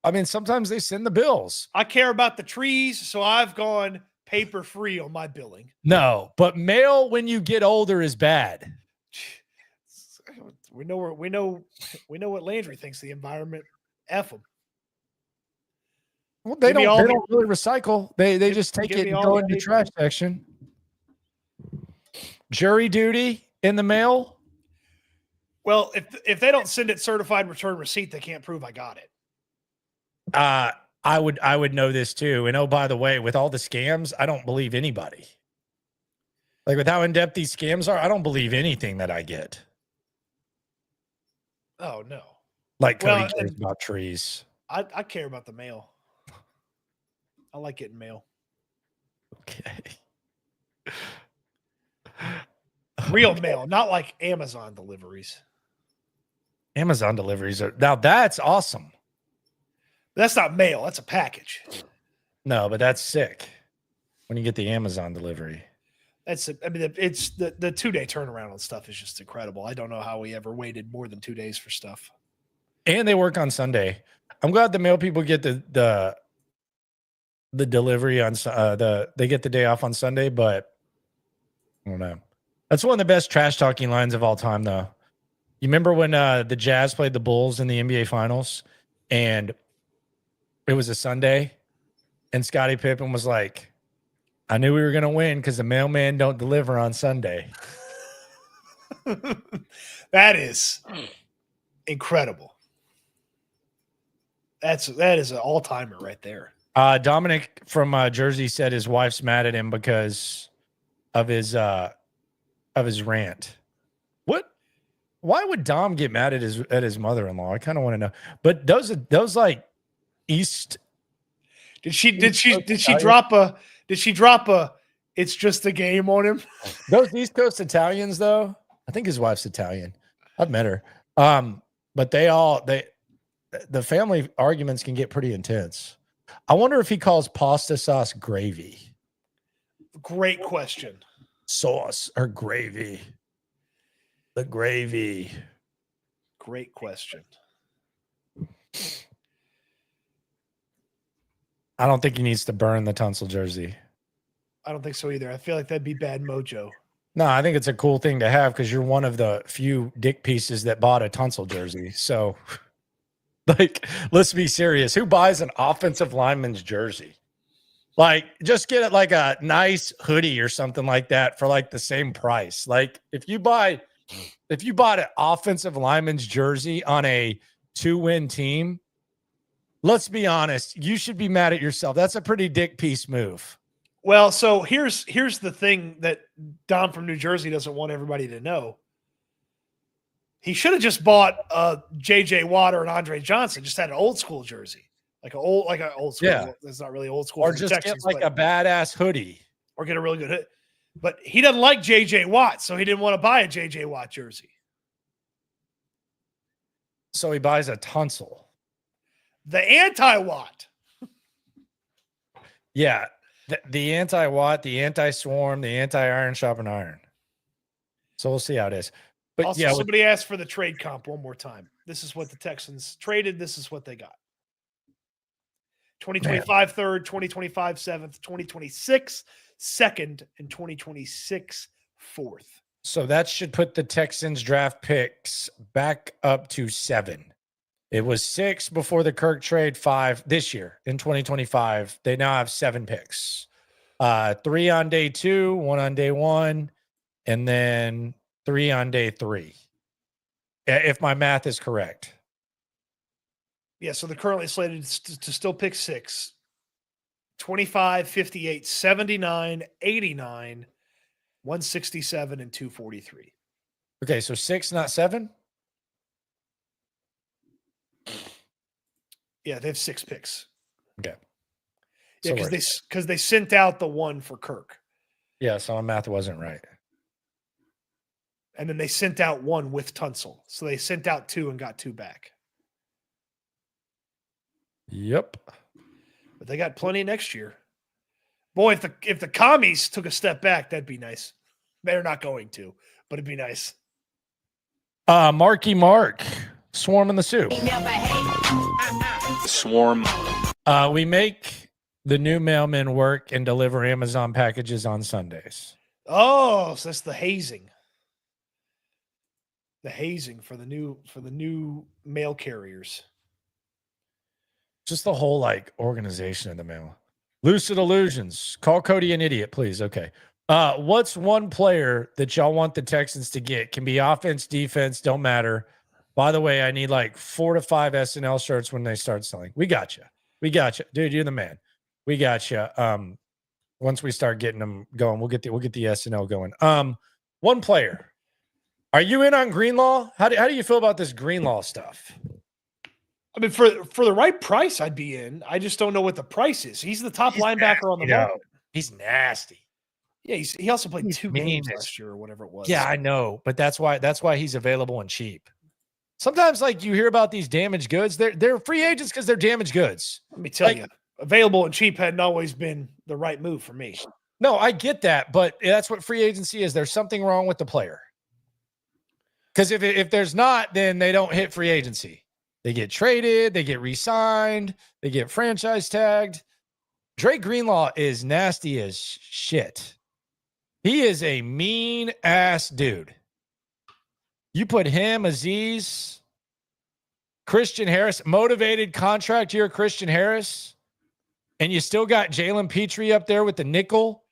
I mean, sometimes they send the bills. I care about the trees, so I've gone paper free on my billing. No, but mail when you get older is bad. We know what Landry thinks of the environment. F them. Well, they don't really recycle. They just take it and throw it in the trash section. Jury duty in the mail. Well, if they don't send it certified return receipt, they can't prove I got it. I would know this too. And oh, by the way, with all the scams, I don't believe anybody. Like with how in-depth these scams are, I don't believe anything that I get. Oh no. Like Cody cares about trees. I care about the mail. I like getting mail. Okay. Real mail, not like Amazon deliveries. Amazon deliveries are now that's awesome. That's not mail, that's a package. No, but that's sick when you get the Amazon delivery. It's the 2-day turnaround on stuff is just incredible. I don't know how we ever waited more than 2 days for stuff. And they work on Sunday. I'm glad the mail people get the delivery on they get the day off on Sunday, but I don't know. That's one of the best trash talking lines of all time, though. You remember when the Jazz played the Bulls in the NBA Finals, and it was a Sunday, and Scottie Pippen was like, "I knew we were going to win because the mailman don't deliver on Sunday." That is incredible. That is an all-timer right there. Dominic from Jersey said his wife's mad at him because of his rant. What? Why would Dom get mad at his mother-in-law? I kind of want to know. But those like East. Did she drop a it's just a game on him? Those East Coast Italians, though, I think his wife's Italian. I've met her. But the family arguments can get pretty intense. I wonder if he calls pasta sauce gravy. Great question. Sauce or gravy? The gravy. Great question. I don't think he needs to burn the Tunsil jersey. I don't think so either. I feel like that'd be bad mojo. No, I think it's a cool thing to have because you're one of the few dick pieces that bought a Tunsil jersey. So, like, let's be serious. Who buys an offensive lineman's jersey? Like, just get it like a nice hoodie or something like that for like the same price. Like, if you bought an offensive lineman's jersey on a 2-win team, let's be honest, you should be mad at yourself. That's a pretty dick piece move. Well, so here's the thing that Don from New Jersey doesn't want everybody to know. He should have just bought J.J. Watt or an Andre Johnson, just had an old school jersey. Like an old school. Yeah. It's not really old school Or for the just Texans, get like a badass hoodie. or get a really good hit. But he doesn't like J.J. Watt, so he didn't want to buy a J.J. Watt jersey. So he buys a Tunsil. The anti-Watt. Yeah. The anti-Watt, the anti-Swarm, the anti-Iron Sharpen Iron. So we'll see how it is. But Also, yeah, somebody asked for the trade comp one more time. This is what the Texans traded. This is what they got. 2025 third, 2025 seventh, 2026 second, and 2026 fourth. so that should put the Texans draft picks back up to 7. It was 6 before the Kirk trade, 5 this year in 2025. They now have 7 picks. 3 on day 2, 1 on day 1, and then 3 on day 3. If my math is correct. Yeah, so they're currently slated to still pick 6. 25, 58, 79, 89, 167, and 243. Okay, so 6, not 7? Yeah, they have 6 picks. Okay. Yeah, So because they sent out the one for Kirk. yeah, so my math wasn't right. And then they sent out one with Tunsil. So they sent out 2 and got 2 back. Yep. But they got plenty next year. Boy, if the commies took a step back, that'd be nice. They're not going to, but it'd be nice. Marky Mark, Swarm in the Soup. Swarm. We make the new mailmen work and deliver Amazon packages on Sundays. Oh, so that's the hazing. The hazing for the new mail carriers. Just the whole like organization of the mail. Lucid Illusions. Call Cody an idiot, please. Okay. What's one player that y'all want the Texans to get? Can be offense, defense, don't matter. By the way, I need like 4 to 5 SNL shirts when they start selling. We got you. We got you. Dude, you're the man. We got you. Once we start getting them going, we'll get the SNL going. One player. Are you in on Greenlaw? How do you feel about this Greenlaw stuff? I mean, for the right price, I'd be in. I just don't know what the price is. He's the top linebacker on the market. He's nasty. Yeah, he also played 2 games mean last year or whatever it was. Yeah, I know, but that's why he's available and cheap. Sometimes, like you hear about these damaged goods, they're free agents because they're damaged goods. Let me tell you, available and cheap hadn't always been the right move for me. No, I get that, but that's what free agency is. There's something wrong with the player. Because if there's not, then they don't hit free agency. They get traded, they get re-signed, they get franchise tagged. Dre Greenlaw is nasty as shit. He is a mean ass dude. You put him, Aziz, Christian Harris, motivated contract year Christian Harris, and you still got Jalen Petrie up there with the nickel,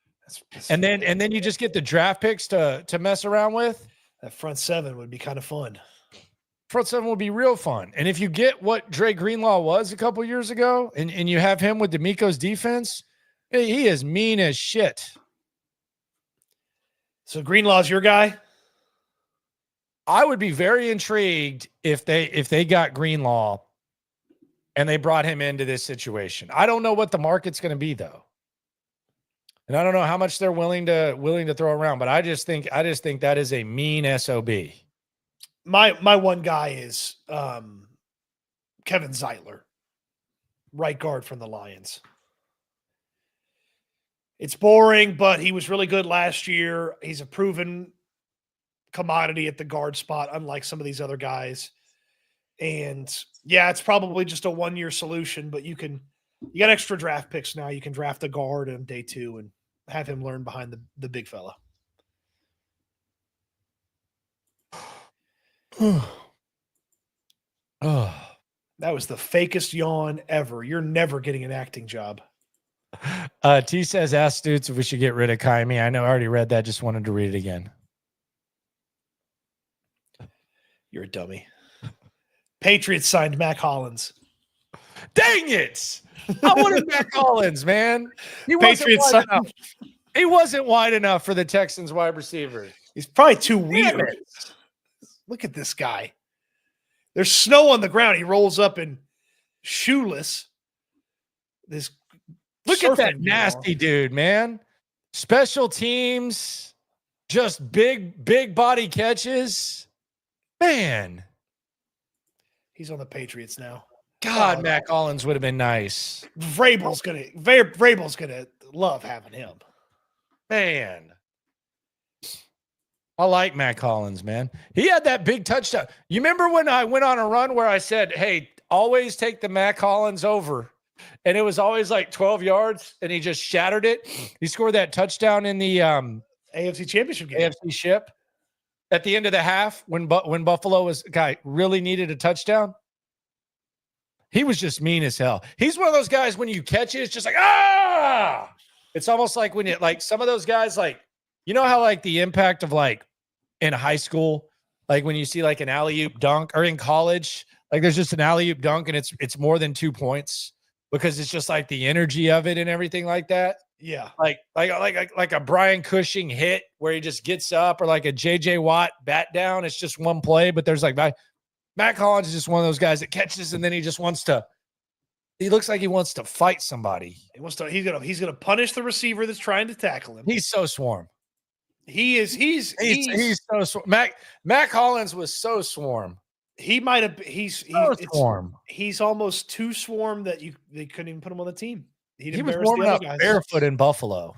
and then you just get the draft picks to mess around with. That front 7 would be kind of fun. Front 7 would be real fun. And if you get what Dre Greenlaw was a couple years ago, and you have him with D'Amico's defense, he is mean as shit. So Greenlaw's your guy? I would be very intrigued if they got Greenlaw and they brought him into this situation. I don't know what the market's going to be though. And I don't know how much they're willing to throw around, but I just think that is a mean SOB. My one guy is Kevin Zeitler, right guard from the Lions. It's boring, but he was really good last year. He's a proven commodity at the guard spot, unlike some of these other guys. And yeah, it's probably just a 1-year solution, but you got extra draft picks now. You can draft a guard on day 2 and have him learn behind the big fella. That was the fakest yawn ever. You're never getting an acting job. T says, ask Stoots if we should get rid of Kaimi. I know I already read that. Just wanted to read it again. You're a dummy. Patriots signed Mac Hollins. Dang it. I wanted Matt Collins, man. He wasn't Patriots wide son. enough. He wasn't wide enough for the Texans wide receivers. He's probably too Damn weird. it. Look at this guy. There's snow on the ground. He rolls up in shoeless. This Look at that surfing nasty dude, man. Special teams, just big body catches. Man. He's on the Patriots now. God, Matt Collins would have been nice. Vrabel's gonna love having him. Man. I like Matt Collins, man. He had that big touchdown. You remember when I went on a run where I said, hey, always take the Matt Collins over? And it was always like 12 yards, and he just shattered it. He scored that touchdown in the AFC Championship game. AFC ship at the end of the half when Buffalo really needed a touchdown. He was just mean as hell. He's one of those guys when you catch it, it's just like, ah! It's almost like when you, like some of those guys, like, you know how like the impact of like in high school, like when you see like an alley-oop dunk, or in college, like there's just an alley-oop dunk and it's more than 2 points because it's just like the energy of it and everything like that. Yeah. Like a Brian Cushing hit where he just gets up, or like a JJ Watt bat down. It's just one play, but there's like Matt Collins is just one of those guys that catches and then he just wants to. He looks like he wants to fight somebody. He's gonna punish the receiver that's trying to tackle him. He's so swarm. He's so swarm. Matt Collins was so swarm. He might have. He's swarm. He's almost too swarm that they couldn't even put him on the team. He was warming up barefoot in Buffalo.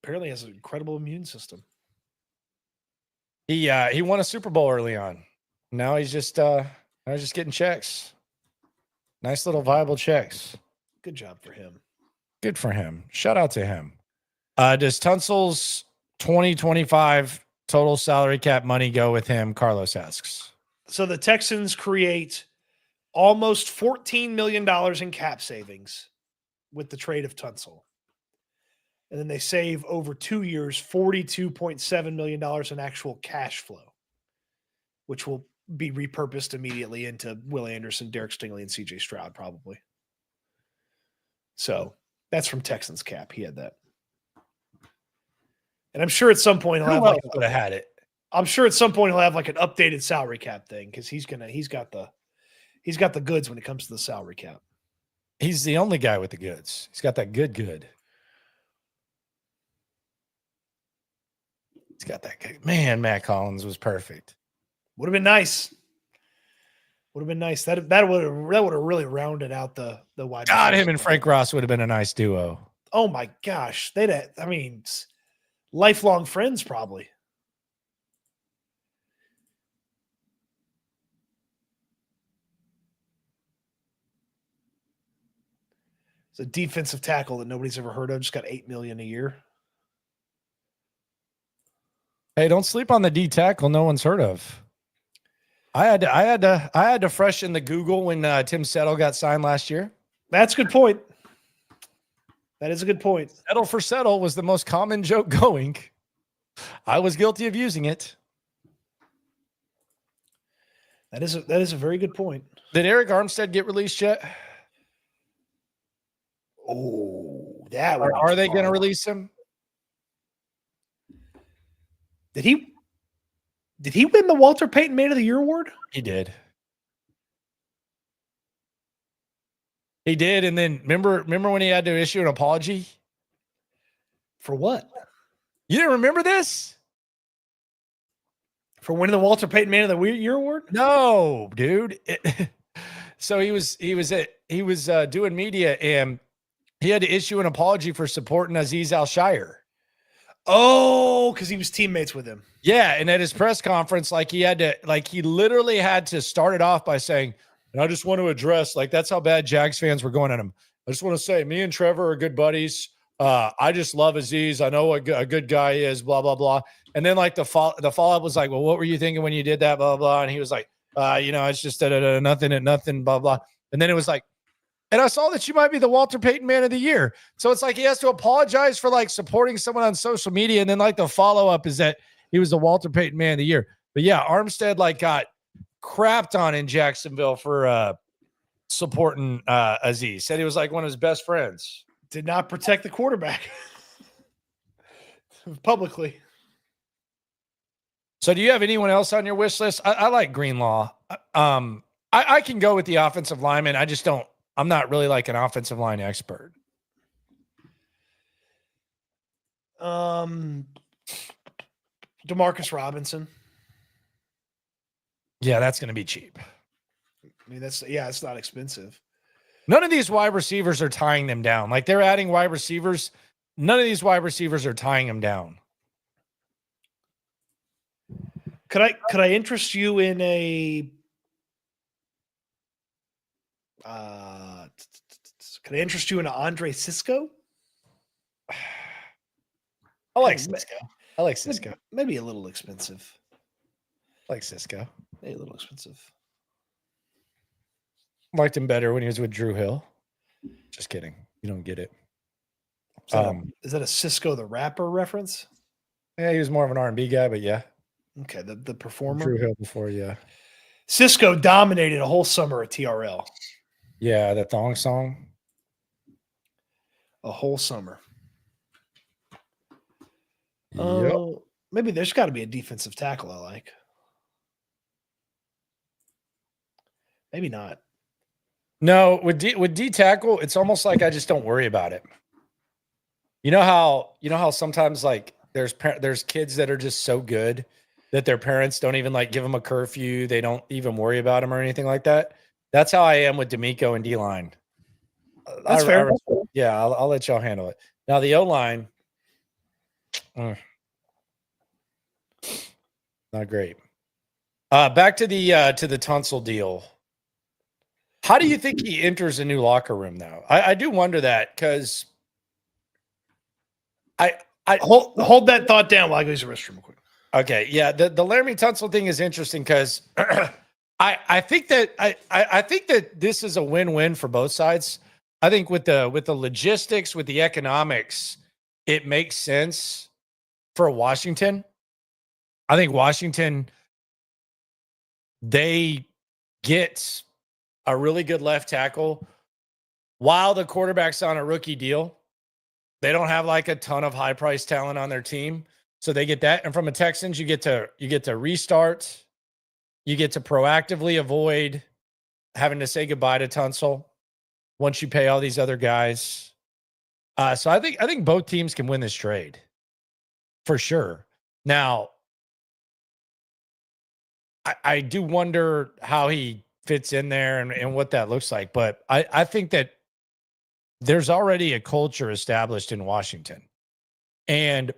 Apparently, has an incredible immune system. He won a Super Bowl early on. Now he's just getting checks. Nice little viable checks. Good job for him. Good for him. Shout out to him. Does Tunsil's 2025 total salary cap money go with him? Carlos asks. So the Texans create almost $14 million in cap savings with the trade of Tunsil. And then they save over 2 years, $42.7 million in actual cash flow, which will be repurposed immediately into Will Anderson, Derek Stingley, and CJ Stroud, probably. So that's from Texans cap. He had that. And I'm sure at some point he'll have would have had it. I'm sure at some point he'll have like an updated salary cap thing, because he's got the goods when it comes to the salary cap. He's the only guy with the goods. He's got that good. He's got that good. Man, Matt Collins was perfect. Would have been nice. That would have really rounded out the wide. God, him and Frank Ross would have been a nice duo. Oh my gosh, lifelong friends probably. It's a defensive tackle that nobody's ever heard of. Just got $8 million a year. Hey, don't sleep on the D tackle no one's heard of. I had to freshen the Google when Tim Settle got signed last year. That's a good point. That is a good point. Settle for settle was the most common joke going. I was guilty of using it. That is a very good point. Did Eric Armstead get released yet? Oh, are they going to release him? Did he win the Walter Payton Man of the Year award? He did. And then remember when he had to issue an apology? For what? You didn't remember this? For winning the Walter Payton Man of the Year award? No, dude. So he was doing media, and he had to issue an apology for supporting Aziz Al-Shire. Oh, because he was teammates with him. Yeah, and at his press conference, he literally had to start it off by saying, and I just want to address, that's how bad Jags fans were going at him. I just want to say, me and Trevor are good buddies. I just love Aziz. I know what a good guy he is, blah, blah, blah. And then the follow-up was like, well, what were you thinking when you did that, blah, blah, blah. And he was like, it's just nothing, blah, blah. And then it was like, and I saw that you might be the Walter Payton Man of the Year. So it's like he has to apologize for supporting someone on social media. And then the follow-up is that he was the Walter Payton Man of the Year. But yeah, Armstead got crapped on in Jacksonville for supporting Aziz. Said he was like one of his best friends. Did not protect the quarterback publicly. So do you have anyone else on your wish list? I like Greenlaw. I can go with the offensive lineman. I'm not really like an offensive line expert. Demarcus Robinson. Yeah, that's going to be cheap. I mean, it's not expensive. None of these wide receivers are tying them down. Like they're adding wide receivers. None of these wide receivers are tying them down. Could I interest you in a could I interest you in an Andre Cisco? I like Cisco. Maybe a little expensive. I like Cisco. Maybe a little expensive. Liked him better when he was with Drew Hill. Just kidding. You don't get it. Is that a Cisco the rapper reference? Yeah, he was more of an R&B guy, but yeah. Okay, the performer. Drew Hill before, yeah. Cisco dominated a whole summer at TRL. Yeah, the thong song. A whole summer. Yep. Maybe there's got to be a defensive tackle I like. Maybe not. No, with D tackle, it's almost like I just don't worry about it. You know how sometimes like there's kids that are just so good that their parents don't even like give them a curfew. They don't even worry about them or anything like that. That's how I am with D'Amico and D-line. That's fair. Yeah, I'll let y'all handle it. Now the O-line, not great. Back to the Tunsil deal. How do you think he enters a new locker room now? I do wonder that because I hold that thought down while I go to the restroom real quick. Okay, yeah, the Laremy Tunsil thing is interesting because I think that this is a win-win for both sides. I think with the logistics, with the economics, it makes sense for Washington. I think Washington, they get a really good left tackle while the quarterback's on a rookie deal. They don't have like a ton of high price talent on their team. So they get that. And from a Texans, you get to restart. You get to proactively avoid having to say goodbye to Tunsil once you pay all these other guys. So I think both teams can win this trade for sure. Now, I do wonder how he fits in there and what that looks like. But I think that there's already a culture established in Washington. And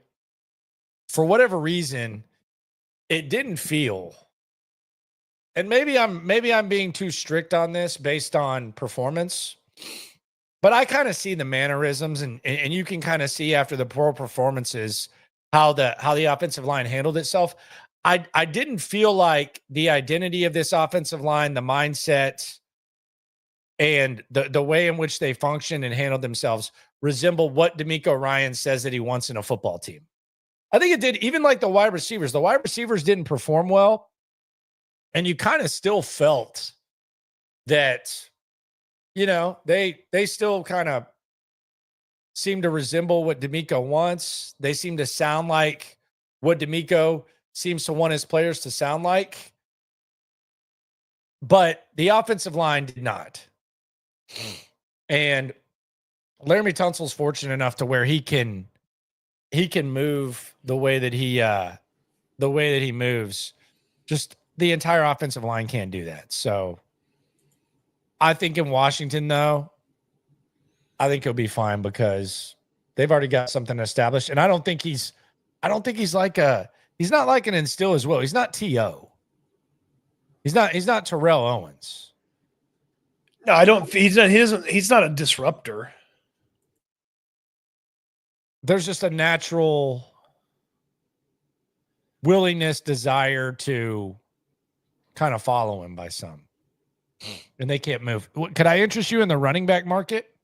for whatever reason, it didn't feel, and maybe I'm being too strict on this based on performance, but I kind of see the mannerisms and you can kind of see after the poor performances how the offensive line handled itself. I didn't feel like the identity of this offensive line, the mindset, and the way in which they function and handled themselves resemble what D'Amico Ryans says that he wants in a football team. I think it did. Even like the wide receivers didn't perform well. And you kind of still felt that, they still kind of seem to resemble what D'Amico wants. They seem to sound like what D'Amico seems to want his players to sound like. But the offensive line did not. And Laremy Tunsil's fortunate enough to where he can move the way that he moves. Just the entire offensive line can't do that. So I think in Washington, though, I think he'll be fine because they've already got something established. And I don't think he's not like an instill as well. He's not T.O. He's not Terrell Owens. No, I don't. He's not a disruptor. There's just a natural willingness, desire to kind of follow him by some. And they can't move. Could I interest you in the running back market?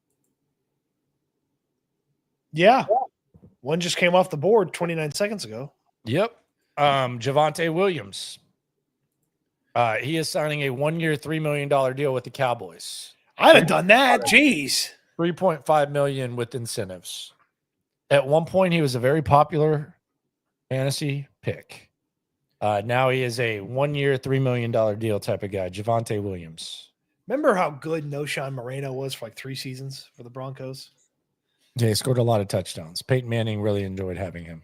Yeah. One just came off the board 29 seconds ago. Yep. Javonte Williams. He is signing a 1-year, $3 million deal with the Cowboys. I'd have done that. Jeez. $3.5 million with incentives. At one point, he was a very popular fantasy pick. Now he is a 1-year, $3 million deal type of guy. Javonte Williams. Remember how good Noshawn Moreno was for like 3 seasons for the Broncos? Yeah, he scored a lot of touchdowns. Peyton Manning really enjoyed having him.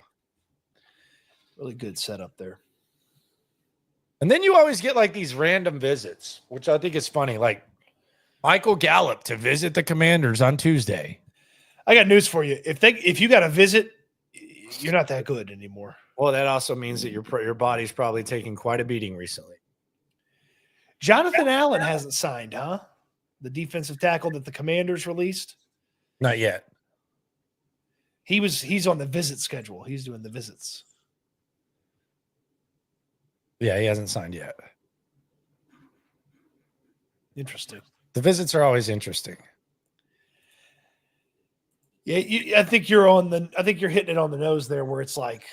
Really good setup there. And then you always get like these random visits, which I think is funny. Like Michael Gallup to visit the Commanders on Tuesday. I got news for you. If you got a visit, you're not that good anymore. Well, that also means that your body's probably taking quite a beating recently. Jonathan Allen hasn't signed, huh? The defensive tackle that the Commanders released. Not yet. He's on the visit schedule. He's doing the visits. Yeah, he hasn't signed yet. Interesting. The visits are always interesting. Yeah, I think you're hitting it on the nose there, where it's like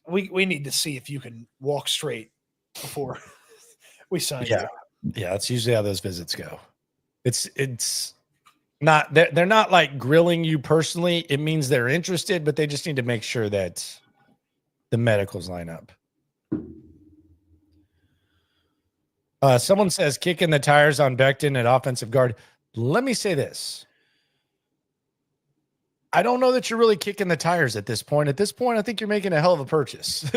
we need to see if you can walk straight before we sign you. Yeah, that's usually how those visits go. It's not they're not like grilling you personally. It means they're interested, but they just need to make sure that the medicals line up. Someone says kicking the tires on Becton at offensive guard. Let me say this. I don't know that you're really kicking the tires at this point. At this point, I think you're making a hell of a purchase.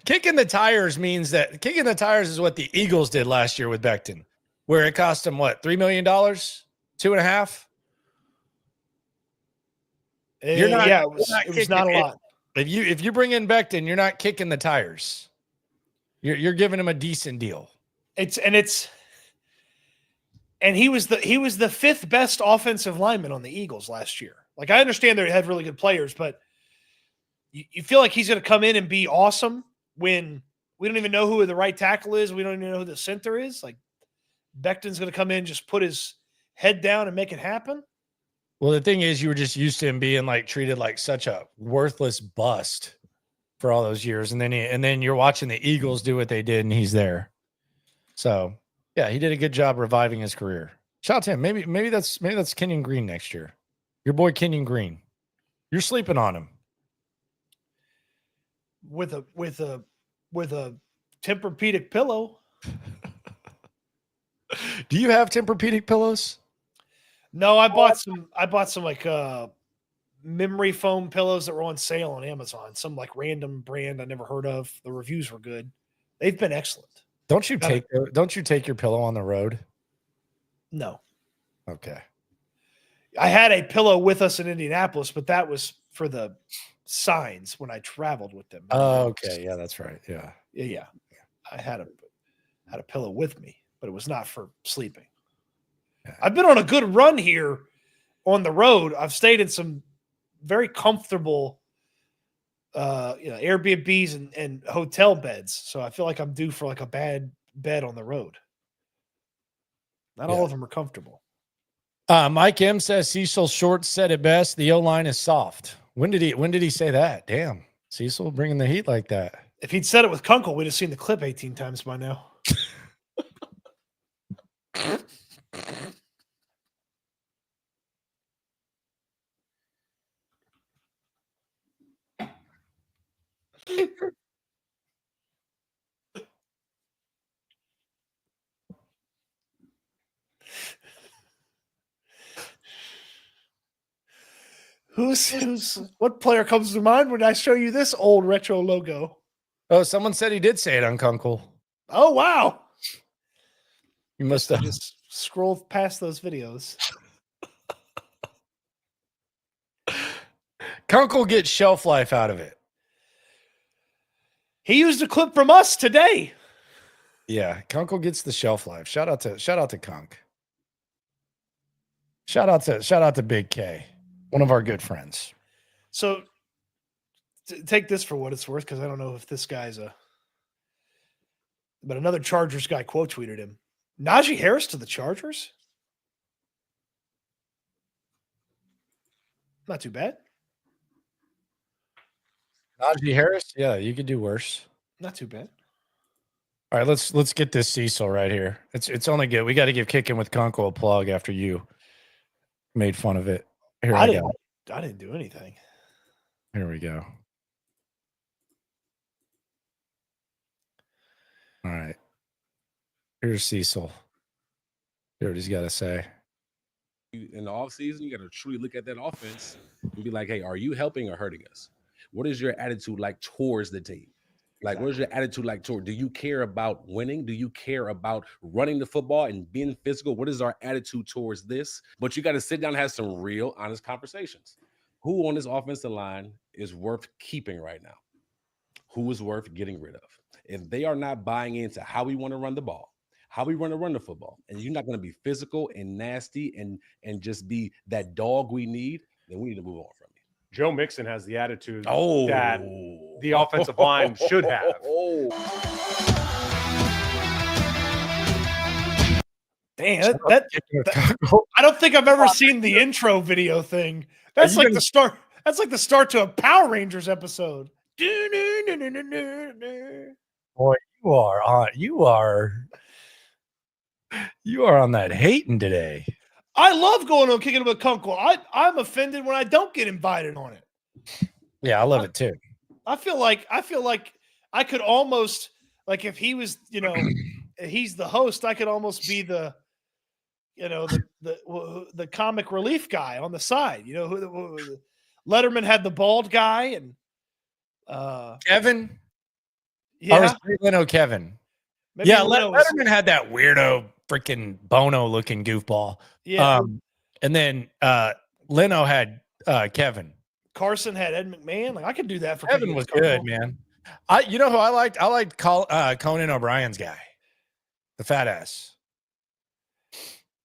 Kicking the tires is what the Eagles did last year with Becton, where it cost them what, $3 million, $2.5 million. It was not a lot. If you bring in Becton, you're not kicking the tires. You're giving him a decent deal. He was the 5th best offensive lineman on the Eagles last year. Like, I understand they had really good players, but you feel like he's going to come in and be awesome when we don't even know who the right tackle is. We don't even know who the center is. Like, Becton's going to come in, just put his head down and make it happen. Well, the thing is, you were just used to him being like treated like such a worthless bust for all those years, and then you're watching the Eagles do what they did, and he's there. So yeah, he did a good job reviving his career. Shout out to him. Maybe that's Kenyon Green next year. Your boy Kenyon Green. You're sleeping on him. With a Tempur-Pedic pillow. Do you have Tempur-Pedic pillows? No, I bought some like memory foam pillows that were on sale on Amazon. Some like random brand I never heard of. The reviews were good. They've been excellent. Don't you take your pillow on the road? No. Okay. I had a pillow with us in Indianapolis, but that was for the signs when I traveled with them. Oh, okay. Yeah, that's right. Yeah. Yeah. I had a pillow with me, but it was not for sleeping. Yeah. I've been on a good run here on the road. I've stayed in some very comfortable Airbnbs and hotel beds. So I feel like I'm due for like a bad bed on the road. Not all of them are comfortable. Mike M says Cecil Short said it best. The O-line is soft. When did he say that? Damn. Cecil bringing the heat like that. If he'd said it with Kunkel, we'd have seen the clip 18 times by now. What player comes to mind when I show you this old retro logo? Oh, someone said he did say it on Kunkel. Oh, wow. You must have just scrolled past those videos. Kunkel gets shelf life out of it. He used a clip from us today. Yeah, Kunkel gets the shelf life. Shout out to Kunk. Shout out to Big K, one of our good friends. So take this for what it's worth, because I don't know if this guy's but another Chargers guy quote tweeted him. Najee Harris to the Chargers? Not too bad. Najee Harris? Yeah, you could do worse. Not too bad. All right, let's get this Cecil right here. It's only good. We got to give Kicking with Kunkel a plug after you made fun of it. Here I go. I didn't do anything. Here we go. All right. Here's Cecil. Hear what he's got to say. In the offseason, you got to truly look at that offense and be like, hey, are you helping or hurting us? What is your attitude like towards the team? Like, what is your attitude like toward? Do you care about winning? Do you care about running the football and being physical? What is our attitude towards this? But you got to sit down and have some real, honest conversations. Who on this offensive line is worth keeping right now? Who is worth getting rid of? If they are not buying into how we want to run the ball, how we want to run the football, and you're not going to be physical and nasty and just be that dog we need, then we need to move on from you. Joe Mixon has the attitude that the offensive line should have. Damn, I don't think I've ever seen the intro video thing. That's like the start. That's like the start to a Power Rangers episode. Boy, you are on that hating today. I love going on Kicking with Kunkel. I'm offended when I don't get invited on it. Yeah, I love it too. I feel like I could almost, like, if he was, he's the host, I could almost be the comic relief guy on the side. Who Letterman had the bald guy and Kevin. Yeah, I was Leno Kevin. Maybe yeah, Letterman had that weirdo freaking Bono looking goofball. Yeah, and then Leno had Kevin. Carson had Ed McMahon. Like, I could do that for Kevin was good, man. You know who I liked? I liked Conan O'Brien's guy, the fat ass.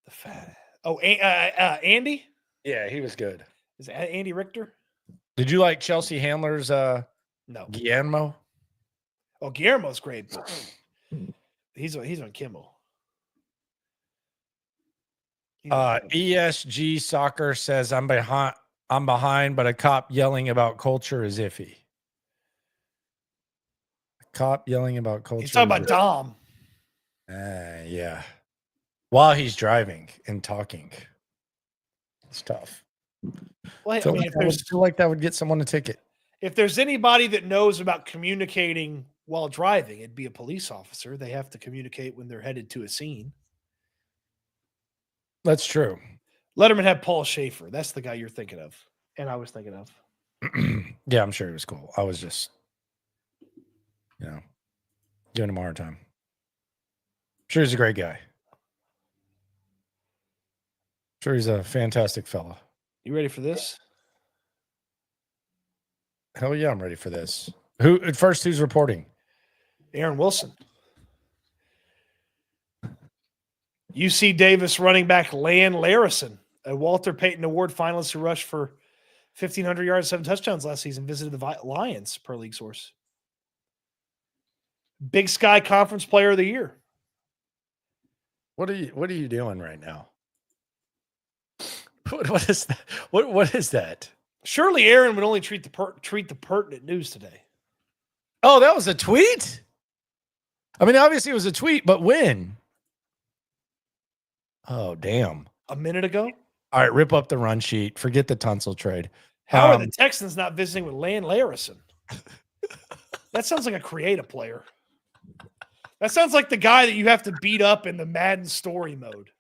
The fat. Oh, Andy. Yeah, he was good. Is that Andy Richter? Did you like Chelsea Handler's No. Guillermo? Oh, Guillermo's great. But he's on Kimmel. ESG Soccer says I'm behind, but a cop yelling about culture is iffy. A cop yelling about culture. He's talking about Dom. Yeah. While he's driving and talking. It's tough. Well, I feel like that would get someone a ticket. If there's anybody that knows about communicating while driving, it'd be a police officer. They have to communicate when they're headed to a scene. That's true. Letterman had Paul Schaefer. That's the guy you're thinking of. And I was thinking of. Yeah, I'm sure he was cool. I was just, giving him a hard time. I'm sure he's a great guy. I'm sure he's a fantastic fella. You ready for this? Hell yeah, I'm ready for this. Who's reporting? Aaron Wilson. UC Davis running back Lan Larison, a Walter Payton Award finalist who rushed for 1,500 yards, 7 touchdowns last season, visited the Lions, per league source. Big Sky Conference Player of the Year. What are you doing right now? What is that? What is that? Surely Aaron would only treat the pertinent news today. Oh, that was a tweet? I mean, obviously it was a tweet, but when? Oh, damn. A minute ago? All right, rip up the run sheet. Forget the Tunsil trade. How are the Texans not visiting with Lan Larison? That sounds like a creative player. That sounds like the guy that you have to beat up in the Madden story mode.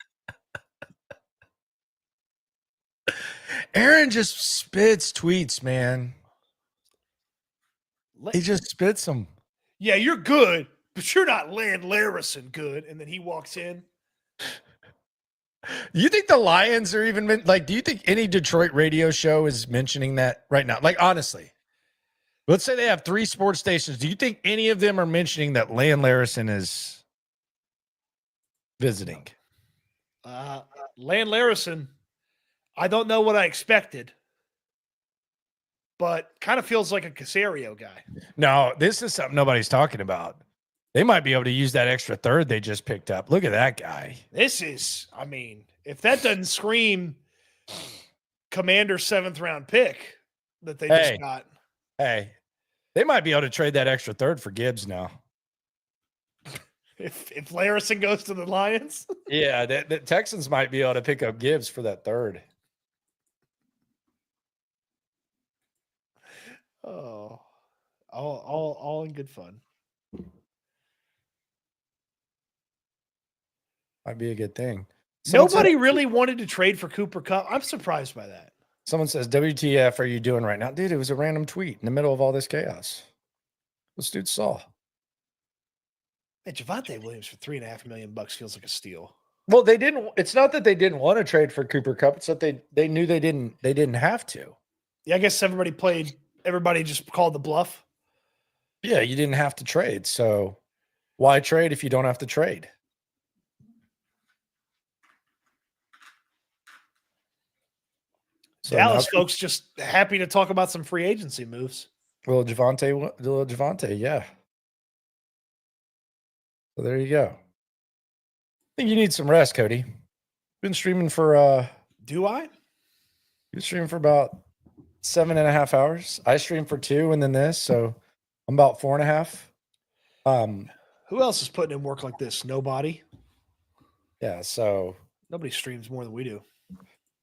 Aaron just spits tweets, man. He just spits them. Yeah, you're good, but you're not Lan Larison good. And then he walks in. You think the Lions are even do you think any Detroit radio show is mentioning that right now? Like, honestly, let's say they have 3 sports stations. Do you think any of them are mentioning that Lan Larison is visiting? Lan Larison, I don't know what I expected, but kind of feels like a Caserio guy. No, this is something nobody's talking about. They might be able to use that extra third they just picked up. Look at that guy. This is, I mean, if that doesn't scream Commander 7th round pick that they just got. Hey, they might be able to trade that extra third for Gibbs now. If Larison goes to the Lions. Yeah, the Texans might be able to pick up Gibbs for that third. Oh, all in good fun. Might be a good thing. Nobody really wanted to trade for Cooper Kupp. I'm surprised by that. Someone says, WTF are you doing right now? Dude, it was a random tweet in the middle of all this chaos. This dude saw. Hey, Javonte Williams for $3.5 million feels like a steal. Well, they didn't. It's not that they didn't want to trade for Cooper Kupp. It's that they knew they didn't have to. Yeah, I guess everybody just called the bluff. Yeah, you didn't have to trade. So why trade if you don't have to trade? So Dallas folks just happy to talk about some free agency moves. Little Javonte, yeah. So there you go. I think you need some rest, Cody. Been streaming for Do I? you stream for about 7.5 hours. I stream for 2 and then this, so I'm about 4.5. Who else is putting in work like this? Nobody. Yeah, so Nobody streams more than we do.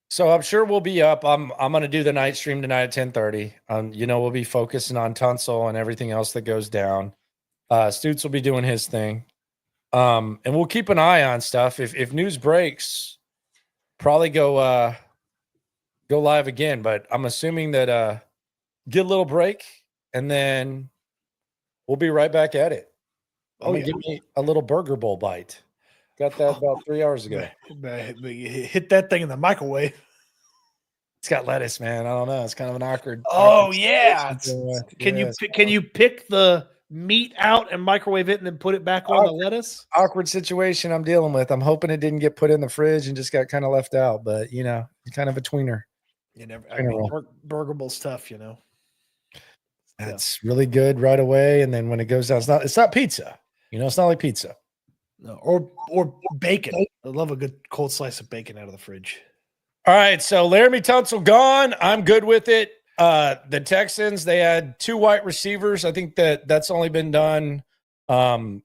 So I'm sure we'll be up. I'm gonna do the night stream tonight at 10:30. We'll be focusing on Tunsil and everything else that goes down. Stoots will be doing his thing. And we'll keep an eye on stuff. If news breaks, probably go live again. But I'm assuming that get a little break and then we'll be right back at it. Give me a little burger bowl bite. Got that about 3 hours ago. Hit that thing in the microwave. It's got lettuce, man. I don't know. It's kind of an awkward. Oh yeah. Can Yeah, you pick the meat out and microwave it and then put it back on the lettuce? Awkward situation I'm dealing with. I'm hoping it didn't get put in the fridge and just got kind of left out. But kind of a tweener. Burger Bowl's tough, That's really good right away. And then when it goes down, it's not pizza. It's not like pizza. No, or bacon. I love a good cold slice of bacon out of the fridge. All right, so Laremy Tunsil gone. I'm good with it. The Texans, they had 2 white receivers. I think that's only been done. I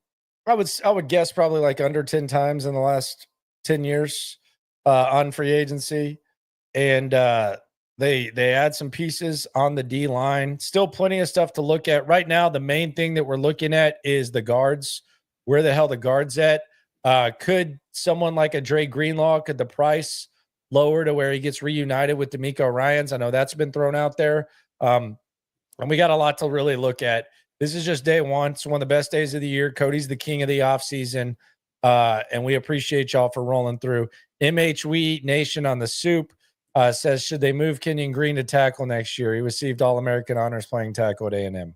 would guess probably like under 10 times in the last 10 years on free agency, and they add some pieces on the D line. Still plenty of stuff to look at right now. The main thing that we're looking at is the guards. Where the hell the guards at? Could someone like a Dre Greenlaw, could the price lower to where he gets reunited with D'Amico Ryans? I know that's been thrown out there. And we got a lot to really look at. This is just day one. It's one of the best days of the year. Cody's the king of the offseason. And we appreciate y'all for rolling through. MHW Nation on the soup says, should they move Kenyon Green to tackle next year? He received All-American honors playing tackle at A&M.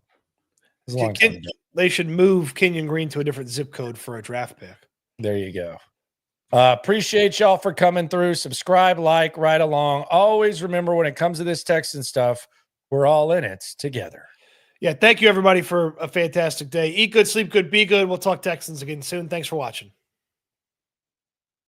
They should move Kenyon Green to a different zip code for a draft pick. There you go. Appreciate y'all for coming through. Subscribe, like, right along. Always remember when it comes to this Texan stuff, we're all in it together. Yeah, thank you everybody for a fantastic day. Eat good, sleep good, be good. We'll talk Texans again soon. Thanks for watching.